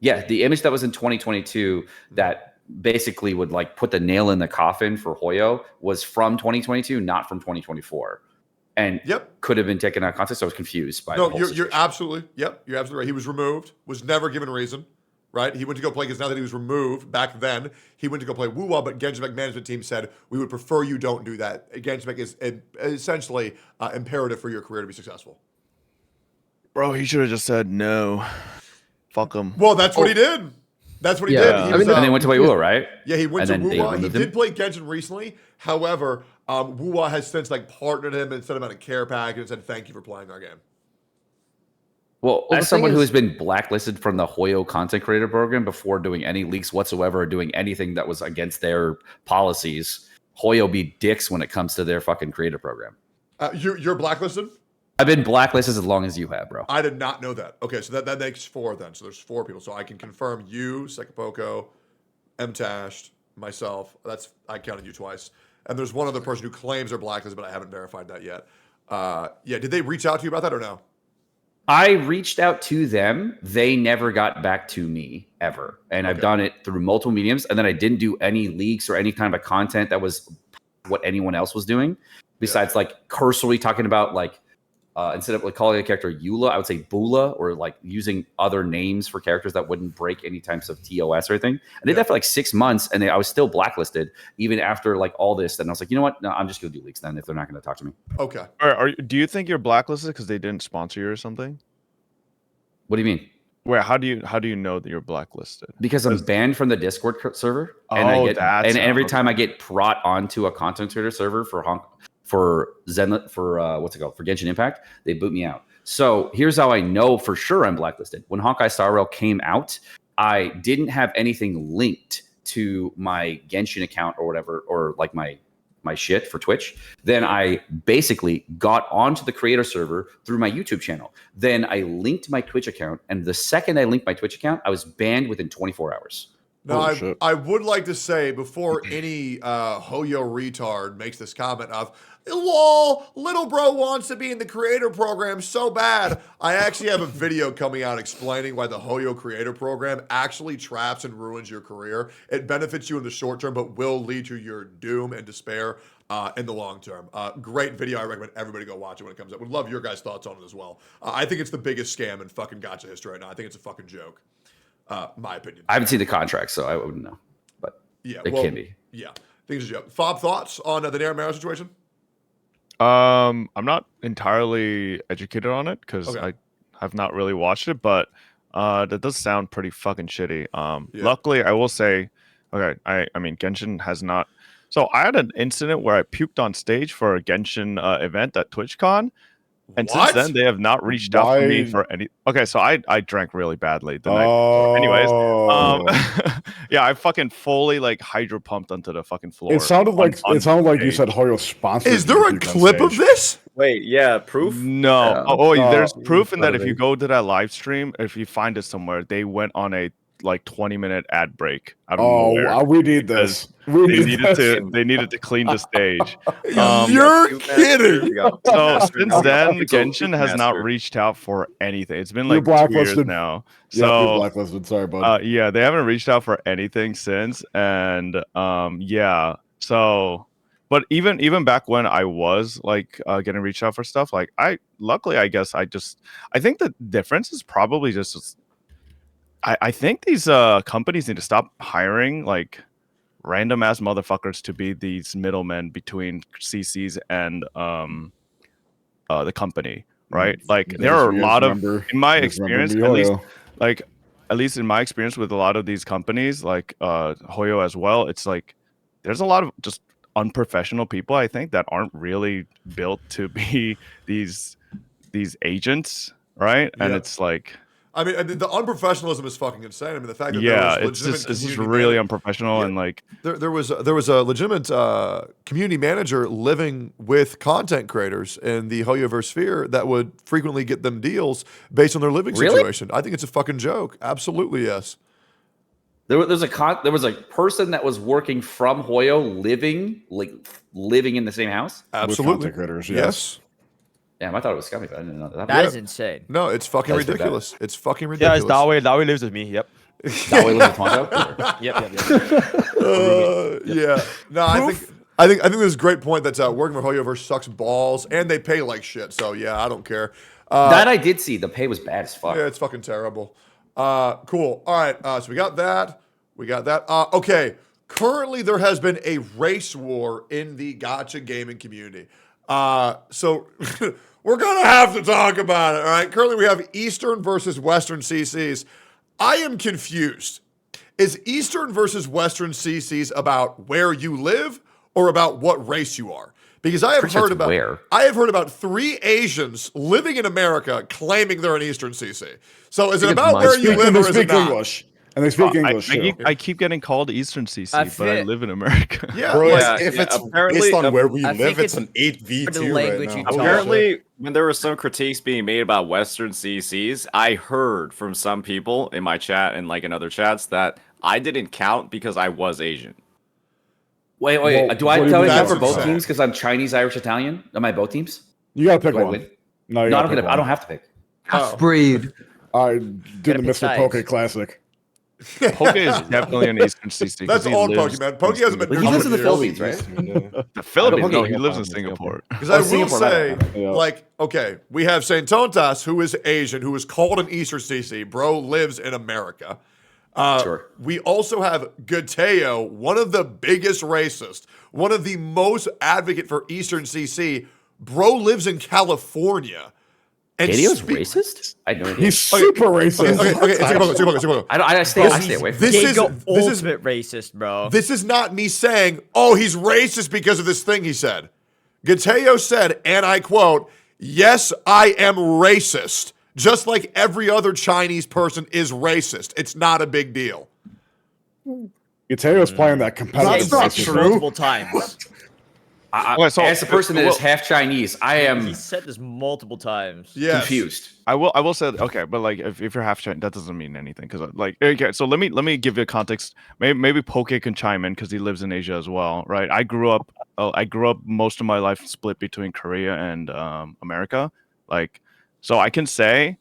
Yeah, the image that was in 2022 that basically would like put the nail in the coffin for Hoyo was from 2022, not from 2024. And could have been taken out of context. So I was confused by the whole situation. You're absolutely right. He was removed, was never given reason, right? He went to go play, because now that he was removed back then, he went to go play Wuwa, but Genshin Impact management team said, we would prefer you don't do that. Genshin Impact is essentially imperative for your career to be successful. Bro, he should have just said no. Fuck him. Well, that's what he did. That's what he did. And they went to play Wuwa, right? Yeah, he went to Wuwa. He did play Genshin recently. However, Wuwa has since partnered him and sent him out a care package and said, thank you for playing our game. Well, as someone who has been blacklisted from the Hoyo content creator program before doing any leaks whatsoever or doing anything that was against their policies, Hoyo be dicks when it comes to their fucking creator program. You're blacklisted? I've been blacklisted as long as you have, bro. I did not know that. Okay, so that makes 4 then. So there's 4 people. So I can confirm you, Sekapoko, Mtashed, myself. I counted you twice. And there's one other person who claims they're blacklisted, but I haven't verified that yet. Did they reach out to you about that or no? I reached out to them. They never got back to me ever. And I've done it through multiple mediums. And then I didn't do any leaks or any kind of content that was what anyone else was doing. Besides cursorily talking about instead of calling a character Eula, I would say Bula, or using other names for characters that wouldn't break any types of TOS or anything. I did that for 6 months, and I was still blacklisted even after all this. And I was like, you know what? No, I'm just gonna do leaks then if they're not gonna talk to me. Okay. Do you think you're blacklisted because they didn't sponsor you or something? What do you mean? Where? How do you know that you're blacklisted? Because I'm banned from the Discord server, and every time I get brought onto a content creator server for Genshin Impact, they boot me out. So here's how I know for sure I'm blacklisted. When Honkai Star Rail came out, I didn't have anything linked to my Genshin account or whatever, or my shit for Twitch. Then I basically got onto the creator server through my YouTube channel. Then I linked my Twitch account, and the second I linked my Twitch account, I was banned within 24 hours. Now, I would like to say, before any Hoyo retard makes this comment of, lol, little bro wants to be in the creator program so bad, I actually have a video coming out explaining why the Hoyo creator program actually traps and ruins your career. It benefits you in the short term, but will lead to your doom and despair in the long term. Great video. I recommend everybody go watch it when it comes up. Would love your guys' thoughts on it as well. I think it's the biggest scam in fucking Gacha history right now. I think it's a fucking joke. My opinion. I haven't seen the contract, so I wouldn't know. But it can be. Yeah. Things are joke. Fob, thoughts on the naromaro situation? I'm not entirely educated on it because I have not really watched it, but that does sound pretty fucking shitty. Luckily, I will say, I mean, Genshin has not. So I had an incident where I puked on stage for a Genshin event at TwitchCon. And What? since then, they have not reached out to me for any. Okay, so I drank really badly the night before. Anyways, yeah, I fucking fully like hydro pumped onto the fucking floor. It sounded like you said Hoyo sponsored. Is there a clip of this? Wait, yeah, proof? No. Yeah. There's proof in that if be. you go to that live stream, if you find it somewhere, they went on a like 20-minute ad break. I don't know where. We need this. They needed to clean the stage. You're kidding. So since then, Genshin has not reached out for anything. It's been like 2 years now. Yeah, So you're blacklisted. Sorry, bud. yeah, they haven't reached out for anything since. And yeah. So, but even back when I was like getting reached out for stuff, like I think the difference is probably just I think these companies need to stop hiring like random ass motherfuckers to be these middlemen between CCs and the company, right? Like there are a lot of, in my experience, at least in my experience with a lot of these companies, like Hoyo as well, it's like there's a lot of just unprofessional people, I think, that aren't really built to be these agents, right? And it's like, I mean, the unprofessionalism is fucking insane. I mean, the fact that it's just really unprofessional. And like there was a legitimate community manager living with content creators in the Hoyoverse sphere that would frequently get them deals based on their living situation. I think it's a fucking joke. Absolutely, yes. There was a person that was working from Hoyo, living in the same house. Absolutely, with content creators. Yes. Damn, I thought it was scummy, but I didn't know that. That is insane. No, it's fucking ridiculous. It's fucking ridiculous. Yeah, it's Dawei lives with me. Yep. Dawei lives with Tonto? Yep. Yeah. No, I think this is a great point that working for Hoyoverse sucks balls and they pay like shit. So yeah, I don't care. That I did see. The pay was bad as fuck. Yeah, it's fucking terrible. Cool. All right. So we got that. Okay. Currently, there has been a race war in the Gacha gaming community. So we're gonna have to talk about it. All right. Currently, we have Eastern versus Western CCs. I am confused. Is Eastern versus Western CCs about where you live or about what race you are? Because I have heard about 3 Asians living in America claiming they're an Eastern CC. So is it about where you live or is it not? English. And they speak English. I keep getting called Eastern CC, but I live in America. Yeah, Bro, yeah, if it's based on where we live, it's an 8v2 the language right you now. talk. Apparently, when there were some critiques being made about Western CCs, I heard from some people in my chat and like in other chats that I didn't count because I was Asian. Wait. Well, do I tell you that's for both insane. teams because I'm Chinese, Irish, Italian? Am I both teams? You gotta pick Do I one. win? No, you No, gotta pick one. I don't have to pick. Breed. All right, do the pick Mr. sides. Poke Classic. Poke is definitely an Eastern CC. That's old Pokemon. Poke hasn't been He doing lives it in the for Philippines, years. right? The Philippines. No, Poke. he lives in Singapore. Because I will Singapore, say, Yeah. like, okay, we have Saint Tontas, who is Asian, who is called an Eastern CC. Bro lives in America. Sure. We also have Gateo, one of the biggest racists, one of the most advocate for Eastern CC. Bro lives in California. And Gateo's racist? I know He's super racist. Okay, take a look. I stay away from This it. is ultimate racist, bro. This is not me saying, oh, he's racist because of this thing he said. Gateo said, and I quote, "Yes, I am racist. Just like every other Chinese person is racist. It's not a big deal." Gateo's playing that competitive. That's not racism. true. Multiple times. As a person that is half Chinese, I am He said this multiple times. Yes. confused. I will say okay, but like if you're half Chinese, that doesn't mean anything because like okay. So let me give you a context. Maybe Poke can chime in because he lives in Asia as well, right? I grew up most of my life split between Korea and America, like so I can say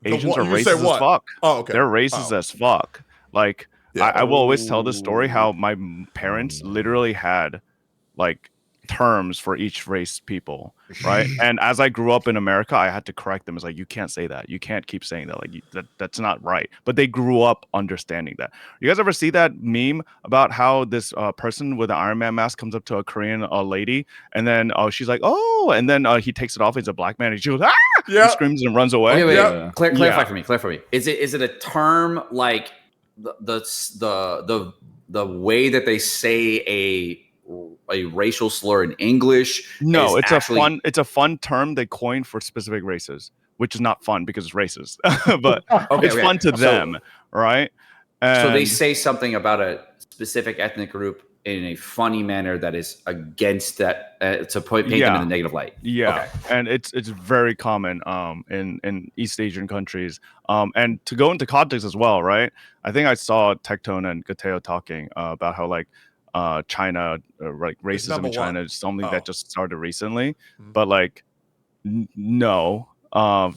Asians are racist as fuck. Oh, okay. They're racist as fuck. Like Yeah. I will always tell this story how my parents literally had like terms for each race people, right? And as I grew up in America, I had to correct them. It's like, you can't say that. You can't keep saying that. Like that's not right. But they grew up understanding that. You guys ever see that meme about how this person with an Iron Man mask comes up to a Korean lady and then she's like, oh, and then he takes it off. He's a black man. And she goes, ah! Yeah. He screams and runs away. Wait. Clarify Yeah. for me. Is it a term like the way that they say a a racial slur in English. No, is actually, it's a fun term they coined for specific races, which is not fun because it's racist. But Okay, it's okay. fun to So- them, right? So they And say something about a specific ethnic group in a funny manner that is against that to paint them in Yeah. a negative light. yeah, Okay. and it's very common in East Asian countries. And to go into context as well, right? I think I saw Tectone and Gateo talking about how like China, like It's racism number in China one. is something Oh. that just started recently. Mhm. But like no,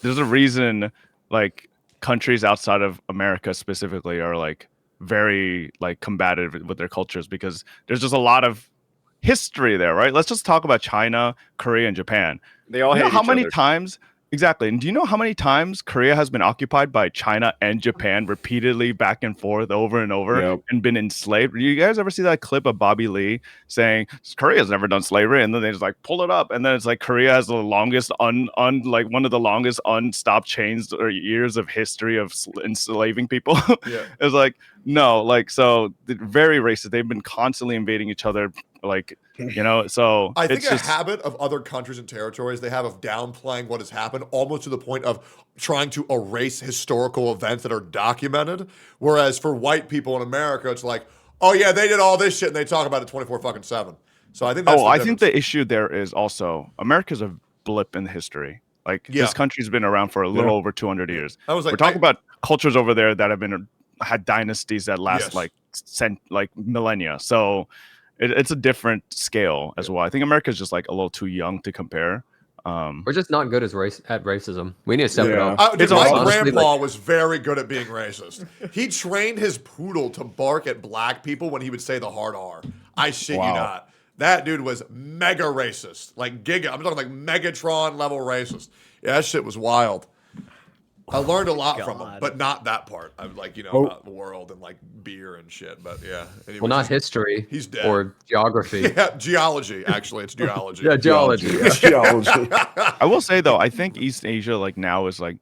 there's a reason like countries outside of America specifically are like very like combative with their cultures because there's just a lot of history there, right? Let's just talk about China, Korea, and Japan. They all You know hate how each many other. times exactly? And do you know how many times Korea has been occupied by China and Japan repeatedly back and forth over and over Yep. and been enslaved? Do you guys ever see that clip of Bobby Lee saying Korea's never done slavery? And then they just like pull it up, and then it's like Korea has the longest like one of the longest unstopped chains or years of history of enslaving people. Yeah. It's like no, like so they're very racist. They've been constantly invading each other, like so I think it's a just habit of other countries and territories they have of downplaying what has happened almost to the point of trying to erase historical events that are documented. Whereas for white people in America, it's like, oh yeah, they did all this shit and they talk about it 24/7. So I think that's I think difference. the issue there is also America's a blip in history. Like Yeah. this country's been around for a little over 200 years. I was like, We're talking about cultures over there that have been had dynasties that last Yes. like millennia. So it's a different scale as well. I think America's just like a little too young to compare. We're just not good at racism. We need to step it Yeah. up. Dude, It's my also- honestly, grandpa like- was very good at being racist. He trained his poodle to bark at black people when he would say the hard R. I shit you Wow. not. That dude was mega racist. Like giga. I'm talking like Megatron level racist. Yeah, that shit was wild. I learned a lot from him, but not that part. I was like, about the world and like beer and shit. But yeah. Anyways, Well, not history. he's dead. Or geography. Yeah, geology, actually. It's geology. Yeah, geology. Yeah. Geology. I will say though, I think East Asia like now is like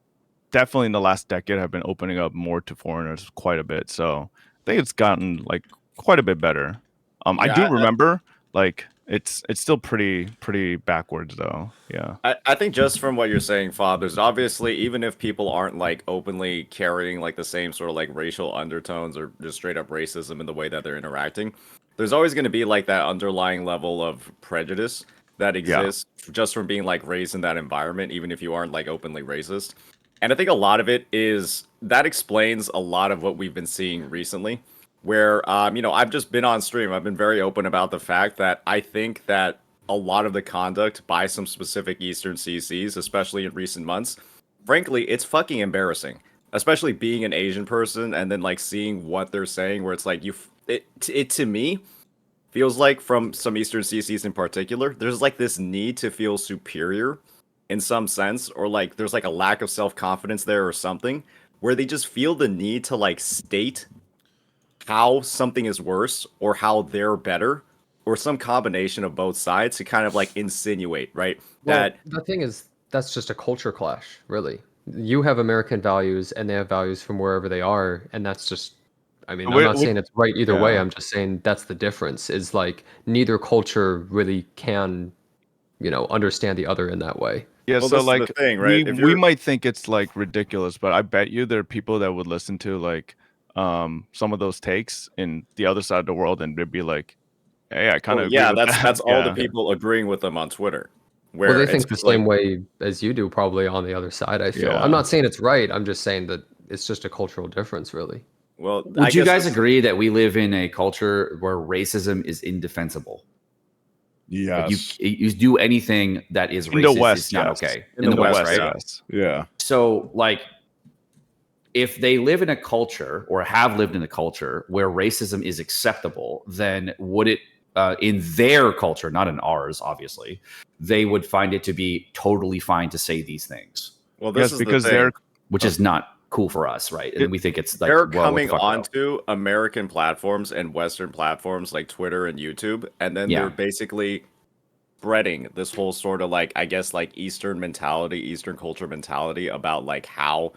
definitely in the last decade have been opening up more to foreigners quite a bit. So I think it's gotten like quite a bit better. I do remember like it's still pretty backwards though. Yeah. I think just from what you're saying, Fob, there's obviously, even if people aren't like openly carrying like the same sort of like racial undertones or just straight up racism in the way that they're interacting, there's always going to be like that underlying level of prejudice that exists just from being like raised in that environment, even if you aren't like openly racist. And I think a lot of it is that explains a lot of what we've been seeing recently. Where, I've just been on stream. I've been very open about the fact that I think that a lot of the conduct by some specific Eastern CCs, especially in recent months, frankly, it's fucking embarrassing. Especially being an Asian person and then like seeing what they're saying, where it's like it to me feels like from some Eastern CCs in particular, there's like this need to feel superior in some sense, or like there's like a lack of self-confidence there or something, where they just feel the need to like state how something is worse or how they're better or some combination of both sides to kind of like insinuate, right? Well, the thing is, that's just a culture clash, really. You have American values and they have values from wherever they are. And that's just, I mean, I'm not saying it's right either way. I'm just saying that's the difference is like neither culture really can, understand the other in that way. Yeah, Well, so this is the like thing, right? If you're- we might think it's like ridiculous, but I bet you there are people that would listen to like some of those takes in the other side of the world and they'd be like, hey, I kind of yeah, agree with that's that. all the Yeah. people agreeing with them on Twitter. Where Well, they it's think the just like, same way as you do, probably on the other side, I feel. Yeah. I'm not saying it's right. I'm just saying that it's just a cultural difference, really. well, Would you guys agree that we live in a culture where racism is indefensible? Like Yes. you do anything that is In the racist, West, it's not yes. okay. In the West, right? yes. Yeah. So, like, if they live in a culture or have lived in a culture where racism is acceptable, then would it, in their culture, not in ours, obviously, they would find it to be totally fine to say these things, well, this Yes, is because the thing. they're which is not cool for us, right? And we think it's like, They're well, what the coming fuck, bro? onto American platforms and Western platforms like Twitter and YouTube, and then Yeah. they're basically spreading this whole sort of like, I guess, like Eastern mentality, Eastern culture mentality about like how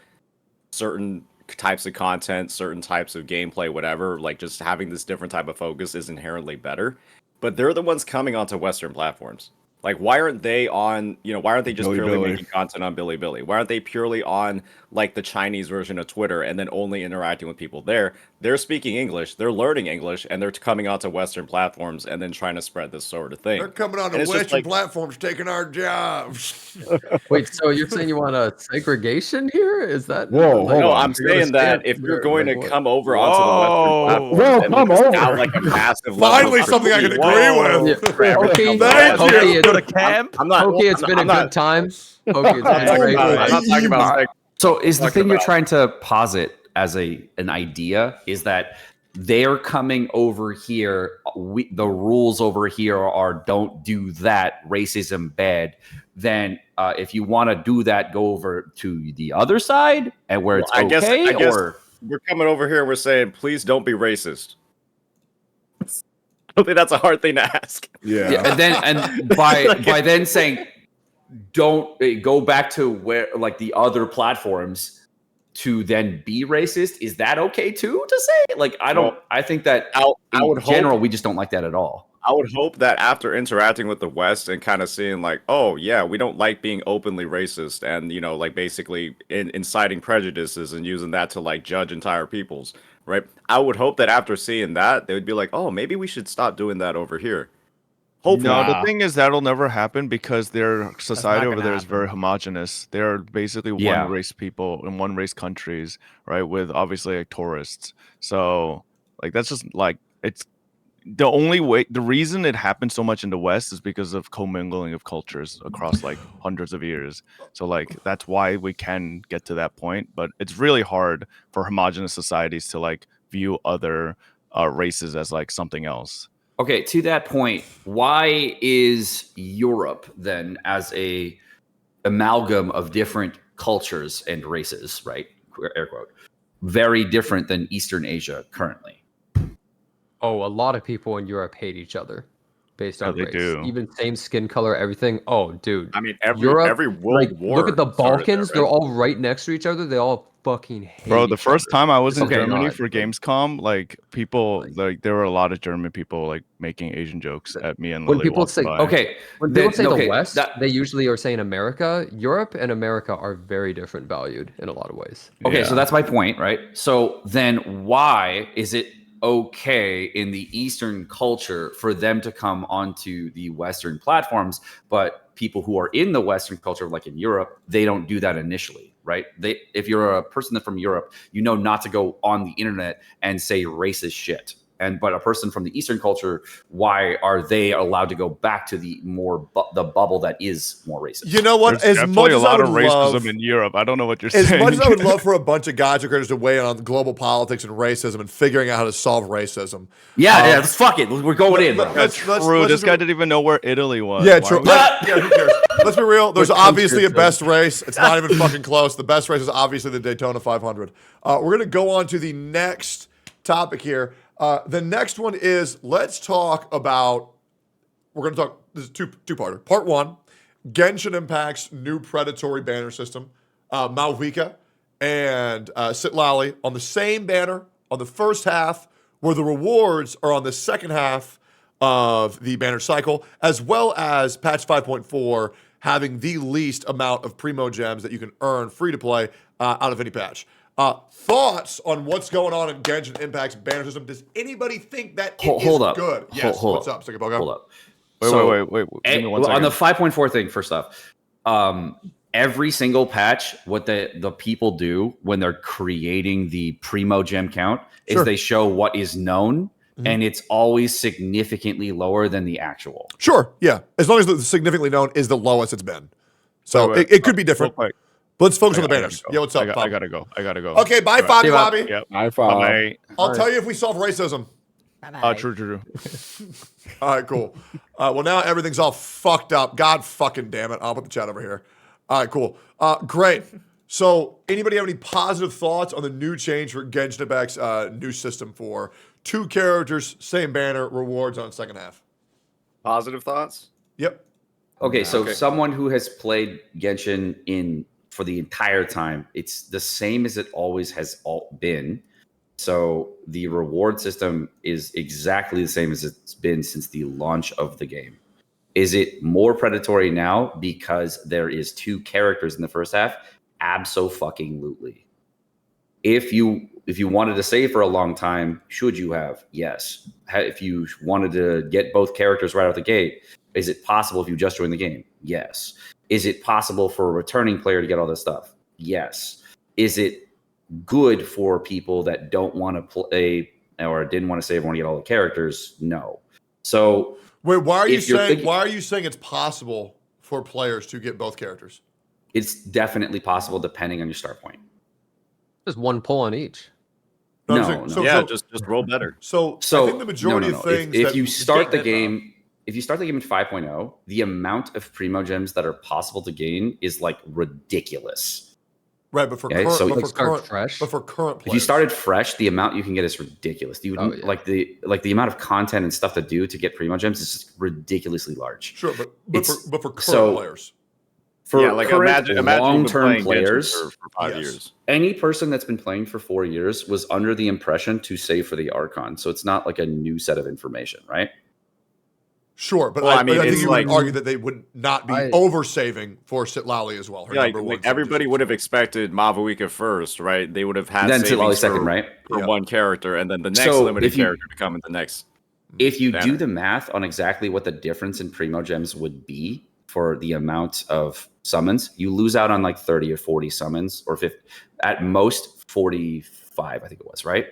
certain types of content, certain types of gameplay, whatever, like just having this different type of focus is inherently better. but they're the ones coming onto Western platforms. Like, why aren't they on, why aren't they just purely Bilibili. making content on Bilibili? Why aren't they purely on, like, the Chinese version of Twitter and then only interacting with people there? They're speaking English, they're learning English, and they're coming onto Western platforms and then trying to spread this sort of thing. They're coming onto And it's just Western like- platforms taking our jobs. Wait, so you're saying you want a segregation here? Is that? Whoa, hold No, on. I'm saying that if you're going to come over Whoa. onto the Western platforms and Come make this over. out like a massive level Finally, of something I can critique, agree with. Pokey, Thank Pokey, you. Go to it's, camp. I'm not. Pokey, it's been a good time. Pokey, it's been a great I'm time. not talking about. So is the talking thing you're about- trying to posit as an idea is that they're coming over here, the rules over here are don't do that, racism bad. Then if you want to do that, go over to the other side and where it's I okay. guess Or we're coming over here. We're saying, please don't be racist. I don't think that's a hard thing to ask. Yeah. and by then saying don't go back to where like the other platforms to then be racist, is that okay too to say? Like I think that I would in general hope, we just don't like that at all. I would hope that after interacting with the West and kind of seeing like, oh yeah, we don't like being openly racist and like basically inciting prejudices and using that to like judge entire peoples, right? I would hope that after seeing that, they would be like, oh, maybe we should stop doing that over here. Hopefully. No, the thing is that'll never happen because their society not over there gonna is very homogenous. They're basically Yeah. one race people in one race countries, right? With obviously like tourists. So like that's just like it's the only way. The reason it happens so much in the West is because of commingling of cultures across like hundreds of years. So like that's why we can get to that point. But it's really hard for homogenous societies to like view other races as like something else. Okay, to that point, why is Europe then as a amalgam of different cultures and races, right? Air quote, very different than Eastern Asia currently? Oh, a lot of people in Europe hate each other based on they race. do. Even same skin color, everything. Oh, dude. I mean, every Europe, world like, war. look at the started there, Balkans. right? They're all right next to each other. They all fucking hate Bro, the each first other. time I was in Okay, Germany God, for like- Gamescom, like people, like there were a lot of German people like making Asian jokes at me and When Lily people walking say- by. Okay, When people say okay, the West, that- they usually are saying America. Europe and America are very different valued in a lot of ways. Okay, Yeah. so that's my point, right? So then why is it okay in the Eastern culture for them to come onto the Western platforms, but people who are in the Western culture, like in Europe, they don't do that initially, right? If you're a person from Europe, you know not to go on the internet and say racist shit. But a person from the Eastern culture, why are they allowed to go back to the more the bubble that is more racist? You know what? There's As definitely much a as I lot of would racism love, in Europe. I don't know what you're as saying. much as I would love for a bunch of Gacha creators to weigh in on global politics and racism and figuring out how to solve racism. Yeah, let's fuck it. We're going in, bro. Let's- True. let's This just guy be- didn't even know where Italy was. Yeah, Why true. would- Yeah, who cares? Let's be real. There's What obviously a country best race. It's not even fucking close. The best race is obviously the Daytona 500. We're going to go on to the next topic here. The next one is let's talk about. We're going to talk. This is two-parter. Part one: Genshin Impact's new predatory banner system. Malvika and Sitlali on the same banner on the first half, where the rewards are on the second half of the banner cycle, as well as patch 5.4 having the least amount of primo gems that you can earn free to play out of any patch. Thoughts on what's going on in Genshin Impact's banner system? Does anybody think that it Hold is up. good? Yes. Hold What's up, Sticky Bogo? Hold up. Wait. Give me one on the second. 5.4 thing, first off, every single patch, what the people do when they're creating the primo gem count is Sure. they show what is known, and it's always significantly lower than the actual. Sure, yeah. As long as the significantly known is the lowest it's been. So Wait, it could be different. Real quick. But let's focus on the I gotta banners. go. Yeah, what's up, I Bob? gotta go. Okay, bye, All right. Fabi See you, Bob. Bobby. Yep. High five. Bye. I'll tell you if we solve racism. True. All right, cool. Well, now everything's all fucked up. God fucking damn it. I'll put the chat over here. All right, cool. Great. So, anybody have any positive thoughts on the new change for Genshin Impact's new system for 2 characters, same banner, rewards on second half? Positive thoughts? Yep. Okay, so Okay. someone who has played Genshin for the entire time, it's the same as it always has been. So the reward system is exactly the same as it's been since the launch of the game. Is it more predatory now because there is 2 characters in the first half? Abso-fucking-lutely. If you wanted to save for a long time, should you have? Yes. If you wanted to get both characters right out the gate, is it possible if you just joined the game? Yes. Is it possible for a returning player to get all this stuff? Yes. Is it good for people that don't want to play or didn't want to save or want to get all the characters? No. So wait, why are you saying it's possible for players to get both characters? It's definitely possible depending on your start point. Just one pull on each. No. Just roll better. So I think the majority of things if you start the game, if you start the game in 5.0, the amount of primo gems that are possible to gain is like ridiculous. Right, but for current players. If you started fresh, the amount you can get is ridiculous. You would like the amount of content and stuff to do to get primo gems is just ridiculously large. Sure, but for current players. For imagine long-term players for 5 years. Any person that's been playing for 4 years was under the impression to save for the Archon. So it's not like a new set of information, right? Sure, but I think you would argue that they would not be over-saving for Sitlali as well. Her number one everybody would have expected Mavuika first, right? They would have had then savings second, right? For one character, and then the next limited character to come in the next. If you do the math on exactly what the difference in primo gems would be for the amount of summons, you lose out on like 30 or 40 summons, or 50, at most 45, I think it was, right?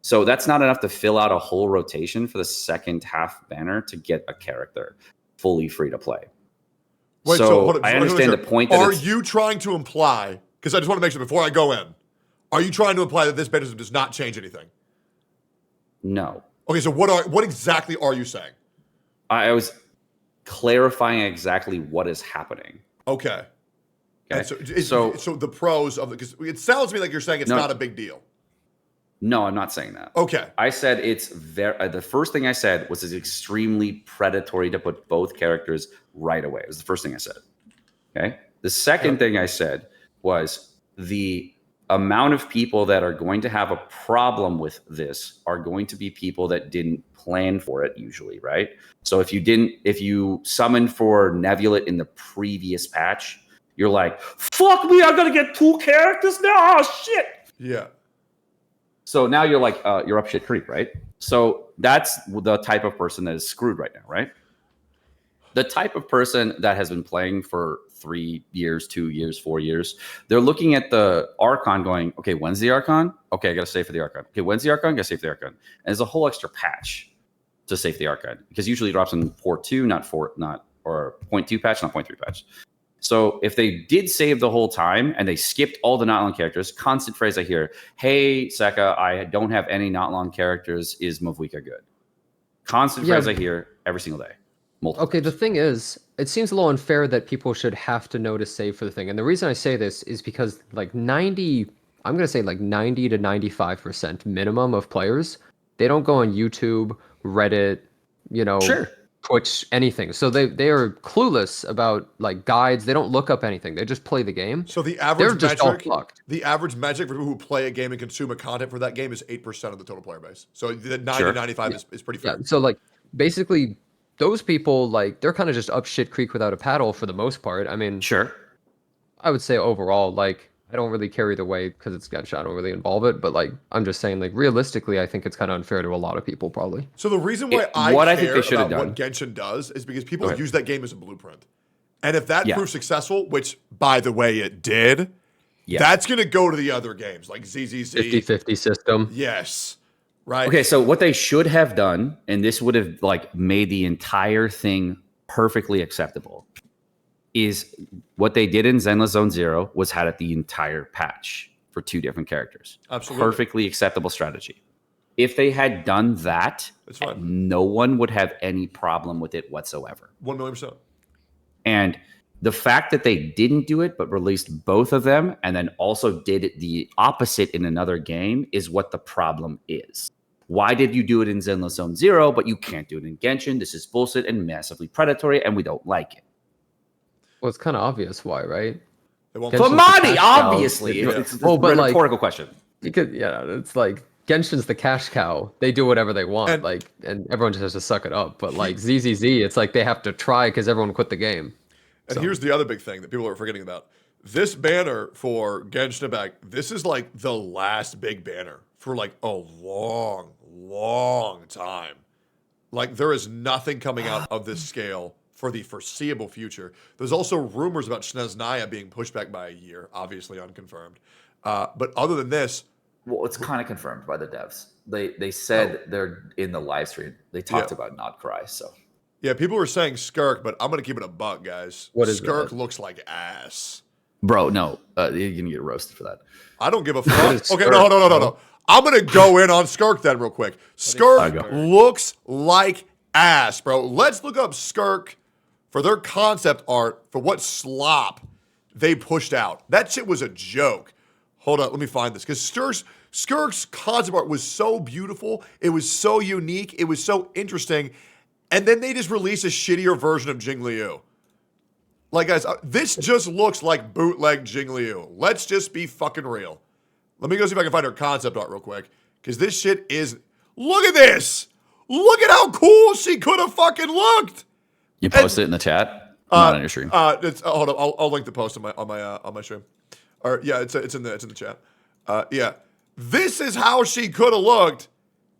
So that's not enough to fill out a whole rotation for the second half banner to get a character fully free to play. Wait, I understand the point. Are you trying to imply, because I just want to make sure before I go in, are you trying to imply that this beta does not change anything? No. Okay, so what exactly are you saying? I was clarifying exactly what is happening. Okay. So the pros of it, because it sounds to me like you're saying it's not a big deal. No, I'm not saying that. Okay. I said it's the first thing I said was it's extremely predatory to put both characters right away. It was the first thing I said. Okay. The second thing I said was the amount of people that are going to have a problem with this are going to be people that didn't plan for it usually, right? So if you summoned for Nevulet in the previous patch, you're like, fuck me, I'm gonna get 2 characters now. Oh shit. Yeah. So now you're like, you're up shit creek, right? So that's the type of person that is screwed right now, right? The type of person that has been playing for 3 years, 2 years, 4 years, they're looking at the Archon going, okay, when's the Archon? Okay, I got to save for the Archon. Okay, when's the Archon? Got to save for the Archon. And there's a whole extra patch to save the Archon because usually it drops in port 2, or 0.2 patch, not 0.3 patch. So if they did save the whole time and they skipped all the not long characters, constant phrase I hear, hey, Seka, I don't have any not long characters. Is Mavuika good? Constant phrase I hear every single day. Okay, the thing is, it seems a little unfair that people should have to know to save for the thing. And the reason I say this is because like 90 to 95% minimum of players, they don't go on YouTube, Reddit, Twitch, anything. So they are clueless about like guides. They don't look up anything. They just play the game. So the average metric for people who play a game and consume a content for that game is 8% of the total player base. So the 95 is pretty fair. Yeah. So like basically those people, like they're kind of just up shit creek without a paddle for the most part. I mean, I would say overall, like I don't really care either way because it's Genshin. I don't really involve it, but like I'm just saying, like realistically, I think it's kind of unfair to a lot of people probably. So the reason why I care about what Genshin does is because people use that game as a blueprint, and if that proves successful, which by the way it did, that's gonna go to the other games like ZZZ 50-50 system. Yes, right. Okay, so what they should have done, and this would have like made the entire thing perfectly acceptable, is what they did in Zenless Zone Zero was had it the entire patch for 2 different characters. Absolutely. Perfectly acceptable strategy. If they had done that, no one would have any problem with it whatsoever. 1,000,000%. And the fact that they didn't do it, but released both of them, and then also did it the opposite in another game is what the problem is. Why did you do it in Zenless Zone Zero, but you can't do it in Genshin? This is bullshit and massively predatory, and we don't like it. Well, it's kind of obvious why, right? For money, obviously. It's a rhetorical question. Because it's like Genshin's the cash cow. They do whatever they want, And- and everyone just has to suck it up. But like ZZZ, it's like they have to try because everyone quit the game. And here's the other big thing that people are forgetting about. This banner for Genshin Impact, this is like the last big banner for like a long, long time. Like there is nothing coming out of this scale for the foreseeable future. There's also rumors about Snezhnaya being pushed back by a year, obviously unconfirmed. But other than this, Well, it's kind of confirmed by the devs. They said they're in the live stream. They talked about Not Cry, so. yeah, people were saying Skirk, but I'm gonna keep it a buck, guys. What is Skirk that? looks like ass. Bro, no. You're going to get roasted for that. I don't give a fuck. is Okay, Skirk, no. I'm gonna go in on Skirk then real quick. Skirk looks like ass, bro. Let's look up Skirk for their concept art for what slop they pushed out. That shit was a joke. Hold on, let me find this. Because Skirk's concept art was so beautiful. It was so unique. It was so interesting. And then they just released a shittier version of Jingliu. Like, guys, this just looks like bootleg Jingliu. Let's just be fucking real. Let me go see if I can find her concept art real quick. Because this shit is... Look at this! Look at how cool she could have fucking looked! You post it in the chat? Not on your stream. Hold on, I'll link the post on my stream. Or yeah, it's in the chat. Yeah, this is how she could have looked,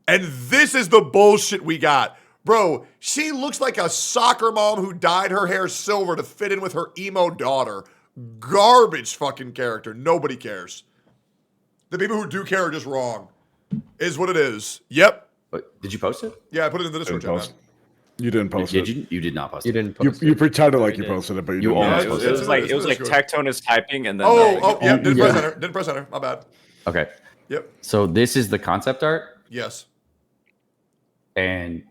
and this is the bullshit we got, bro. She looks like a soccer mom who dyed her hair silver to fit in with her emo daughter. Garbage fucking character. Nobody cares. The people who do care are just wrong. Is what it is. Yep. Wait, did you post it? Yeah, I put it in the Discord chat. Man. You didn't post Did it. you? You did not post You it. didn't post You it. pretended like you posted it, but you almost didn't. posted It was like Discord. Tectone is typing and then. Yeah, didn't press enter. My bad. Okay. Yep. So this is the concept art, Yes. and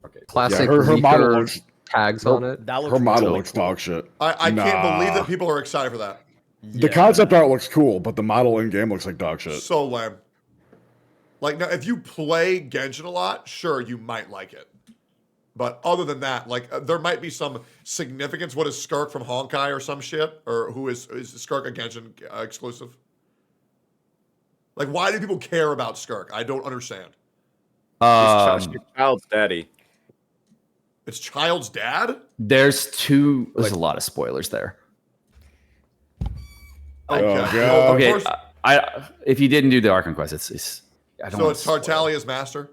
okay. Classic her model leaker looks tags on it. That looks her model really looks cool. dog shit. I can't believe Nah. that people are excited for that. The concept art looks cool, but the model in game looks like dog shit. So lame. Like, now, if you play Genshin a lot, sure, you might like it. But other than that, like, there might be some significance. What is Skirk from Honkai or some shit? Or who is Skirk a Genshin exclusive? Like, why do people care about Skirk? I don't understand. He's child's daddy. It's Child's dad? There's a lot of spoilers there. Okay. God. Well, of Okay, course- if you didn't do the Archon quest, it's I don't. so wanna it's spoil. Tartalia's master?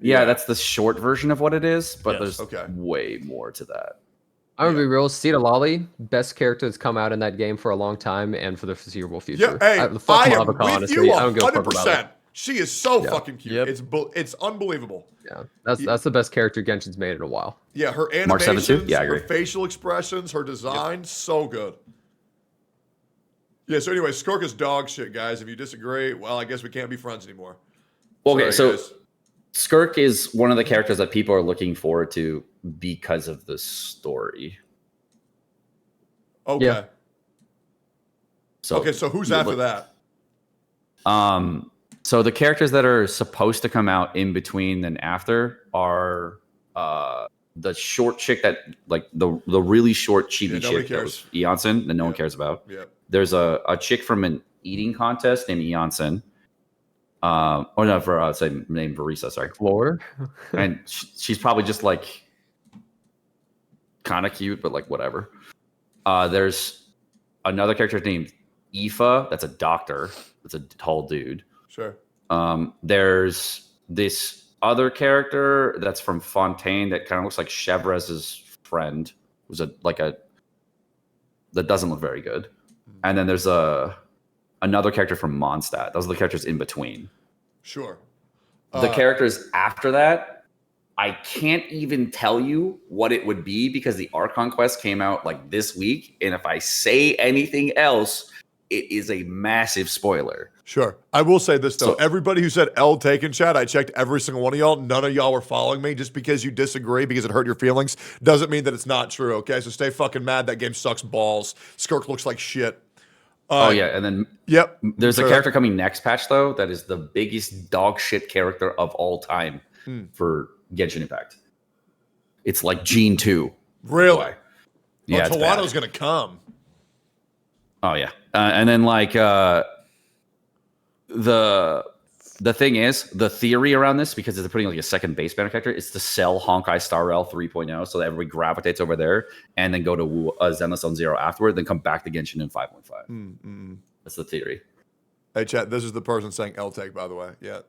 Yeah, that's the short version of what it is, but Yes. there's Okay. way more to that. I'm gonna be real. Sita Lolly, best character that's come out in that game for a long time and for the foreseeable future. Yeah, hey, Fuck I am Mavica, with honestly. you I don't give a fuck about 100%. it. She is so Yeah. fucking cute. Yep. It's unbelievable. Yeah, that's the best character Genshin's made in a while. Yeah, her Mark 7 animations, too? Yeah, I her agree. facial expressions, her design, so good. Yeah, so anyway, Skirk is dog shit, guys. If you disagree, well, I guess we can't be friends anymore. Okay, Sorry, so guys. Skirk is one of the characters that people are looking forward to because of the story. Okay. Yeah. So Okay, so who's after that? So the characters that are supposed to come out in between and after are the short chick that like the really short chibi Yeah, nobody chick that was cares. Eonson that no one Yeah. cares about. Yeah. There's a chick from an eating contest named Eonson. Named Barisa, sorry. Lore. And she's probably just like kind of cute, but like whatever. There's another character named Aoife. That's a doctor. That's a tall dude. Sure. There's this other character that's from Fontaine that kind of looks like Chevrez's friend. Who's that doesn't look very good. And then there's another character from Mondstadt. Those are the characters in between. Sure. The characters after that, I can't even tell you what it would be because the Archon quest came out like this week. And if I say anything else, it is a massive spoiler. Sure. I will say this, though. So- Everybody who said L taken chat, I checked every single one of y'all. None of y'all were following me. Just because you disagree because it hurt your feelings doesn't mean that it's not true, okay? So stay fucking mad. That game sucks balls. Skirk looks like shit. Oh, yeah. And then Yep. there's a Sure. character coming next patch, though, that is the biggest dog shit character of all time for Genshin Impact. It's like Gene 2. Really? Yeah, Oh, it's bad. Tawano's going to come. Oh, yeah. And then, like, the The thing is, the theory around this, because they're putting like a second base banner character, is to sell Honkai Star Rail 3.0 so that everybody gravitates over there and then go to Zenless Zone Zero afterward, then come back to Genshin in 5.5. That's the theory. Hey, chat, this is the person saying L-Take, by the way. Yeah.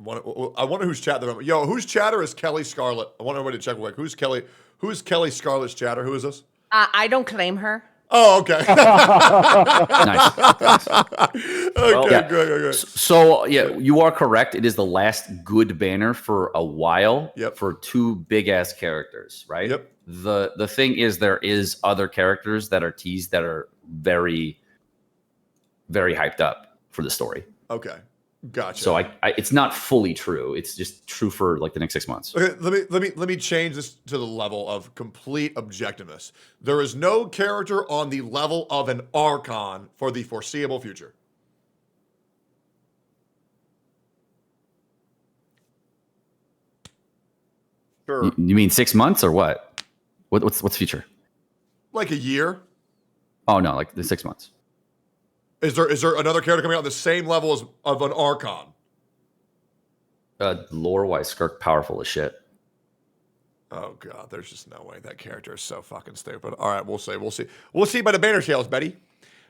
I wonder whose chat they're on. Yo, whose chatter is Kelly Scarlett? I want everybody to check real quick. Who's Kelly Scarlett's chatter? Who is this? I don't claim her. Oh, okay. Nice. Okay, Yeah. good. So yeah, you are correct. It is the last good banner for a while. Yep. For two big ass characters, right? Yep. The thing is, there is other characters that are teased that are very, very hyped up for the story. Okay, gotcha. So I it's not fully true. It's just true for like the next 6 months. Okay, let me change this to the level of complete objectiveness. There is no character on the level of an Archon for the foreseeable future. Sure. You mean 6 months or what? What's future? Like a year. Oh no, like the 6 months. Is there another character coming out on the same level as of an Archon? Lore-wise, Skirk powerful as shit. Oh god, there's just no way. That character is so fucking stupid. All right, we'll see. We'll see by the banner sales, Betty.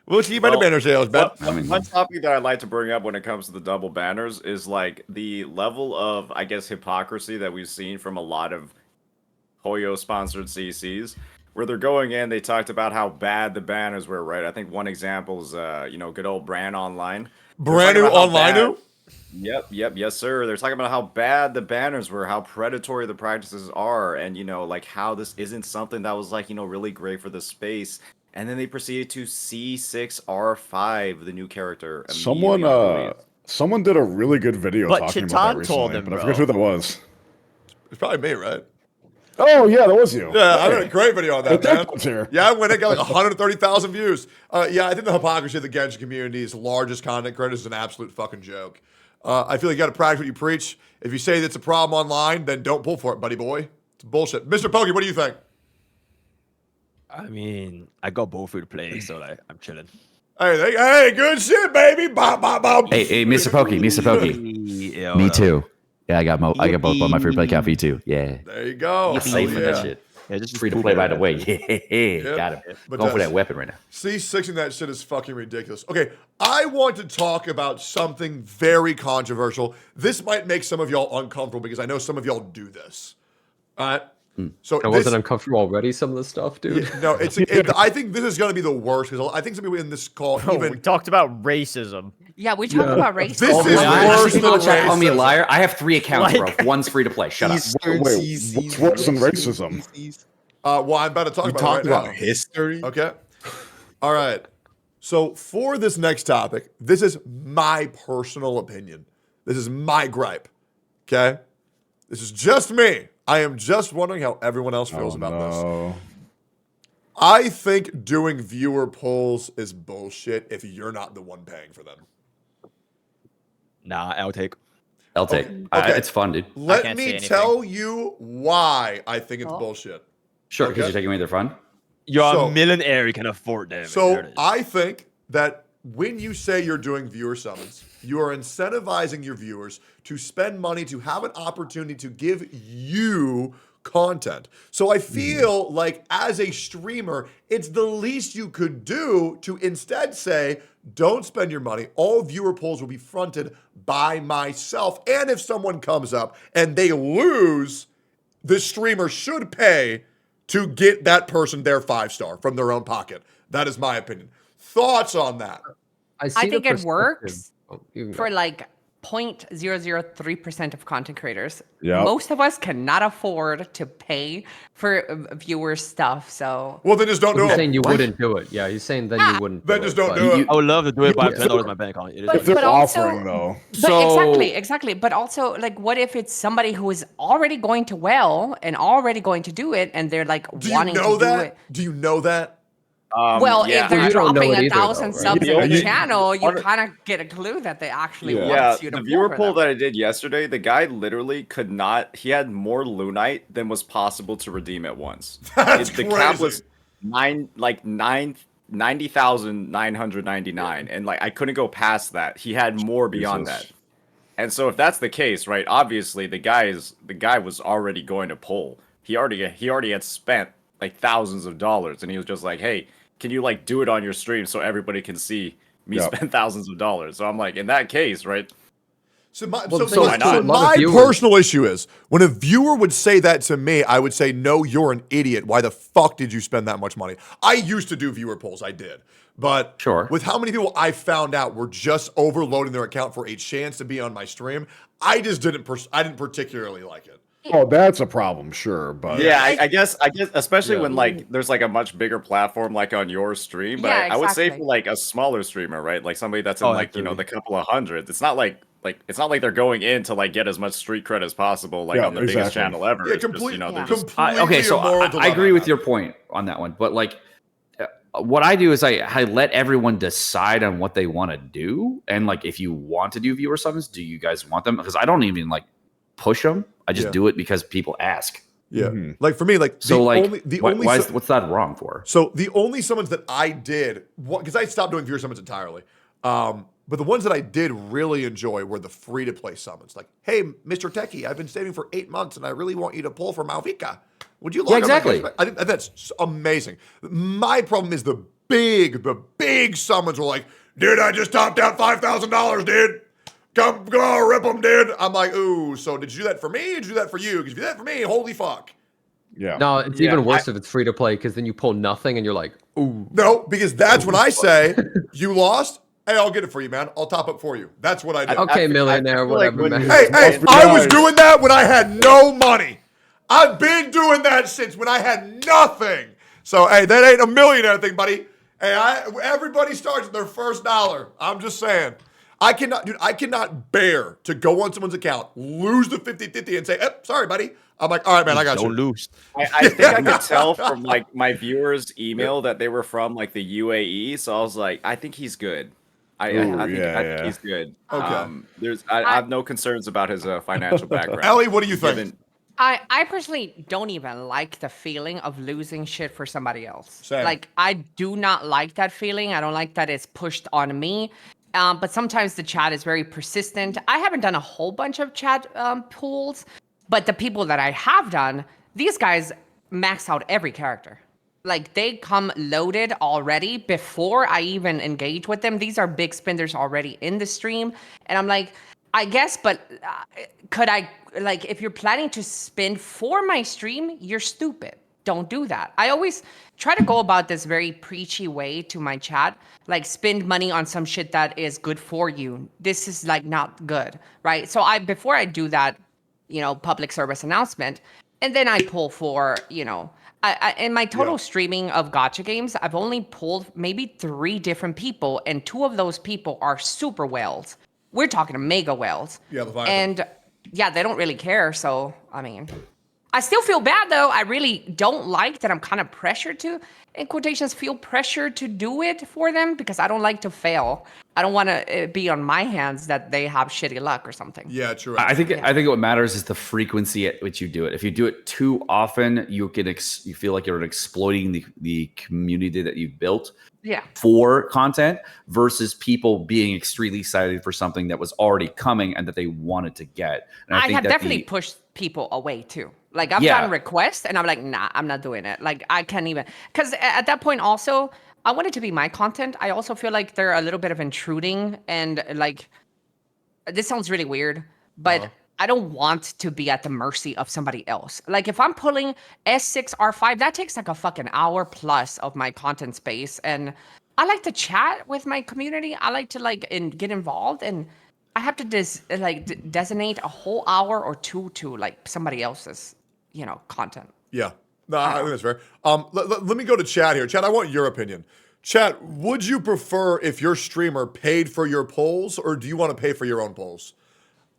We'll see by the banner sales, Bet. One topic that I'd like to bring up when it comes to the double banners is like the level of, I guess, hypocrisy that we've seen from a lot of Hoyo-sponsored CCs, where they're going in. They talked about how bad the banners were, right? I think one example is, good old Brand Online. Brand new online. Yep, yes, sir. They're talking about how bad the banners were, how predatory the practices are, and like how this isn't something that was like really great for the space. And then they proceeded to C6R5, the new character. Someone did a really good video But talking about that Chitan told recently, him, but I forget who that was. It's probably me, right? Oh yeah, that was you. Yeah, I did a great video on that, man. Here. Yeah, when it got like 130,000 views. Yeah, I think the hypocrisy of the Genshin community's largest content creators is an absolute fucking joke. I feel like you got to practice what you preach. If you say that's a problem online, then don't pull for it, buddy boy. It's bullshit. Mr. Pokey, what do you think? I mean, I got both free to play, so like I'm chilling. Hey, good shit, baby. Bop, bop, bop. Hey, Mr. Pokey. Yeah, Me too. Yeah, I got both on my free to play account for you too. Yeah. There you go. I'm safe with that shit. Yeah, just Free to play by the way. Yep. Got him. But Going for that weapon right now. C6 and that shit is fucking ridiculous. Okay, I want to talk about something very controversial. This might make some of y'all uncomfortable because I know some of y'all do this. So I wasn't uncomfortable already, some of the stuff, dude. Yeah, no, I think this is going to be the worst because I think some people in this call Bro, we talked about racism. Yeah, we talked about racism. This is worse than People call me a racism. liar. I have 3 accounts, Like- bro. One's free to play. Shut up. Wait, what's worse than racism? Well, I'm about to talk about Talk it right about now. history. Okay. All right. So for this next topic, this is my personal opinion. This is my gripe. Okay. This is just me. I am just wondering how everyone else feels about this. I think doing viewer polls is bullshit if you're not the one paying for them. Nah, I'll take. I'll take. Okay. It's fun, dude. Let can't say me anything. tell you why I think it's bullshit. Sure, because Okay. you're taking away their fun. You're So- a millionaire. You can afford them. There So it is. I think that when you say you're doing viewer summons, you are incentivizing your viewers to spend money to have an opportunity to give you content. So I feel like as a streamer, it's the least you could do to instead say, don't spend your money. All viewer polls will be fronted by myself. And if someone comes up and they lose, the streamer should pay to get that person their 5-star from their own pocket. That is my opinion. Thoughts on that? I see the think it perspective. works Oh, you can go. for like 0.003% of content creators. Yep. Most of us cannot afford to pay for viewer stuff. So Well, then just don't do He's it. saying you wouldn't do it. Yeah, he's saying then you wouldn't. Then do just it, don't but- do it. I would love to do it, but I have Yeah. $10 in my bank account. It is But- If they're but also- offering though, But exactly. But also, like, what if it's somebody who is already going to well and already going to do it, and they're like Do you wanting know to do that? it? Do you know that? Well, yeah. if they're You don't know dropping it either, 1,000 though, right? subs Yeah, in the you- channel, you kind of get a clue that they actually Yeah. want you to the viewer pull for poll them. that I did yesterday, the guy literally could not. He had more Lunite than was possible to redeem at once. That's The cap crazy. was 90,999, and like I couldn't go past that. He had more beyond Jesus. that. And so if that's the case, right? Obviously, the guy was already going to pull. He already had spent like thousands of dollars, and he was just like, "Hey, can you like do it on your stream so everybody can see me spend thousands of dollars?" So I'm like, in that case, right? So my, so my personal issue is when a viewer would say that to me, I would say, no, you're an idiot. Why the fuck did you spend that much money? I used to do viewer polls. I did. But with how many people I found out were just overloading their account for a chance to be on my stream, I just didn't particularly like it. Oh, that's a problem, sure, but yeah, I guess, especially when like there's like a much bigger platform like on your stream. But I would say for like a smaller streamer, right? Like somebody that's in like the couple of hundreds. It's not like they're going in to like get as much street cred as possible, like on the biggest channel ever. Yeah, it's completely. Just, okay, so I agree with your point on that one, but like. What I do is I let everyone decide on what they want to do, and like if you want to do viewer summons, do you guys want them? Because I don't even like push them. I just do it because people ask. Yeah, like for me, like so what's that wrong for? So the only summons that I did, because I stopped doing viewer summons entirely, but the ones that I did really enjoy were the free to play summons. Like, hey, Mr. Techie, I've been saving for 8 months, and I really want you to pull for Malvika. Would you like exactly? I think that's amazing. My problem is the big summons were like, dude, I just topped out $5,000, dude. Come on, rip them, dude. I'm like, ooh, so did you do that for me? Or did you do that for you? Because if you did that for me, holy fuck. Yeah. No, it's even worse if it's free to play because then you pull nothing and you're like, ooh. No, because that's when I say, you lost. Hey, I'll get it for you, man. I'll top up for you. That's what I do. Okay, millionaire, whatever, man. Hey, I was doing that when I had no money. I've been doing that since when I had nothing. So, hey, that ain't a millionaire thing, buddy. Hey, everybody starts with their first dollar. I'm just saying. I cannot bear to go on someone's account, lose the 50-50 and say, sorry, buddy. I'm like, all right, man, I got you. Don't lose. I think I could tell from like my viewers' email that they were from like the UAE. So I was like, I think he's good. I think he's good. Okay. I have no concerns about his financial background. Ellie, what do you think? I personally don't even like the feeling of losing shit for somebody else. Same. Like, I do not like that feeling. I don't like that it's pushed on me. But sometimes the chat is very persistent. I haven't done a whole bunch of chat pools, but the people that I have done, these guys max out every character. Like, they come loaded already before I even engage with them. These are big spenders already in the stream. And I'm like, I guess, but could I, like, if you're planning to spend for my stream, you're stupid. Don't do that. I always try to go about this very preachy way to my chat, like spend money on some shit that is good for you. This is like not good, right? So before I do that, public service announcement, and then I pull for, in my total streaming of gacha games, I've only pulled maybe 3 different people, and 2 of those people are super whales. We're talking mega whales. Yeah, the vibe. And yeah, they don't really care. So, I mean, I still feel bad though. I really don't like that I'm kind of pressured to, in quotations, feel pressured to do it for them because I don't like to fail. I don't want to be on my hands that they have shitty luck or something. Yeah, true. I think what matters is the frequency at which you do it. If you do it too often, you feel like you're exploiting the community that you've built. Yeah. For content versus people being extremely excited for something that was already coming and that they wanted to get. And I have definitely pushed people away too. Like I've gotten requests and I'm like, nah, I'm not doing it. Like I can't even, because at that point also, I want it to be my content. I also feel like they're a little bit of intruding and like, this sounds really weird, but I don't want to be at the mercy of somebody else. Like if I'm pulling S6, R5, that takes like a fucking hour plus of my content space. And I like to chat with my community. I like to get involved, and I have to designate a whole hour or 2 to like somebody else's, content. Yeah. No, I think that's fair. Let me go to chat here. Chat, I want your opinion. Chat, would you prefer if your streamer paid for your polls, or do you want to pay for your own polls?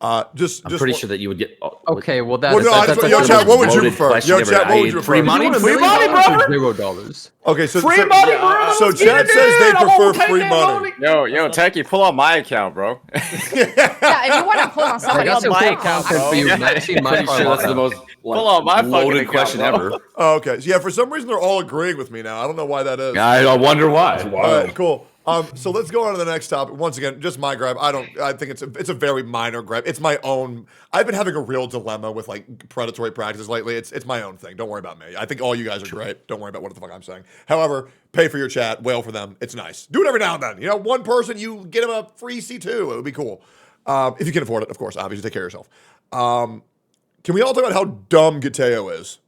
I'm pretty sure that you would get. Okay, well that's. Yo, chat, what would you prefer? Yo, chat, what would you prefer? Free money, brother. $0. Okay, so free money, bro. So chat says they prefer free money. Yo, Techie, pull on my account, bro. Yeah, if you want to pull on somebody else's account, that's the most pull on my loaded question ever. Oh, okay, so yeah, for some reason they're all agreeing with me now. I don't know why that is. I wonder why. All right, cool. So let's go on to the next topic. Once again, just my gripe. I think it's a very minor gripe. It's my own. I've been having a real dilemma with like predatory practices lately. It's my own thing. Don't worry about me. I think all you guys are great. Don't worry about what the fuck I'm saying. However, pay for your chat, whale for them. It's nice. Do it every now and then. You know, one person, you get him a free C2. It would be cool. If you can afford it, of course. Obviously, take care of yourself. Can we all talk about how dumb Gateo is?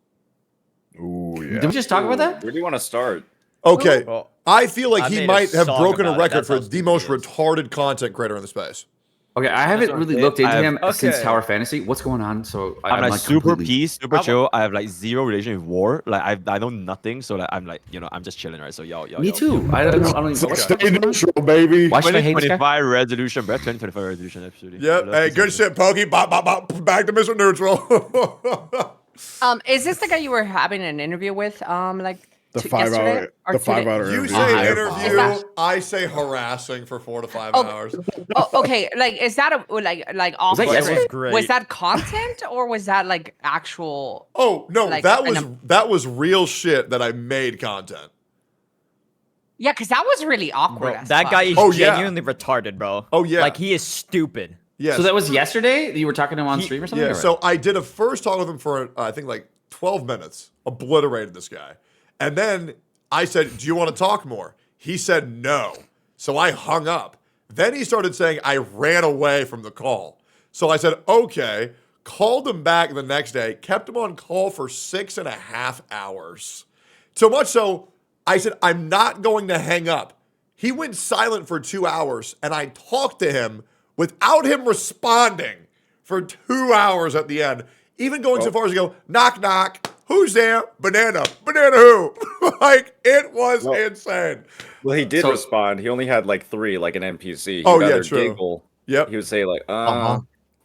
Ooh, yeah. Did we just talk about that? Where do you want to start? Okay. Well, I feel like I he made a might have song broken a about it. record That's for how the stupid most he is. retarded content creator in the space. Okay, I haven't really looked into him since okay. Tower Fantasy. What's going on? So I'm like super completely- peace, super chill. I have like zero relation with war. Like I know nothing, so like I'm like I'm just chilling, right? So yo. Me too. I don't even. Stay neutral, baby. Why should I hate this guy? 2025 resolution, bro. 2025 resolution, absolutely. Yep. Hey, good shit, Pokey. Bop, bop, bop. Back to Mr. Neutral. Is this the guy you were having an interview with? Like The yesterday or today? 5 hour You interview. say Is interview, that- I say harassing for 4 to 5 Oh. hours. Oh, okay. Like, is that a like off? that yesterday? Was that content or was that like actual? Oh no, Like, that was real shit that I made content. Yeah, because that was really awkward. Bro, as that fuck. guy is Oh, yeah. genuinely retarded, bro. Oh, yeah. Like he is stupid. Yes. So that was yesterday that you were talking to him on stream or something? Yeah, or so I did a first talk with him for I think like 12 minutes, obliterated this guy. And then I said, "Do you want to talk more?" He said no. So I hung up. Then he started saying I ran away from the call. So I said, "Okay." Called him back the next day, kept him on call for 6.5 hours. So much so, I said, "I'm not going to hang up." He went silent for 2 hours, and I talked to him without him responding for 2 hours at the end, even going so far as to go, "Knock, knock. Who's there? Banana. Banana who?" Like, it was insane. Well, he did So- respond. He only had like 3, like an NPC. He Oh, would yeah, either true. Giggle. Yep. He would say like,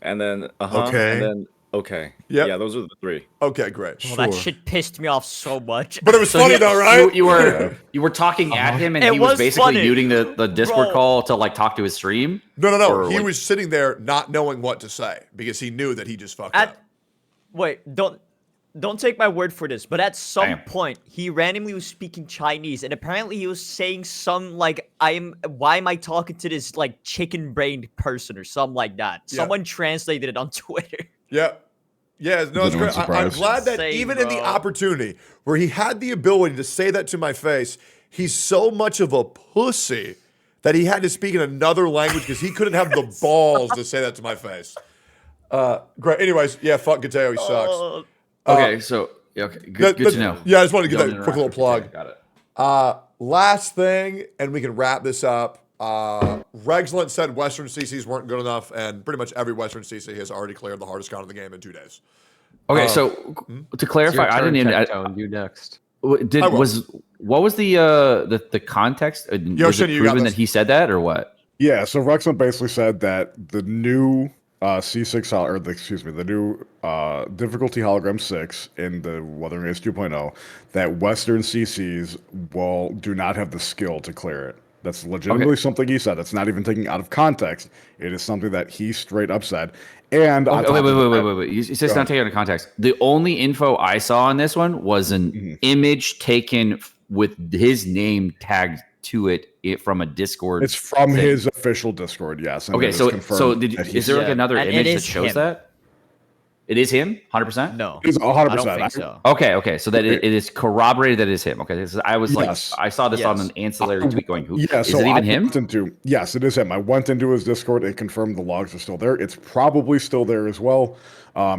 and then, Okay. and then, okay. Yep. Yeah, those are the 3. Okay, great. Well, that shit pissed me off so much. But it was funny though, right? You were talking at him and It he was was basically funny. muting the Discord Bro. call to like talk to his stream. No. Or, He like- was sitting there not knowing what to say because he knew that he just fucked up. Wait, don't take my word for this, but at some Damn. point he randomly was speaking Chinese, and apparently he was saying some like why am I talking to this like chicken-brained person or something like that. Yeah. Someone translated it on Twitter. Yep. Yeah, no, it's Genuine great. I'm surprise. glad that Insane, even in the bro. opportunity where he had the ability to say that to my face, he's so much of a pussy that he had to speak in another language because he couldn't have the balls to say that to my face. Great. Anyways, yeah, fuck Gateo, he sucks. Okay, so okay, good to know. Yeah, I just wanted to You give don't that quick little interact plug. with Gateo. Got it. Last thing, and we can wrap this up. Regslint said Western CCs weren't good enough, and pretty much every Western CC has already cleared the hardest con of the game in 2 days. Okay, so to clarify, I didn't even. Tectone, you next. Did I will. what was the context? Was Shin, it you got proven this. that he said that or what? Yeah, so Rexman basically said that the new C6 the new difficulty hologram 6 in the Wuthering Waves 2.0, that Western CCs do not have the skill to clear it. That's legitimately something he said. That's not even taking out of context. It is something that he straight up said. And on top of that- Wait. You said it's not taken out of context. The only info I saw on this one was an image taken with his name tagged to it from a Discord. It's from thing. his official Discord, yes. and Okay, it is so confirmed that is he's- there like another And it image that is shows him. that? It is him, 100%. No, He's 100%. I don't think so. Okay, so that it is corroborated that it is him. Okay, so I was Yes. like, I saw this on Yes. an ancillary tweet going, "Who Yeah, is so it even I him?" yes, it is him. I went into his Discord and confirmed the logs are still there. It's probably still there as well.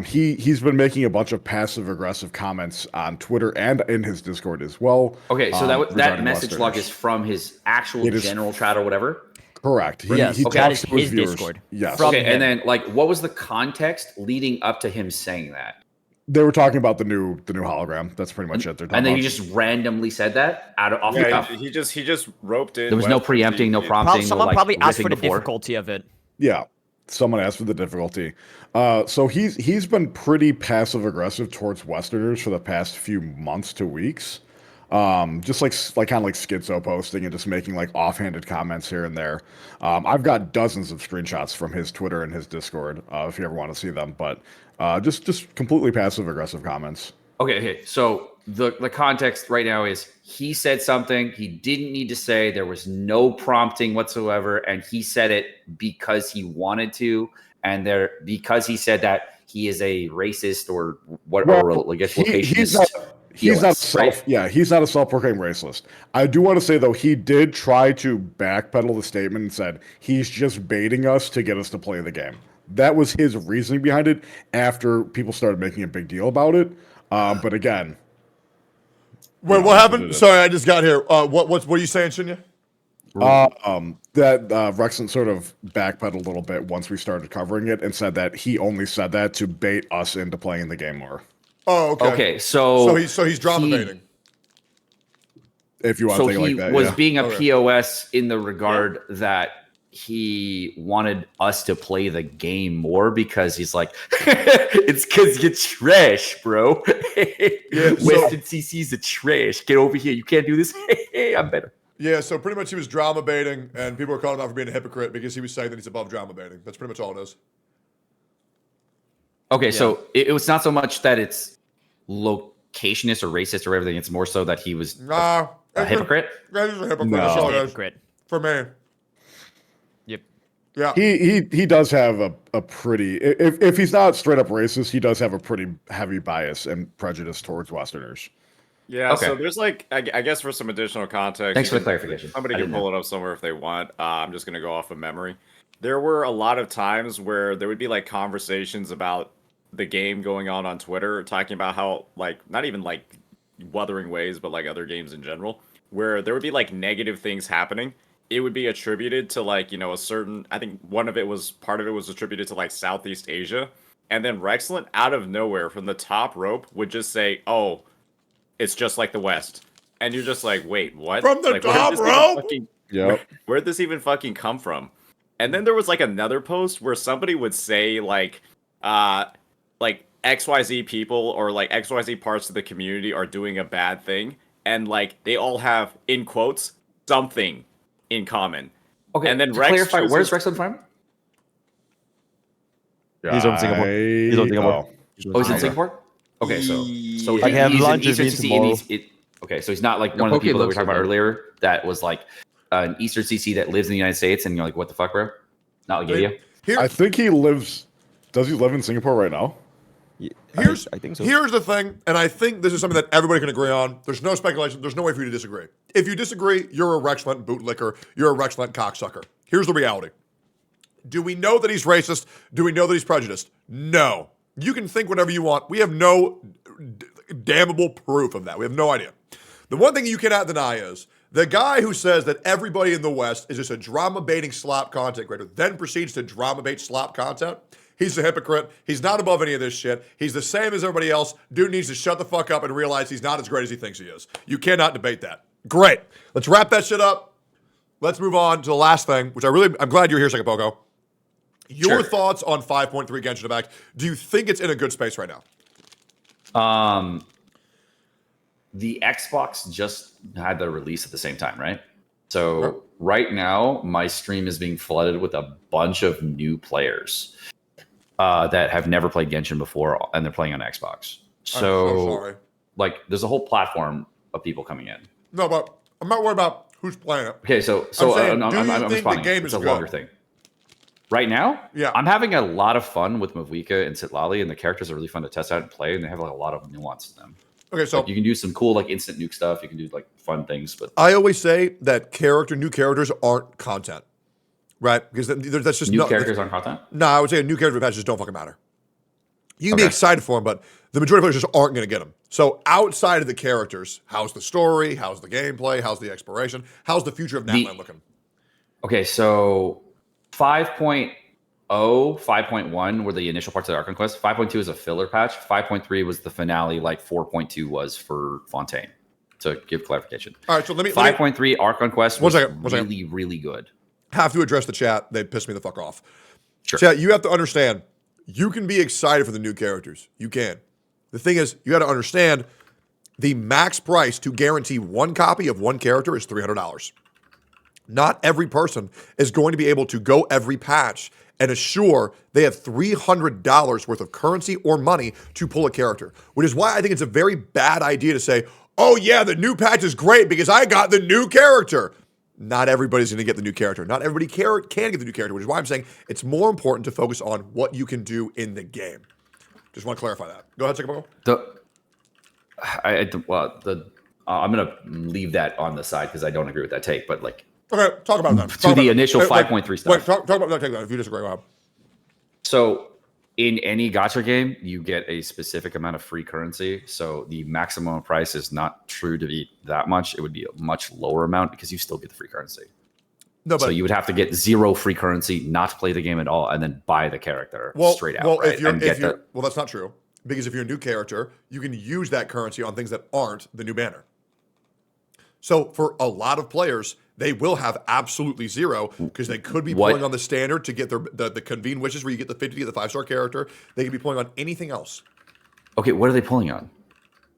He's been making a bunch of passive aggressive comments on Twitter and in his Discord as well. Okay, so that regarding message log Westerners. is from his actual It is- general chat or whatever. Correct. Yes, he that talks is to his his viewers. Discord. Yes. From Okay, him. and then like, what was the context leading up to him saying that? They were talking about the new hologram. That's pretty much it. They're talking And then he about- just randomly said that off the Yeah, cuff. he just roped in. There was no Western preempting, no CCs. prompting, no Someone like probably asked for ripping the the floor. difficulty of it. Yeah, someone asked for the difficulty. So he's been pretty passive aggressive towards Westerners for the past few months to weeks. Just like kind of like schizo posting and just making like offhanded comments here and there. I've got dozens of screenshots from his Twitter and his Discord if you ever want to see them. But just completely passive aggressive comments. Okay. So the context right now is he said something he didn't need to say. There was no prompting whatsoever, and he said it because he wanted to, and because he said that he is a racist or what, or I guess locationist. He's not a self-proclaimed racist. I do want to say though, he did try to backpedal the statement and said he's just baiting us to get us to play the game. That was his reasoning behind it after people started making a big deal about it. But again, wait, what happened? Sorry, I just got here. What are you saying, Shinya? That Rexon sort of backpedaled a little bit once we started covering it and said that he only said that to bait us into playing the game more. Oh, okay. Okay, so he's drama baiting. If you want to think like that, he was being a POS in the regard that he wanted us to play the game more because he's like, it's because you're trash, bro. Western CC's a trash. Get over here. You can't do this. I'm better. Yeah, so pretty much he was drama baiting, and people were calling him out for being a hypocrite because he was saying that he's above drama baiting. That's pretty much all it is. Okay, so it was not so much that it's locationist or racist or everything. It's more so that he was a hypocrite. Yeah, he's a hypocrite. That's all it is. For me. Yep. Yeah. He does have a pretty, if he's not straight up racist, he does have a pretty heavy bias and prejudice towards Westerners. Yeah, so there's like, I guess for some additional context. Thanks for the clarification. Somebody can pull it up somewhere if they want. I'm just going to go off of memory. There were a lot of times where there would be like conversations about the game going on Twitter, talking about how like, not even like Wuthering Waves, but like other games in general, where there would be like negative things happening. It would be attributed to like, you know, a certain, I think part of it was attributed to like Southeast Asia. And then Rexlent out of nowhere from the top rope would just say, oh, it's just like the West. And you're just like, wait, what? From the like, top rope? Where'd this even fucking come from? And then there was like another post where somebody would say like XYZ people or like XYZ parts of the community are doing a bad thing. And like they all have, in quotes, something in common. Okay, and then to Rex clarify, where's Rexlent from? He's from Singapore. He's from Singapore. Oh, he's in Singapore? Okay, so I have lunch with him tomorrow. Okay, so he's not like one of the people that we were talking about earlier that was like an Eastern CC that lives in the United States, and you're like, what the fuck, bro? Not like India. I think he lives. Does he live in Singapore right now? I think so. Here's the thing, and I think this is something that everybody can agree on. There's no speculation. There's no way for you to disagree. If you disagree, you're a Rexlent bootlicker. You're a Rexlent cocksucker. Here's the reality. Do we know that he's racist? Do we know that he's prejudiced? No. You can think whatever you want. We have no damnable proof of that. We have no idea. The one thing you cannot deny is the guy who says that everybody in the West is just a drama-baiting slop content creator, then proceeds to drama-bait slop content. He's a hypocrite. He's not above any of this shit. He's the same as everybody else. Dude needs to shut the fuck up and realize he's not as great as he thinks he is. You cannot debate that. Great. Let's wrap that shit up. Let's move on to the last thing, which I'm glad you're here, Second Pogo. Your thoughts on 5.3 Genshin Impact. Do you think it's in a good space right now? The Xbox just had the release at the same time, right? So right now, my stream is being flooded with a bunch of new players that have never played Genshin before, and they're playing on Xbox. So like, there's a whole platform of people coming in. No, but I'm not worried about who's playing it. Okay, so I'm responding. The game it's is a longer thing. Right now, yeah, I'm having a lot of fun with Mavuika and Sitlali, and the characters are really fun to test out and play, and they have like a lot of nuance in them. Okay, so like, you can do some cool like instant nuke stuff. You can do like fun things, but I always say that new characters aren't content, right? Because that's just new characters aren't content. No, I would say new character patches don't fucking matter. You can be excited for them, but the majority of players just aren't going to get them. So outside of the characters, how's the story? How's the gameplay? How's the exploration? How's the future of Natlan looking? Okay, so 5.0, 5.1 were the initial parts of the Archon Quest. 5.2 is a filler patch. 5.3 was the finale, like 4.2 was for Fontaine. To give clarification. All right, so let me 5.3 Archon Quest was really, really good. Have to address the chat. They pissed me the fuck off. Sure. Chat, you have to understand, you can be excited for the new characters. You can. The thing is, you got to understand the max price to guarantee one copy of one character is $300. Not every person is going to be able to go every patch and assure they have $300 worth of currency or money to pull a character, which is why I think it's a very bad idea to say, oh yeah, the new patch is great because I got the new character. Not everybody's going to get the new character. Not everybody can get the new character, which is why I'm saying it's more important to focus on what you can do in the game. Just want to clarify that. Go ahead, Chicago. I'm going to leave that on the side because I don't agree with that take, but like, okay, talk about that. To the initial 5.3 stuff. Wait, talk about that. Take that if you disagree. Go ahead. So in any gacha game, you get a specific amount of free currency. So the maximum price is not true to be that much. It would be a much lower amount because you still get the free currency. No, but so you would have to get 0 free currency, not play the game at all, and then buy the character straight out. Well, right? Well, that's not true. Because if you're a new character, you can use that currency on things that aren't the new banner. So for a lot of players, they will have absolutely 0 because they could be pulling on the standard to get the convene wishes where you get the 50 of the 5-star character. They could be pulling on anything else. Okay, what are they pulling on?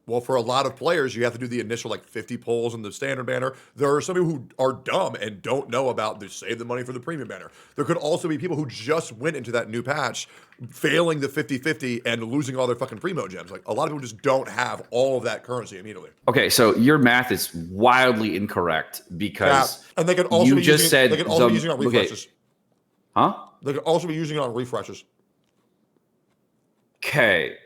Well, for a lot of players, you have to do the initial 50 pulls in the standard banner. There are some people who are dumb and don't know about this, save the money for the premium banner. There could also be people who just went into that new patch, failing the 50-50 and losing all their fucking primo gems. Like a lot of people just don't have all of that currency immediately. Okay, so your math is wildly incorrect because and they could also be using it on refreshes. Okay. Huh? They could also be using it on refreshes. Okay.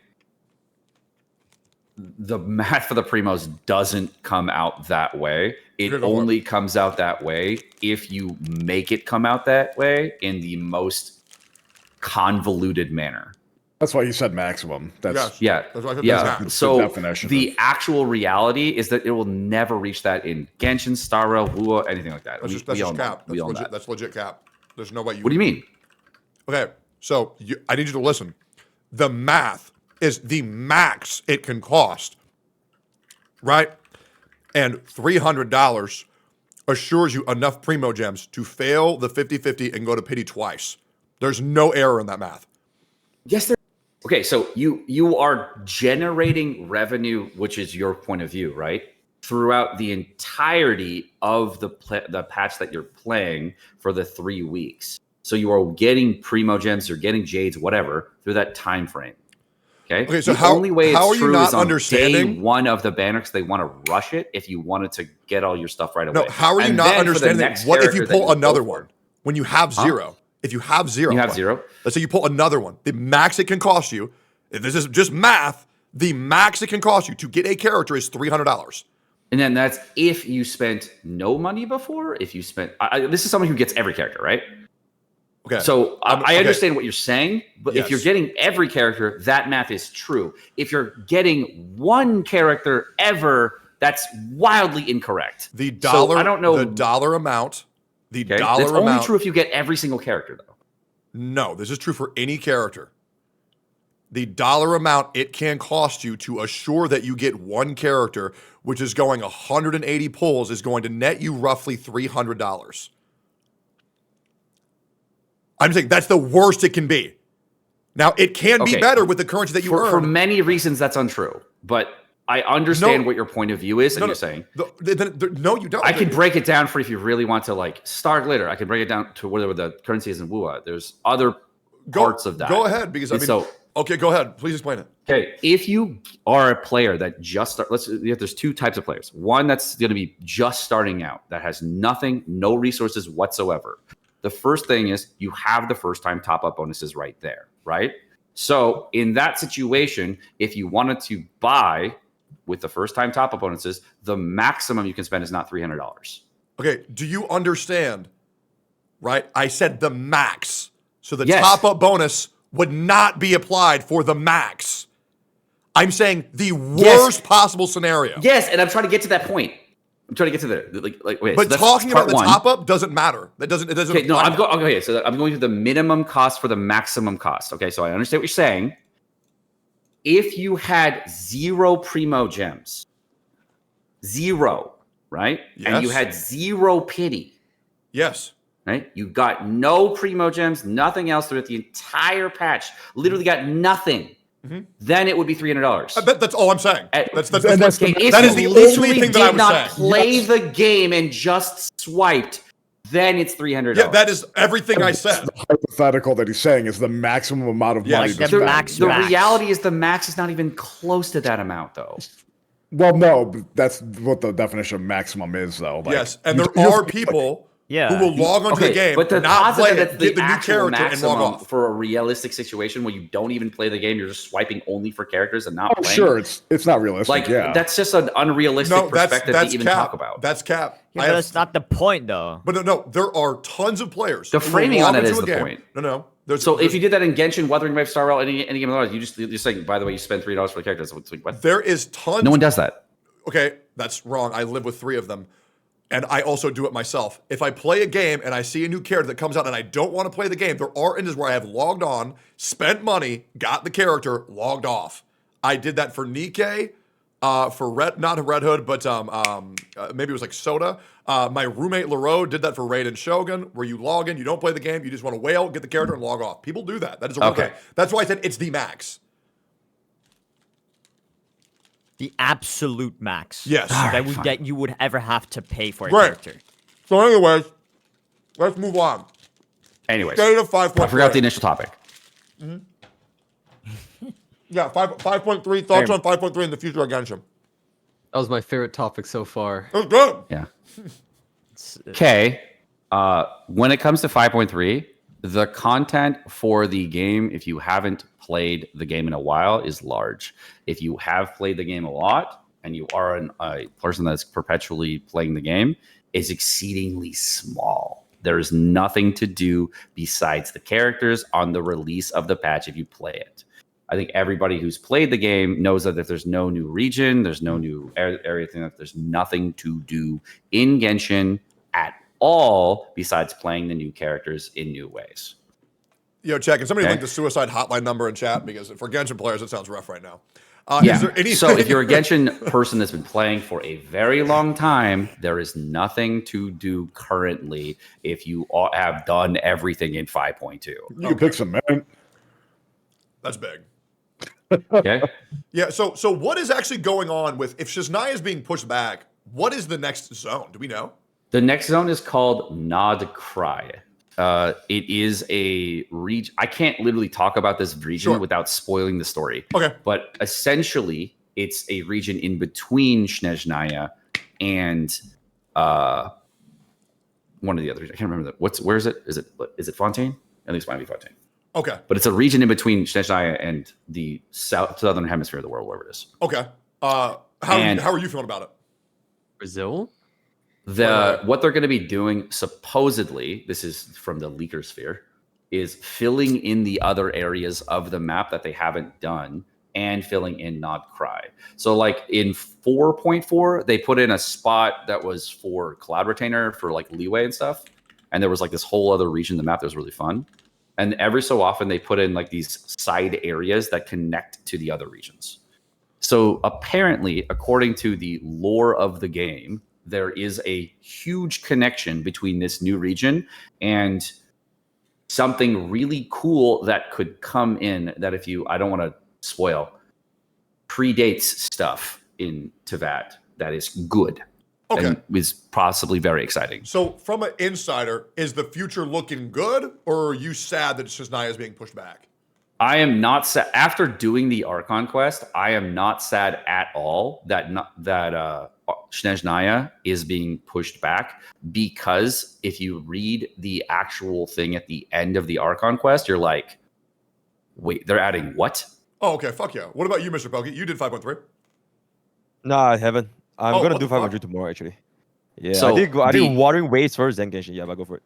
The math for the primos doesn't come out that way. It only comes out that way if you make it come out that way in the most convoluted manner. That's why you said maximum. That's So the actual reality is that it will never reach that in Genshin, Star Rail, Wuo, anything like that. That's just cap. That's legit cap. There's no way you. What do you mean? Okay, so I need you to listen. The math is the max it can cost, right? And $300 assures you enough primo gems to fail the 50-50 and go to pity twice. There's no error in that math. Yes, there. Okay, so you are generating revenue, which is your point of view, right? Throughout the entirety of the patch that you're playing for the 3 weeks. So you are getting primo gems, you're getting jades, whatever, through that time frame. Okay, so the only way it's true is on understanding day 1 of the banner because they want to rush it if you wanted to get all your stuff right away. No, how are you not understanding? What if you pull another one when you have 0? If you have 0, you have 0. Let's say you pull another one. The max it can cost you, if this is just math, the max it can cost you to get a character is $300. And then that's if you spent no money before. If you spent, this is someone who gets every character, right? Okay. So I understand what you're saying, but if you're getting every character, that math is true. If you're getting one character ever, that's wildly incorrect. The dollar, I don't know the dollar amount. The dollar that's amount. Only true if you get every single character, though. No, this is true for any character. The dollar amount it can cost you to assure that you get one character, which is going 180 pulls, is going to net you roughly $300. I'm saying that's the worst it can be. Now, it can be better with the currency that you earn. For many reasons, that's untrue. But I understand what your point of view is, and you're saying. No, you don't. I can break it down for if you really want to, start later. I can break it down to whatever the currency is in Wuha. There's other parts of that. Go ahead, because okay, go ahead. Please explain it. Okay, if you are a player that just there's 2 types of players. One that's going to be just starting out, that has nothing, no resources whatsoever. The first thing is you have the first time top up bonuses right there, right? So in that situation, if you wanted to buy with the first time top up bonuses, the maximum you can spend is not $300. Okay, do you understand? Right? I said the max. So the top up bonus would not be applied for the max. I'm saying the worst possible scenario. Yes, and I'm trying to get to that point. I'm trying to get to there. Wait, but so talking about the top up doesn't matter. It doesn't. Okay, no, so I'm going to the minimum cost for the maximum cost. Okay, so I understand what you're saying. If you had 0 primo gems, 0, right? Yes. And you had 0 pity. Yes. Right? You got no primo gems, nothing else throughout the entire patch. Literally got nothing. Mm-hmm. Then it would be $300. That's all I'm saying. That is the only thing that I was saying. Play the game and just swiped, then it's $300. Yeah, that is everything I said. The hypothetical that he's saying is the maximum amount of Yeah, money like to the spend. max- The reality is the max is not even close to that amount, though. Well, no, but that's what the definition of maximum is, though. Like, Yes, and you- there you- are people Yeah. who will log onto the game, but to not play posit it, that's get the the new actual character, and maximum log off. for a realistic situation where you don't even play the game, you're just swiping only for characters and not Oh, playing. sure, it's not realistic. Like yeah, that's just an unrealistic No, perspective that's to even cap. talk about. That's cap. Yeah, I but have- that's not the point, though. But no, there are tons of players. The who will framing log on it into is a the game. point. No. So if you did that in Genshin, Wuthering Waves, Star Rail, any game of the you just saying, by the way, you spend $3 for the characters. It's like, what? there is tons. No one does that. Okay, that's wrong. I live with 3 of them. And I also do it myself. If I play a game and I see a new character that comes out and I don't want to play the game, there are instances where I have logged on, spent money, got the character, logged off. I did that for Nikkei, for not Red Hood, but maybe it was like Soda. My roommate Laro did that for Raid and Shogun, where you log in, you don't play the game, you just want to whale, get the character, and log off. People do that. That is a real Okay. thing. That's why I said it's the max. The absolute max. Yes. That you would ever have to pay for a Right. character. So anyways, let's move on. Anyways, State of 5.3. I forgot the initial topic. Yeah, 5.3. Thoughts on 5.3 in the future of Genshin. That was my favorite topic so far. It was good. Yeah. Okay. When it comes to 5.3, the content for the game, if you haven't played the game in a while, is large. If you have played the game a lot and you are a person that's perpetually playing the game, is exceedingly small. There's nothing to do besides the characters on the release of the patch if you play it. I think everybody who's played the game knows that if there's no new region, there's no new area, there's nothing to do in Genshin at all besides playing the new characters in new ways. Yo, check. Can somebody Okay. link the suicide hotline number in chat? Because for Genshin players, it sounds rough right now. Yeah. Is there anything? So if you're a Genshin person that's been playing for a very long time, there is nothing to do currently if you have done everything in 5.2. you can pick some man. That's big. Okay. Yeah. So what is actually going on with if Shiznaya is being pushed back? What is the next zone? Do we know? The next zone is called Nod Cry. It is a region. I can't literally talk about this region Sure. without spoiling the story. Okay. But essentially, it's a region in between Snezhnaya and one of the others. I can't remember that. Where is it? Is it Fontaine? At least it might be Fontaine. Okay. But it's a region in between Snezhnaya and the southern hemisphere of the world, wherever it is. Okay. How are you feeling about it? Brazil? What they're going to be doing, supposedly, this is from the leaker sphere, is filling in the other areas of the map that they haven't done and filling in Nod Cry. So like in 4.4, they put in a spot that was for Cloud Retainer for like leeway and stuff. And there was like this whole other region of the map that was really fun. And every so often they put in like these side areas that connect to the other regions. So apparently, according to the lore of the game, there is a huge connection between this new region and something really cool that could come in that I don't want to spoil, predates stuff in Tevat that is good. Okay. And is possibly very exciting. So from an insider, is the future looking good, or are you sad that Shiznaya is being pushed back? I am not sad. After doing the Archon quest, I am not sad at all that Snezhnaya is being pushed back, because if you read the actual thing at the end of the Archon quest, you're like, wait, they're adding what? Oh, okay. Fuck yeah. What about you, Mr. Pokey? You did 5.3. No, I haven't. I'm Oh, gonna what do the fuck? 500 tomorrow, actually. Yeah, So I did Wuthering Waves first, then Genshin. Yeah, but go for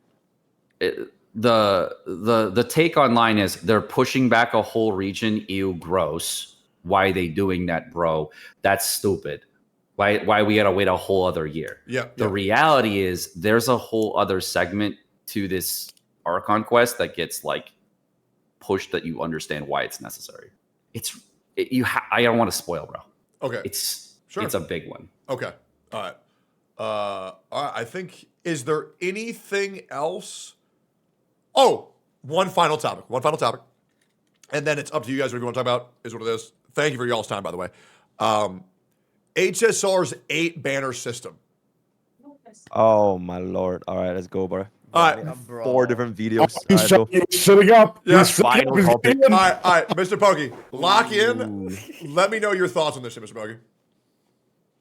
it. The take online is they're pushing back a whole region. Ew, gross. Why are they doing that, bro? That's stupid. Why we gotta wait a whole other year? Yeah. The reality is there's a whole other segment to this Archon quest that gets like pushed that you understand why it's necessary. I don't want to spoil, bro. Okay. It's Sure. a big one. Okay. All right. All right. I think, is there anything else? Oh, one final topic. And then it's up to you guys what you want to talk about, is what it is. Thank you for y'all's time, by the way. HSR's 8 banner system. Oh my lord! All right, let's go, bro. god, Alright, 4 different videos. He's sitting up. Yeah. He's sitting up. Final He's topic. in. All right, Mr. Pokey, lock in. Let me know your thoughts on this shit, Mr. Pokey.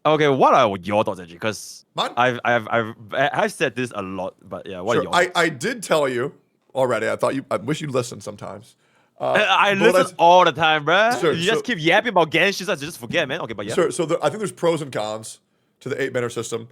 Okay, what are your thoughts actually? Because Mine? I've said this a lot, but yeah, what are Sure, your thoughts? I did tell you already. I wish you'd listen sometimes. I but listen all the time, bruh. Sure, You so- just keep yapping about Genshin, I just forget, man. Okay, but yeah. Sure. So I think there's pros and cons to the 8-banner system.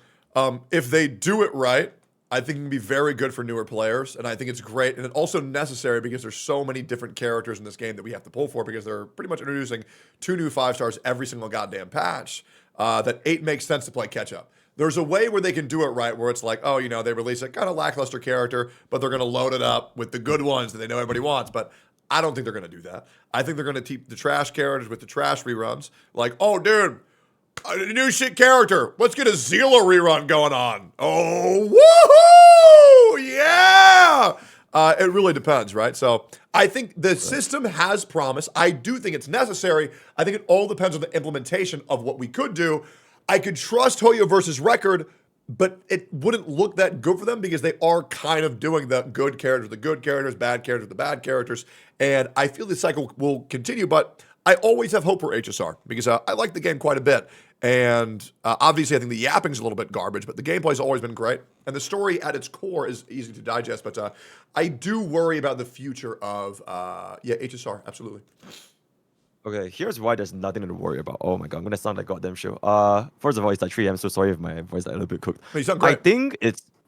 If they do it right, I think it can be very good for newer players, and I think it's great, and it's also necessary because there's so many different characters in this game that we have to pull for because they're pretty much introducing 2 new 5-stars every single goddamn patch. That 8 makes sense to play catch up. There's a way where they can do it right, where it's like, oh, you know, they release a kind of lackluster character, but they're going to load it up with the good ones that they know everybody wants. But I don't think they're going to do that. I think they're going to keep the trash characters with the trash reruns. Like, oh, dude, a new shit character. Let's get a Zila rerun going on. Oh, woohoo! Yeah! It really depends, right? So I think the system has promise. I do think it's necessary. I think it all depends on the implementation of what we could do. I could trust Hoyo versus Record, but it wouldn't look that good for them because they are kind of doing the good characters, the good characters, bad characters, the bad characters. And I feel the cycle will continue, but I always have hope for HSR because I like the game quite a bit. And obviously, I think the yapping's a little bit garbage, but the gameplay's always been great. And the story at its core is easy to digest. But I do worry about the future of, HSR, absolutely. Okay, here's why there's nothing to worry about. Oh my god, I'm gonna sound like goddamn show. First of all, it's like 3. I'm so sorry if my voice is a little bit cooked. No, you sound I great. think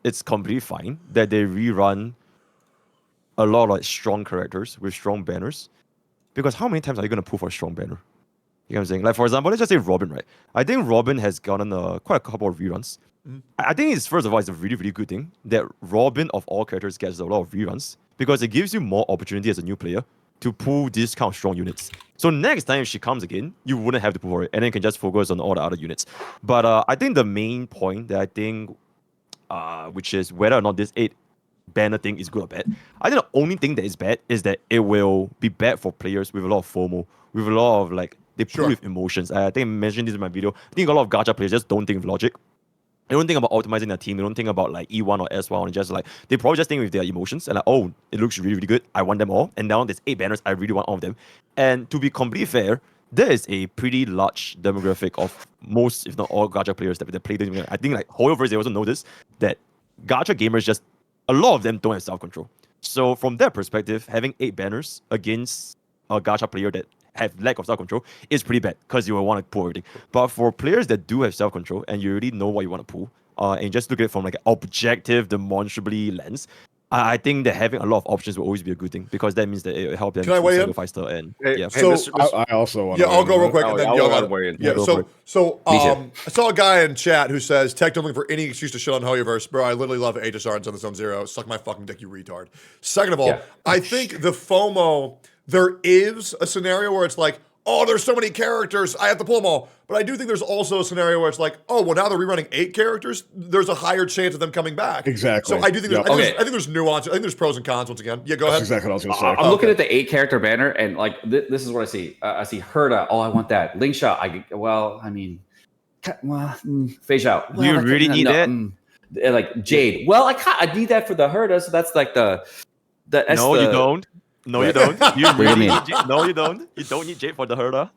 it's completely fine that they rerun a lot of like strong characters with strong banners. Because how many times are you gonna pull for a strong banner? You know what I'm saying? Like for example, let's just say Robin, right? I think Robin has gotten quite a couple of reruns. I think it's first of all, it's a really, really good thing that Robin of all characters gets a lot of reruns because it gives you more opportunity as a new player to pull these kind of strong units. So next time she comes again, you wouldn't have to pull for it, and then you can just focus on all the other units. But I think the main point that I think, which is whether or not this 8 banner thing is good or bad. I think the only thing that is bad is that it will be bad for players with a lot of FOMO, with a lot of like they pull with emotions. I think I mentioned this in my video. I think a lot of gacha players just don't think with logic. They don't think about optimizing their team. They don't think about like E1 or S1 and just like they probably just think with their emotions and like, oh, it looks really, really good. I want them all. And now there's 8 banners. I really want all of them. And to be completely fair, there is a pretty large demographic of most, if not all, gacha players that play this. I think like Hoyoverse, they also know this, that gacha gamers just, a lot of them don't have self-control. So from that perspective, having 8 banners against a gacha player that have lack of self-control is pretty bad because you will want to pull everything. But for players that do have self-control and you already know what you want to pull, and just look at it from like an objective, demonstrably lens, I think that having a lot of options will always be a good thing because that means that it will help them Can I weigh in? faster and Hey, So- I also want Yeah, I'll go real quick Oh, and then I y'all wanna got weigh in. Yeah, Go so for it. so Me too. I saw a guy in chat who says Tech don't look for any excuse to shit on Hoyoverse. Bro, I literally love HSR and Zone 0. Suck my fucking dick, you retard. Second of all, Yeah. I think the FOMO, there is a scenario where it's like, oh, there's so many characters, I have to pull them all. But I do think there's also a scenario where it's like, oh, well, now they're rerunning 8 characters. There's a higher chance of them coming back. Exactly. So I do think Yep. I think there's nuance. I think there's pros and cons once again. Yeah, go That's ahead. exactly what I was going to say. I'm looking at the 8-character banner, and like this is what I see. I see Herda. Oh, I want that. Link shot. Phase out. Do you really need that? Like Jade. Well, I need that for the Herda, so that's like that's no, the, you don't. No, you don't. You do you really mean? need Jade. No, you don't. You don't need Jade for the Herda.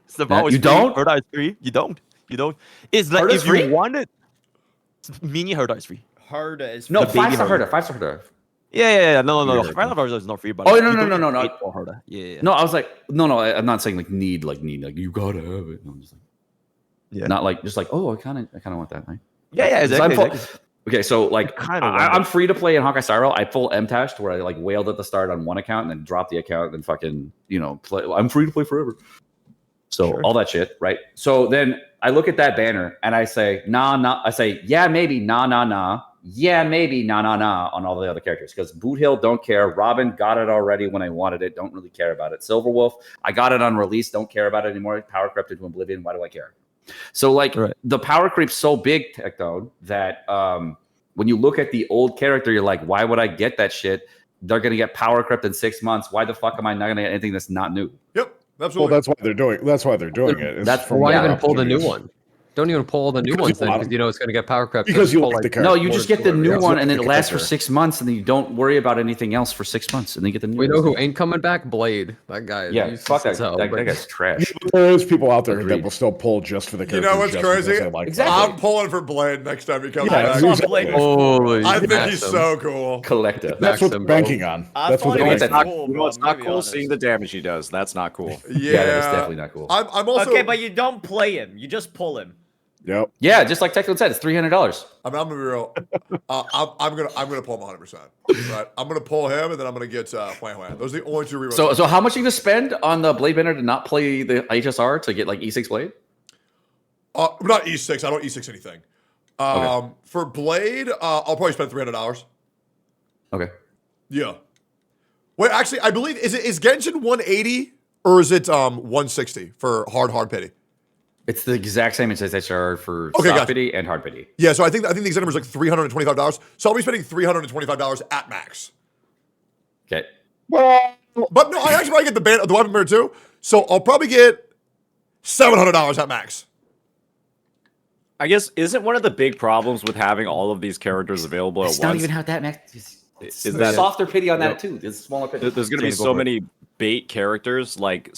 Sabao is you free. don't? Herda is free. You don't. You don't. It's like Herda's if free? you wanted, mini Herda is free. Herda is No, The baby 5-star Herda. Herda. 5-star Herda. Yeah. No. Yeah, Final Herda is not free, but Oh, like, no, you no, don't no, need no, Jade no. for Herda. Yeah. No, I was like, no. I'm not saying like need. You gotta have it. No, I'm just like, Yeah. not like just like, oh, I kind of want that. Right? Yeah, Because I'm exactly. full- Okay, so like kinda I'm free to play in Honkai Star Rail. I full M-tashed where I like wailed at the start on one account and then dropped the account and then fucking play. I'm free to play forever. So Sure. all that shit, right? So then I look at that banner and I say nah. I say yeah maybe nah. Yeah maybe nah on all the other characters because Boot Hill don't care. Robin got it already when I wanted it. Don't really care about it. Silverwolf I got it on release. Don't care about it anymore. Power crept into oblivion. Why do I care? So like Right. the power creep's so big, Tectone, that when you look at the old character, you're like, why would I get that shit? They're gonna get power crept in 6 months. Why the fuck am I not gonna get anything that's not new? Yep, Well, absolutely. that's why they're doing. That's why they're doing it. It's That's for Why Yeah. even pull the new opportunities. one? Don't even pull the new Because ones you then, want because you know it's gonna get power crept. Because you pull, like the character. No, you just get the new else. one, and The it lasts for character. 6 months, and then you don't worry about anything else for 6 months, and then you get the new. We know ones. who ain't coming back. Blade. That guy. Yeah, he's fuck that. as hell, That but- guy's trash. There is people out there that Agreed. will still pull just for the You character. know what's just because crazy? they like Exactly. I'm pulling for Blade next time he comes Yeah, back. exactly. Holy I think he's Maxim. so cool. Collector. That's what they're Maxim, bro. banking on. I That's what thought they're it was banking on. cool, You know bro, what's I'm not gonna be cool? honest. Seeing the damage he does. That's not cool. Yeah, that is definitely not cool. I'm also Okay, but you don't play him. You just pull him. Yep. Yeah, just like Tectone said, it's $300. I'm gonna be real. I'm gonna pull him 100%. Right? I'm gonna pull him, and then I'm gonna get Huan Huan. Those are the only two rerolls. So how much are you gonna spend on the Blade Banner to not play the HSR to get like E6 Blade? Not E6. I don't E6 anything. For Blade, I'll probably spend $300. Okay. Yeah. Wait, actually, I believe is Genshin 180 or is it 160 for hard pity? It's the exact same as HSR for Okay, soft gotcha. pity and hard pity. Yeah, so I think the exact number is like $325. So I'll be spending $325 at max. Okay. Well, But no, I actually probably get the weapon banner too. So I'll probably get $700 at max. I guess isn't one of the big problems with having all of these characters available It's at not once? even how that max. Is There's that softer pity on Yep. that too. There's smaller pity. There's going to be Go so for it. many bait characters, like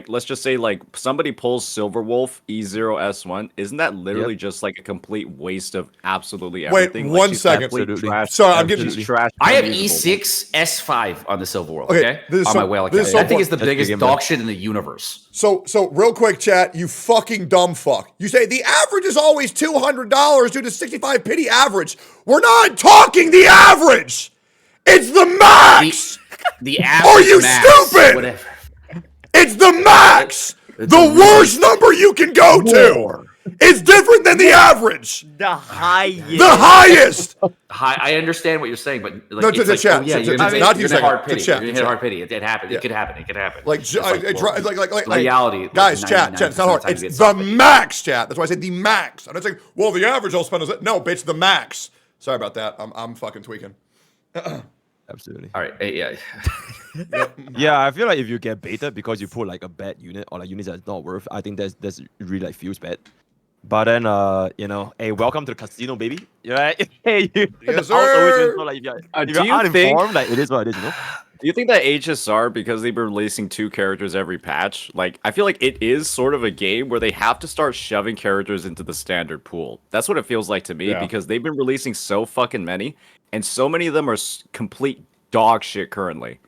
let's just say like somebody pulls Silverwolf E0S1. Isn't that literally just like a complete waste of absolutely Wait, everything? one she's second. definitely Absolutely. trash. Sorry, I'm getting- she's trash. I have unusable. E6 S5 on the Silver World. Okay, Okay, this is on so- my whale this account. is so That thing is the That's big biggest game, dog though. shit in the universe. So real quick, chat, you fucking dumb fuck. You say the average is always $200 due to 65 pity average. We're not talking the average. It's the max. The average. Are you max, stupid? Whatever. It's the max. It's The a worst number you can go to. It's different than the average. The highest. The highest. Hi, I understand what you're saying, but like, No, to it's the like, chat, oh, yeah, to- you're to- gonna not to you hit second, hard to pity. chat, You're gonna to hit chat. hard pity. It happened. Yeah. It could happen. It could happen. Like, It's like, reality. Guys, like, chat, 99% it's not hard. of the time It's you get the soft pity. max, chat. That's why I said the max. I'm not saying, well, the average I'll spend is it. No, bitch, the max. Sorry about that. I'm fucking tweaking. Absolutely. All right. Yeah. Yeah, I feel like if you get baited because you put like a bad unit or like units that's not worth, I think that's really like feels bad. But then you know, hey, welcome to the casino, baby. Right? Hey, you. Yes, the house always sir. wins, so, like, if you're, if Do you're you uninformed, like it is what it is, you know. Do you think that HSR, because they've been releasing 2 characters every patch, like I feel like it is sort of a game where they have to start shoving characters into the standard pool. That's what it feels like to me Yeah. because they've been releasing so fucking many, and so many of them are complete dog shit currently.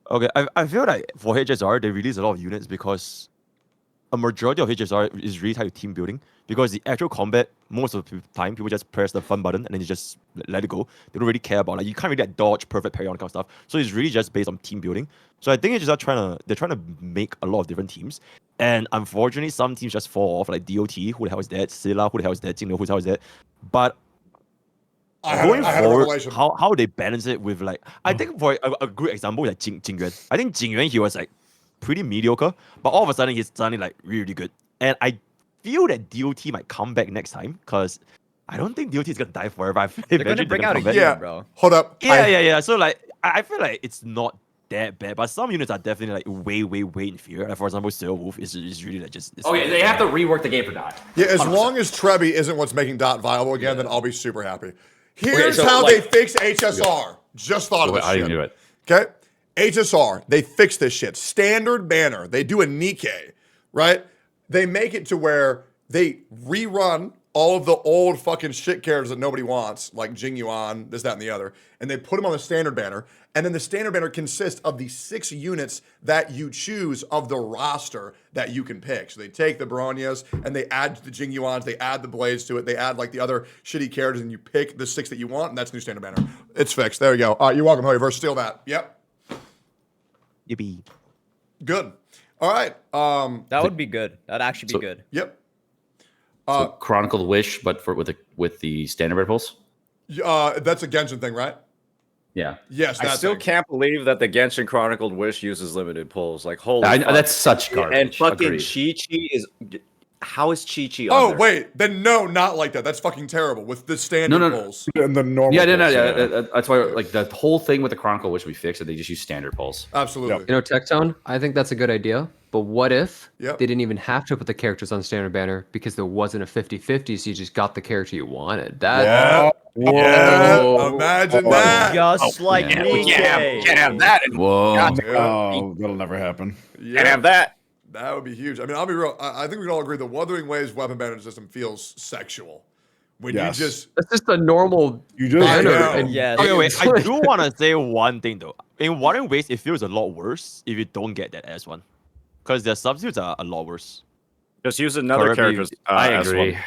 Okay, I feel like for HSR they release a lot of units because a majority of HSR is really tied to team building because the actual combat most of the time people just press the fun button and then you just let it go. They don't really care about like you can't really like, dodge perfect parry on kind of stuff. So it's really just based on team building. So I think it's just trying to make a lot of different teams. And unfortunately some teams just fall off like DOT, who the hell is that? Silla, who the hell is that? Jingno, who the hell is that? But going I had a forward, revelation. how they balance it with like I think for a good example is like Jing Yuan. I think Jing Yuan he was like pretty mediocre, but all of a sudden he's suddenly like really good. And I feel that DOT might come back next time because I don't think DOT is gonna die forever. I feel They're gonna eventually bring gonna out a come back. unit, Yeah. bro. Hold up. Yeah. So like I feel like it's not that bad, but some units are definitely like way inferior. Like for example, Silverwolf is really like just. it's- Okay, they have to rework the game for Dot. Yeah, as 100%. long as Trebi isn't what's making Dot viable again, then I'll be super happy. Here's so, how like- they fix HSR. Just thought of this I shit. didn't do it. Okay? HSR, they fix this shit. Standard banner. They do a Nikkei, right? They make it to where they rerun all of the old fucking shit characters that nobody wants, like Jing Yuan, this, that, and the other, and they put them on the standard banner. And then the standard banner consists of the 6 units that you choose of the roster that you can pick. So they take the Bronyas and they add the Jing Yuans, they add the Blades to it, they add like the other shitty characters, and you pick the 6 that you want, and that's new standard banner. It's fixed. There you go. You're welcome, Hoyverse. Steal that. Yep. Yippee. Good. All right. That would be good. That'd actually be So- good. Yep. So Chronicled Wish, but with the standard red pulse. That's a Genshin thing, right? Yeah, Yes. I That still thing. can't believe that the Genshin Chronicled Wish uses limited pulls. Like holy, I, fuck. that's such garbage. And fucking Agreed. Chi-Chi is. how is Chi-Chi Oh, under? wait. Then no, not like that. That's fucking terrible. With the standard no. pulls. And the normal. Yeah, no, pulse, that's why like the whole thing with the Chronicle, which we fixed, that they just use standard pulse. Absolutely. You know, Tectone, I think that's a good idea. But what if Yep. they didn't even have to put the characters on standard banner because there wasn't a 50-50, so you just got the character you wanted? Yeah. Whoa. Imagine that. Just like yeah. me. Can't have that. Whoa. Oh, that'll never happen. Can't have that. That would be huge. I mean, I'll be real. I think we can all agree the Wuthering Waves weapon banner system feels sexual. When Yes. you just That's just a normal You just I banner. know. And Yes. Okay, wait. it's I like- do want to say one thing though. In Wuthering Waves, it feels a lot worse if you don't get that S1, because their substitutes are a lot worse. Just use another Correct me. character's I S1. agree.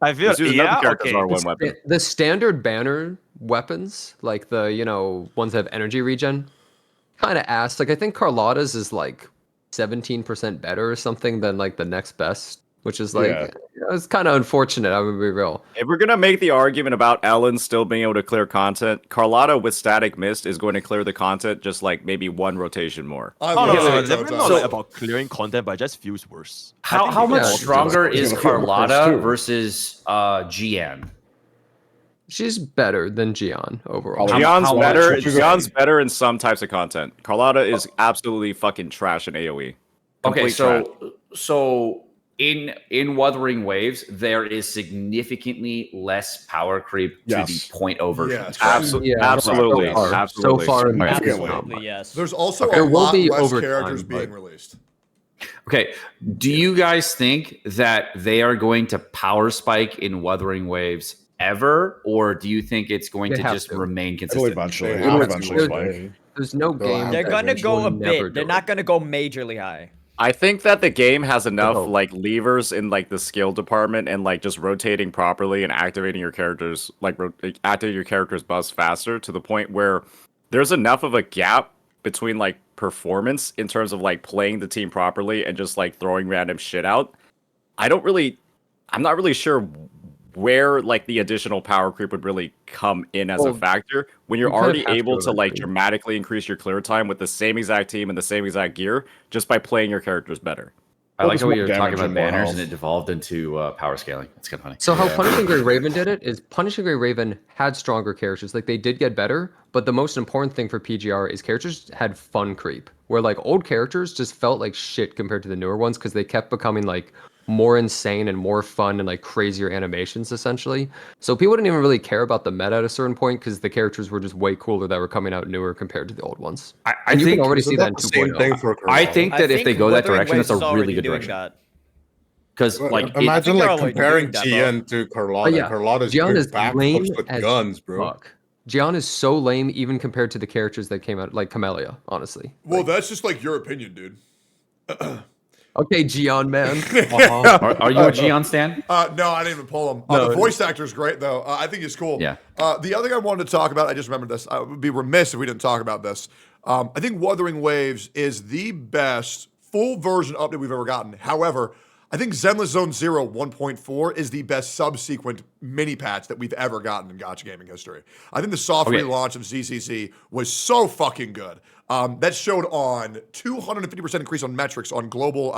I feel Just use another yeah. character's Okay. R1 weapon. The standard banner weapons, like the, you know, ones that have energy regen, kind of ass. Like, I think Carlotta's is like 17% better or something than like the next best, which is like, Yeah. you know, it's kind of unfortunate. I would be real. If we're gonna make the argument about Ellen still being able to clear content, Carlotta with Static Mist is going to clear the content just like maybe one rotation more. I Oh, love no, Saint it's definitely not Totem. like about clearing content, but it just feels worse. I How think how they much can all stronger do is It's gonna feel worse, Carlotta too. versus Gian? She's better than Gian overall. How- Gion's how better. much is it? Gion's better in some types of content. Carlotta is absolutely fucking trash in AOE. Okay, Complete trash. so in Wuthering Waves, there is significantly less power creep Yes. to the 0.0 version. Yes. Absolutely, Yeah, absolutely, so far. absolutely. So far in the Significantly. Absolutely, yes. There's also There a will lot be less overtime, characters but- being released. Okay, do you guys think that they are going to power spike in Wuthering Waves ever, or do you think it's going They to have just to. remain It'll consistent? eventually. They It'll have eventually to. spike. There's no They'll game. have They're to gonna go a will never bit. do They're it. not gonna go majorly high. I think that the game has enough hope. like levers in like the skill department and like just rotating properly and activating your characters activating your character's buffs faster to the point where there's enough of a gap between like performance in terms of like playing the team properly and just like throwing random shit out. I'm not really sure where like the additional power creep would really come in as a Well, factor when you're you kind of already have to able to like eventually. dramatically increase your clear time with the same exact team and the same exact gear just by playing your characters better. I like Well, how there's you were more talking damage about and more banners health. and it devolved into power scaling. It's kind of funny. So how Yeah. Punishing Gray Raven did it is Punishing Gray Raven had stronger characters. Like they did get better, but the most important thing for PGR is characters had fun creep. Where like old characters just felt like shit compared to the newer ones because they kept becoming like more insane and more fun and like crazier animations essentially. So people didn't even really care about the meta at a certain point because the characters were just way cooler that were coming out newer compared to the old ones. I And you think can already Isn't see that in the same 2.0. thing for I Carlotta? think that if they go that direction, that's a really good direction. That. Because Well, like imagine I think like they're already comparing doing that, Tien to Carlotta. Oh, yeah. Carlotta's Gian good is lame backflips with as guns, bro. fuck. Gian is so lame even compared to the characters that came out, like Camellia, honestly. Well, that's just like your opinion, dude. Okay, Gian, man. are you a Gian stan? No, I didn't even pull him. No. The voice actor's great, though. I think he's cool. Yeah. The other thing I wanted to talk about, I just remembered this. I would be remiss if we didn't talk about this. I think Wuthering Waves is the best full version update we've ever gotten. However, I think Zenless Zone Zero 1.4 is the best subsequent mini patch that we've ever gotten in Gacha gaming history. I think the soft Okay. relaunch of ZCC was so fucking good. That showed on 250% increase on metrics on global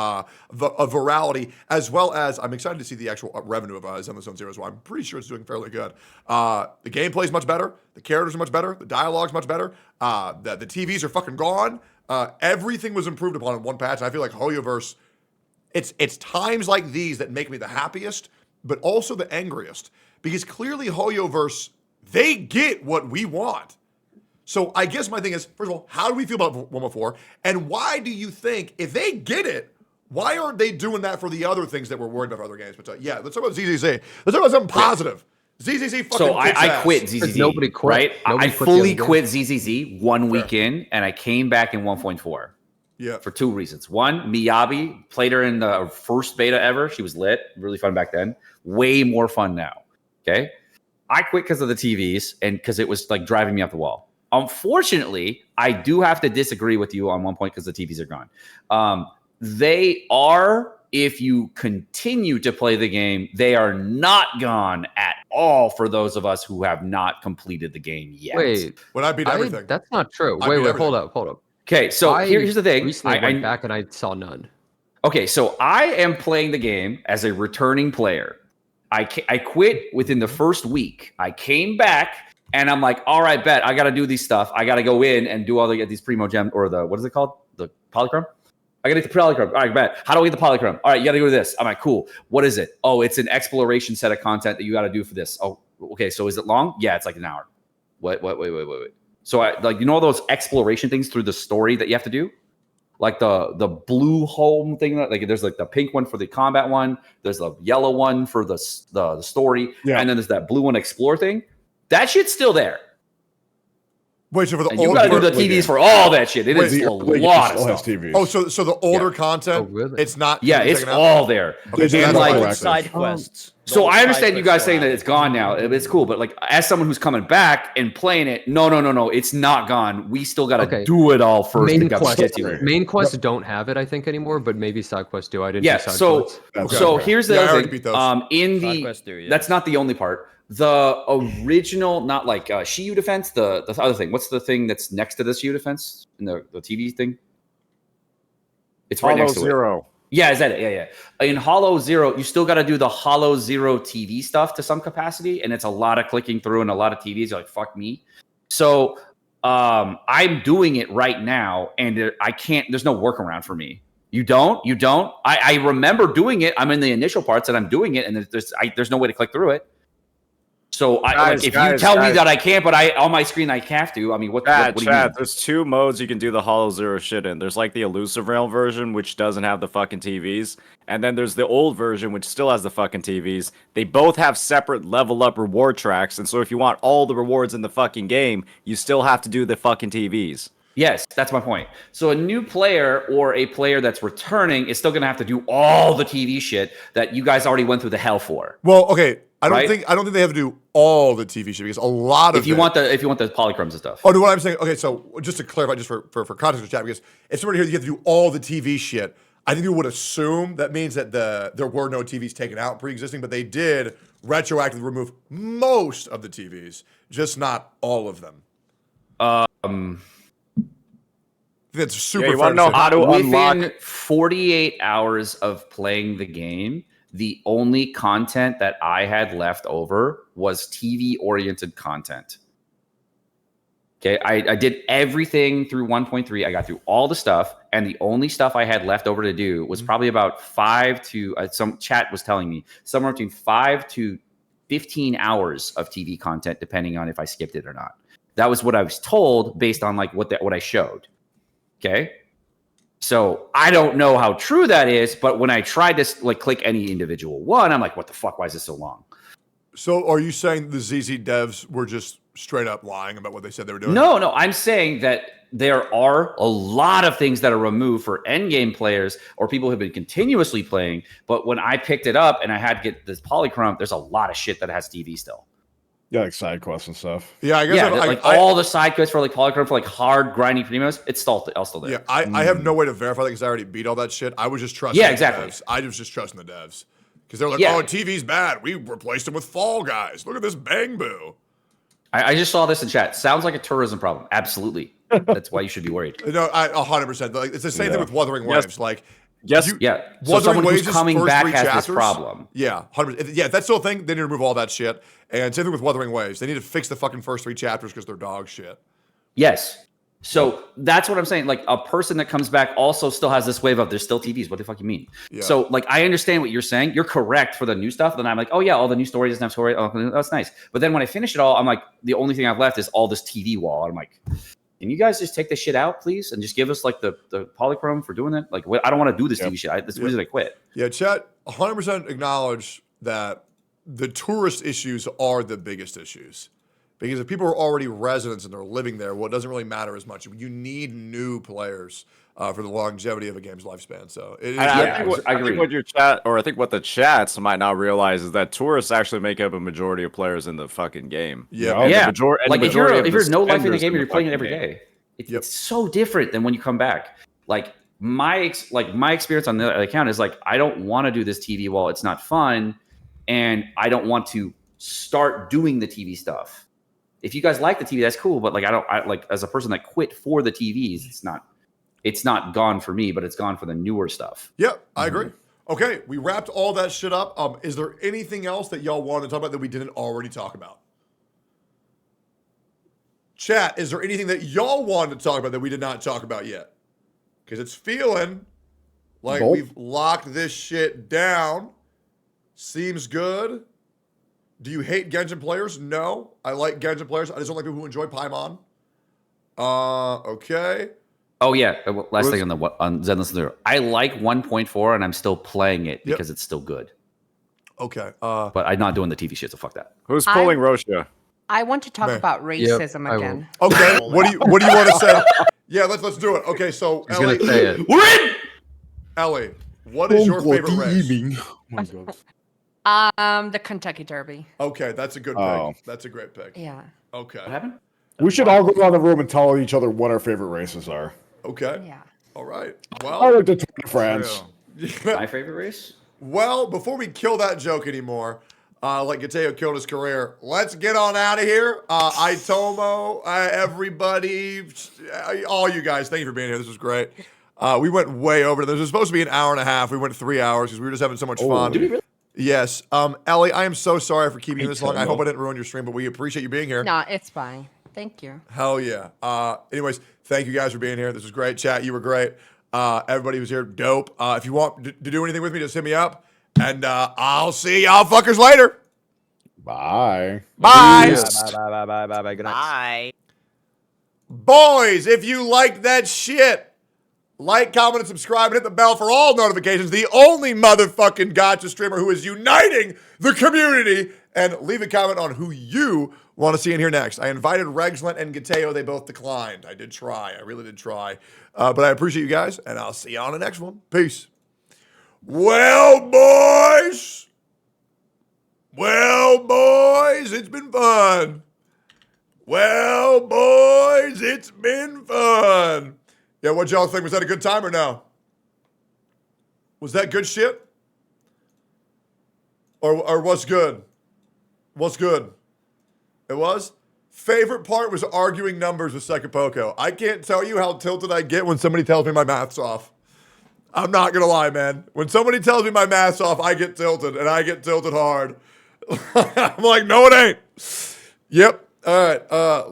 virality, as well as I'm excited to see the actual revenue of Zenless Zone Zero as well. I'm pretty sure it's doing fairly good. The gameplay is much better. The characters are much better. The dialogue's much better. The TVs are fucking gone. Everything was improved upon in one patch. And I feel like Hoyoverse, it's times like these that make me the happiest, but also the angriest. Because clearly Hoyoverse, they get what we want. So I guess my thing is, first of all, how do we feel about 1.4? And why do you think, if they get it, why aren't they doing that for the other things that we're worried about for other games? But yeah, let's talk about ZZZ. Let's talk about something positive. ZZZ fucking So kicks I ass. quit ZZZ. Nobody quit. Right? Nobody I quit the fully other game. quit ZZZ 1 week in, and I came back in 1.4 Yeah. for 2 reasons. One, Miyabi played her in the first beta ever. She was lit, really fun back then. Way more fun now. Okay, I quit because of the TVs and because it was like driving me up the wall. Unfortunately, I do have to disagree with you on one point because the TVs are gone. They are, if you continue to play the game, they are not gone at all for those of us who have not completed the game yet. Wait, When I beat everything. that's not true. I Wait, beat hold everything. up. Okay, so I here's the thing. recently went back and I saw none. Okay, so I am playing the game as a returning player. I quit within the first week. I came back and I'm like, all right, bet I got to do these stuff. I got to go in and do all these primo gem or what is it called? The polychrome. I got to get the polychrome. All right, bet. How do I get the polychrome? All right, you got to do this. I'm like, cool. What is it? Oh, it's an exploration set of content that you got to do for this. Oh, okay. So is it long? Yeah, it's like an hour. Wait. So all those exploration things through the story that you have to do? Like the blue home thing, like there's like the pink one for the combat one, there's the yellow one for the story, and then there's that blue one explore thing. That shit's still there. Wait, so for the and you gotta do the TVs for all that shit. It is a lot of stuff. TVs. Oh, so the older content, it's not. Yeah, it's all there. Okay, so and that's like side quests. So I understand you guys saying that it's gone now. It's cool, but like as someone who's coming back and playing it, no, it's not gone. We still gotta do it all first. Main quests don't have it, I think, anymore, but maybe side quests do. I didn't. Yeah. Do side quests. So here's the other thing. That's not the only part. The original, not like Shiyu defense. The other thing. What's the thing that's next to the Shiyu defense in the TV thing? It's right next to Zero. Yeah, is that it? Yeah. In Hollow Zero, you still got to do the Hollow Zero TV stuff to some capacity, and it's a lot of clicking through and a lot of TVs. You're like, fuck me. So I'm doing it right now, and I can't. There's no workaround for me. You don't. I remember doing it. I'm in the initial parts, and I'm doing it, and there's no way to click through it. So if you tell me that I can't, but on my screen I have to. I mean, what do you mean? There's two modes you can do the Hollow Zero shit in. There's like the Elusive Realm version, which doesn't have the fucking TVs, and then there's the old version, which still has the fucking TVs. They both have separate level up reward tracks, and so if you want all the rewards in the fucking game, you still have to do the fucking TVs. Yes, that's my point. So a new player or a player that's returning is still going to have to do all the TV shit that you guys already went through the hell for. Well, okay. I don't think they have to do all the TV shit because a lot of if you want the polychromes and stuff. Oh, no, what I'm saying. Okay, so just to clarify, just for context of chat, because if somebody here you have to do all the TV shit, I think people would assume that means that there were no TVs taken out pre-existing, but they did retroactively remove most of the TVs, just not all of them. That's super. You want to know how to unlock? Within 48 hours of playing the game, the only content that I had left over was TV-oriented content. Okay, I did everything through 1.3. I got through all the stuff, and the only stuff I had left over to do was probably about 5 to some chat was telling me somewhere between 5 to 15 hours of TV content, depending on if I skipped it or not. That was what I was told based on like what I showed. Okay. So I don't know how true that is, but when I tried to like click any individual one, I'm like, what the fuck? Why is this so long? So are you saying the ZZ devs were just straight up lying about what they said they were doing? No, I'm saying that there are a lot of things that are removed for endgame players or people who have been continuously playing. But when I picked it up and I had to get this polychrome, there's a lot of shit that has TV still. Yeah, like side quests and stuff. Yeah, I guess all the side quests for like polychrome for like hard grindy primos, it's still there. Yeah, I have no way to verify that because I already beat all that shit. I was just trusting. Yeah, exactly. The devs. I was just trusting the devs because they're like, "Oh, TV's bad. We replaced him with Fall Guys. Look at this bang boo." I just saw this in chat. Sounds like a tourism problem. Absolutely, that's why you should be worried. No, 100%. Like, it's the same thing with Wuthering Waves. Like, So someone who's coming back has this problem. Yeah, 100%. Yeah, if that's still a thing, they need to remove all that shit. And same thing with Wuthering Waves. They need to fix the fucking first 3 chapters because they're dog shit. Yes. So that's what I'm saying. Like a person that comes back also still has this wave of there's still TVs. What the fuck you mean? Yeah. So like I understand what you're saying. You're correct for the new stuff. Then I'm like, oh yeah, all the new stories doesn't have story. Oh, that's nice. But then when I finish it all, I'm like, the only thing I've left is all this TV wall. I'm like, can you guys just take this shit out, please, and just give us like the polychrome for doing it? Like, I don't want to do this TV shit. That's the reason I quit. Yeah, chat 100% acknowledge that the tourist issues are the biggest issues. Because if people are already residents and they're living there, well, it doesn't really matter as much. You need new players for the longevity of a game's lifespan. So it is. I think what your chat, or I think what the chats might not realize is that tourists actually make up a majority of players in the fucking game. Yeah. Like if you're no life in the game and you're playing it every day, it's so different than when you come back. Like my experience on the other account is like I don't want to do this TV wall. It's not fun, and I don't want to start doing the TV stuff. If you guys like the TV, that's cool. But like, I like as a person that quit for the TVs, it's not it's not gone for me, but it's gone for the newer stuff. Yep, I agree. Okay, we wrapped all that shit up. Is there anything else that y'all want to talk about that we didn't already talk about? Chat, is there anything that y'all wanted to talk about that we did not talk about yet? Because it's feeling like we've locked this shit down. Seems good. Do you hate Genshin players? No. I like Genshin players. I just don't like people who enjoy Paimon. Okay. Oh yeah, last thing on Zenless Zero. I like 1.4 and I'm still playing it because it's still good. Okay. But I'm not doing the TV shit, so fuck that. Who's pulling Rosha? I want to talk about racism again. Okay. What do you want to say? Yeah, let's do it. Okay, so He's Ellie, gonna say it. We're in! Ellie, what is your favorite race? Oh my god. The Kentucky Derby. Okay, that's a good pick. That's a great pick. Yeah. Okay. What happened? We should all go around the room and tell each other what our favorite races are. Okay. Yeah. All right. I Well, like to talk to friends. My favorite race? well, before we kill that joke anymore, like Gateo killed his career, let's get on out of here. Itomo, everybody, all you guys, thank you for being here. This was great. We went way over. This was supposed to be an hour and a half. We went 3 hours because we were just having so much fun. Did we really? Yes. Ellie, I am so sorry for keeping you this long. I hope I didn't ruin your stream, but we appreciate you being here. No, it's fine. Thank you. Hell yeah. Anyways, thank you guys for being here. This was great. Chat, you were great. Everybody who's here, dope. If you want to do anything with me, just hit me up. And I'll see y'all fuckers later. Bye. Bye. Bye. Good night. Bye. Boys, if you liked that shit, like, comment, and subscribe, and hit the bell for all notifications. The only motherfucking Gacha streamer who is uniting the community. And leave a comment on who you want to see in here next. I invited Regslent and Gateo. They both declined. I did try. I really did try. But I appreciate you guys, and I'll see you on the next one. Peace. Well, boys. Well, boys, it's been fun. Well, boys, it's been fun. Yeah, what y'all think? Was that a good time or no? Was that good shit? Or what's good? What's good? It was? Favorite part was arguing numbers with Sekapoko. I can't tell you how tilted I get when somebody tells me my math's off. I'm not gonna lie, man. When somebody tells me my math's off, I get tilted, and I get tilted hard. I'm like, no, it ain't. Yep. All right.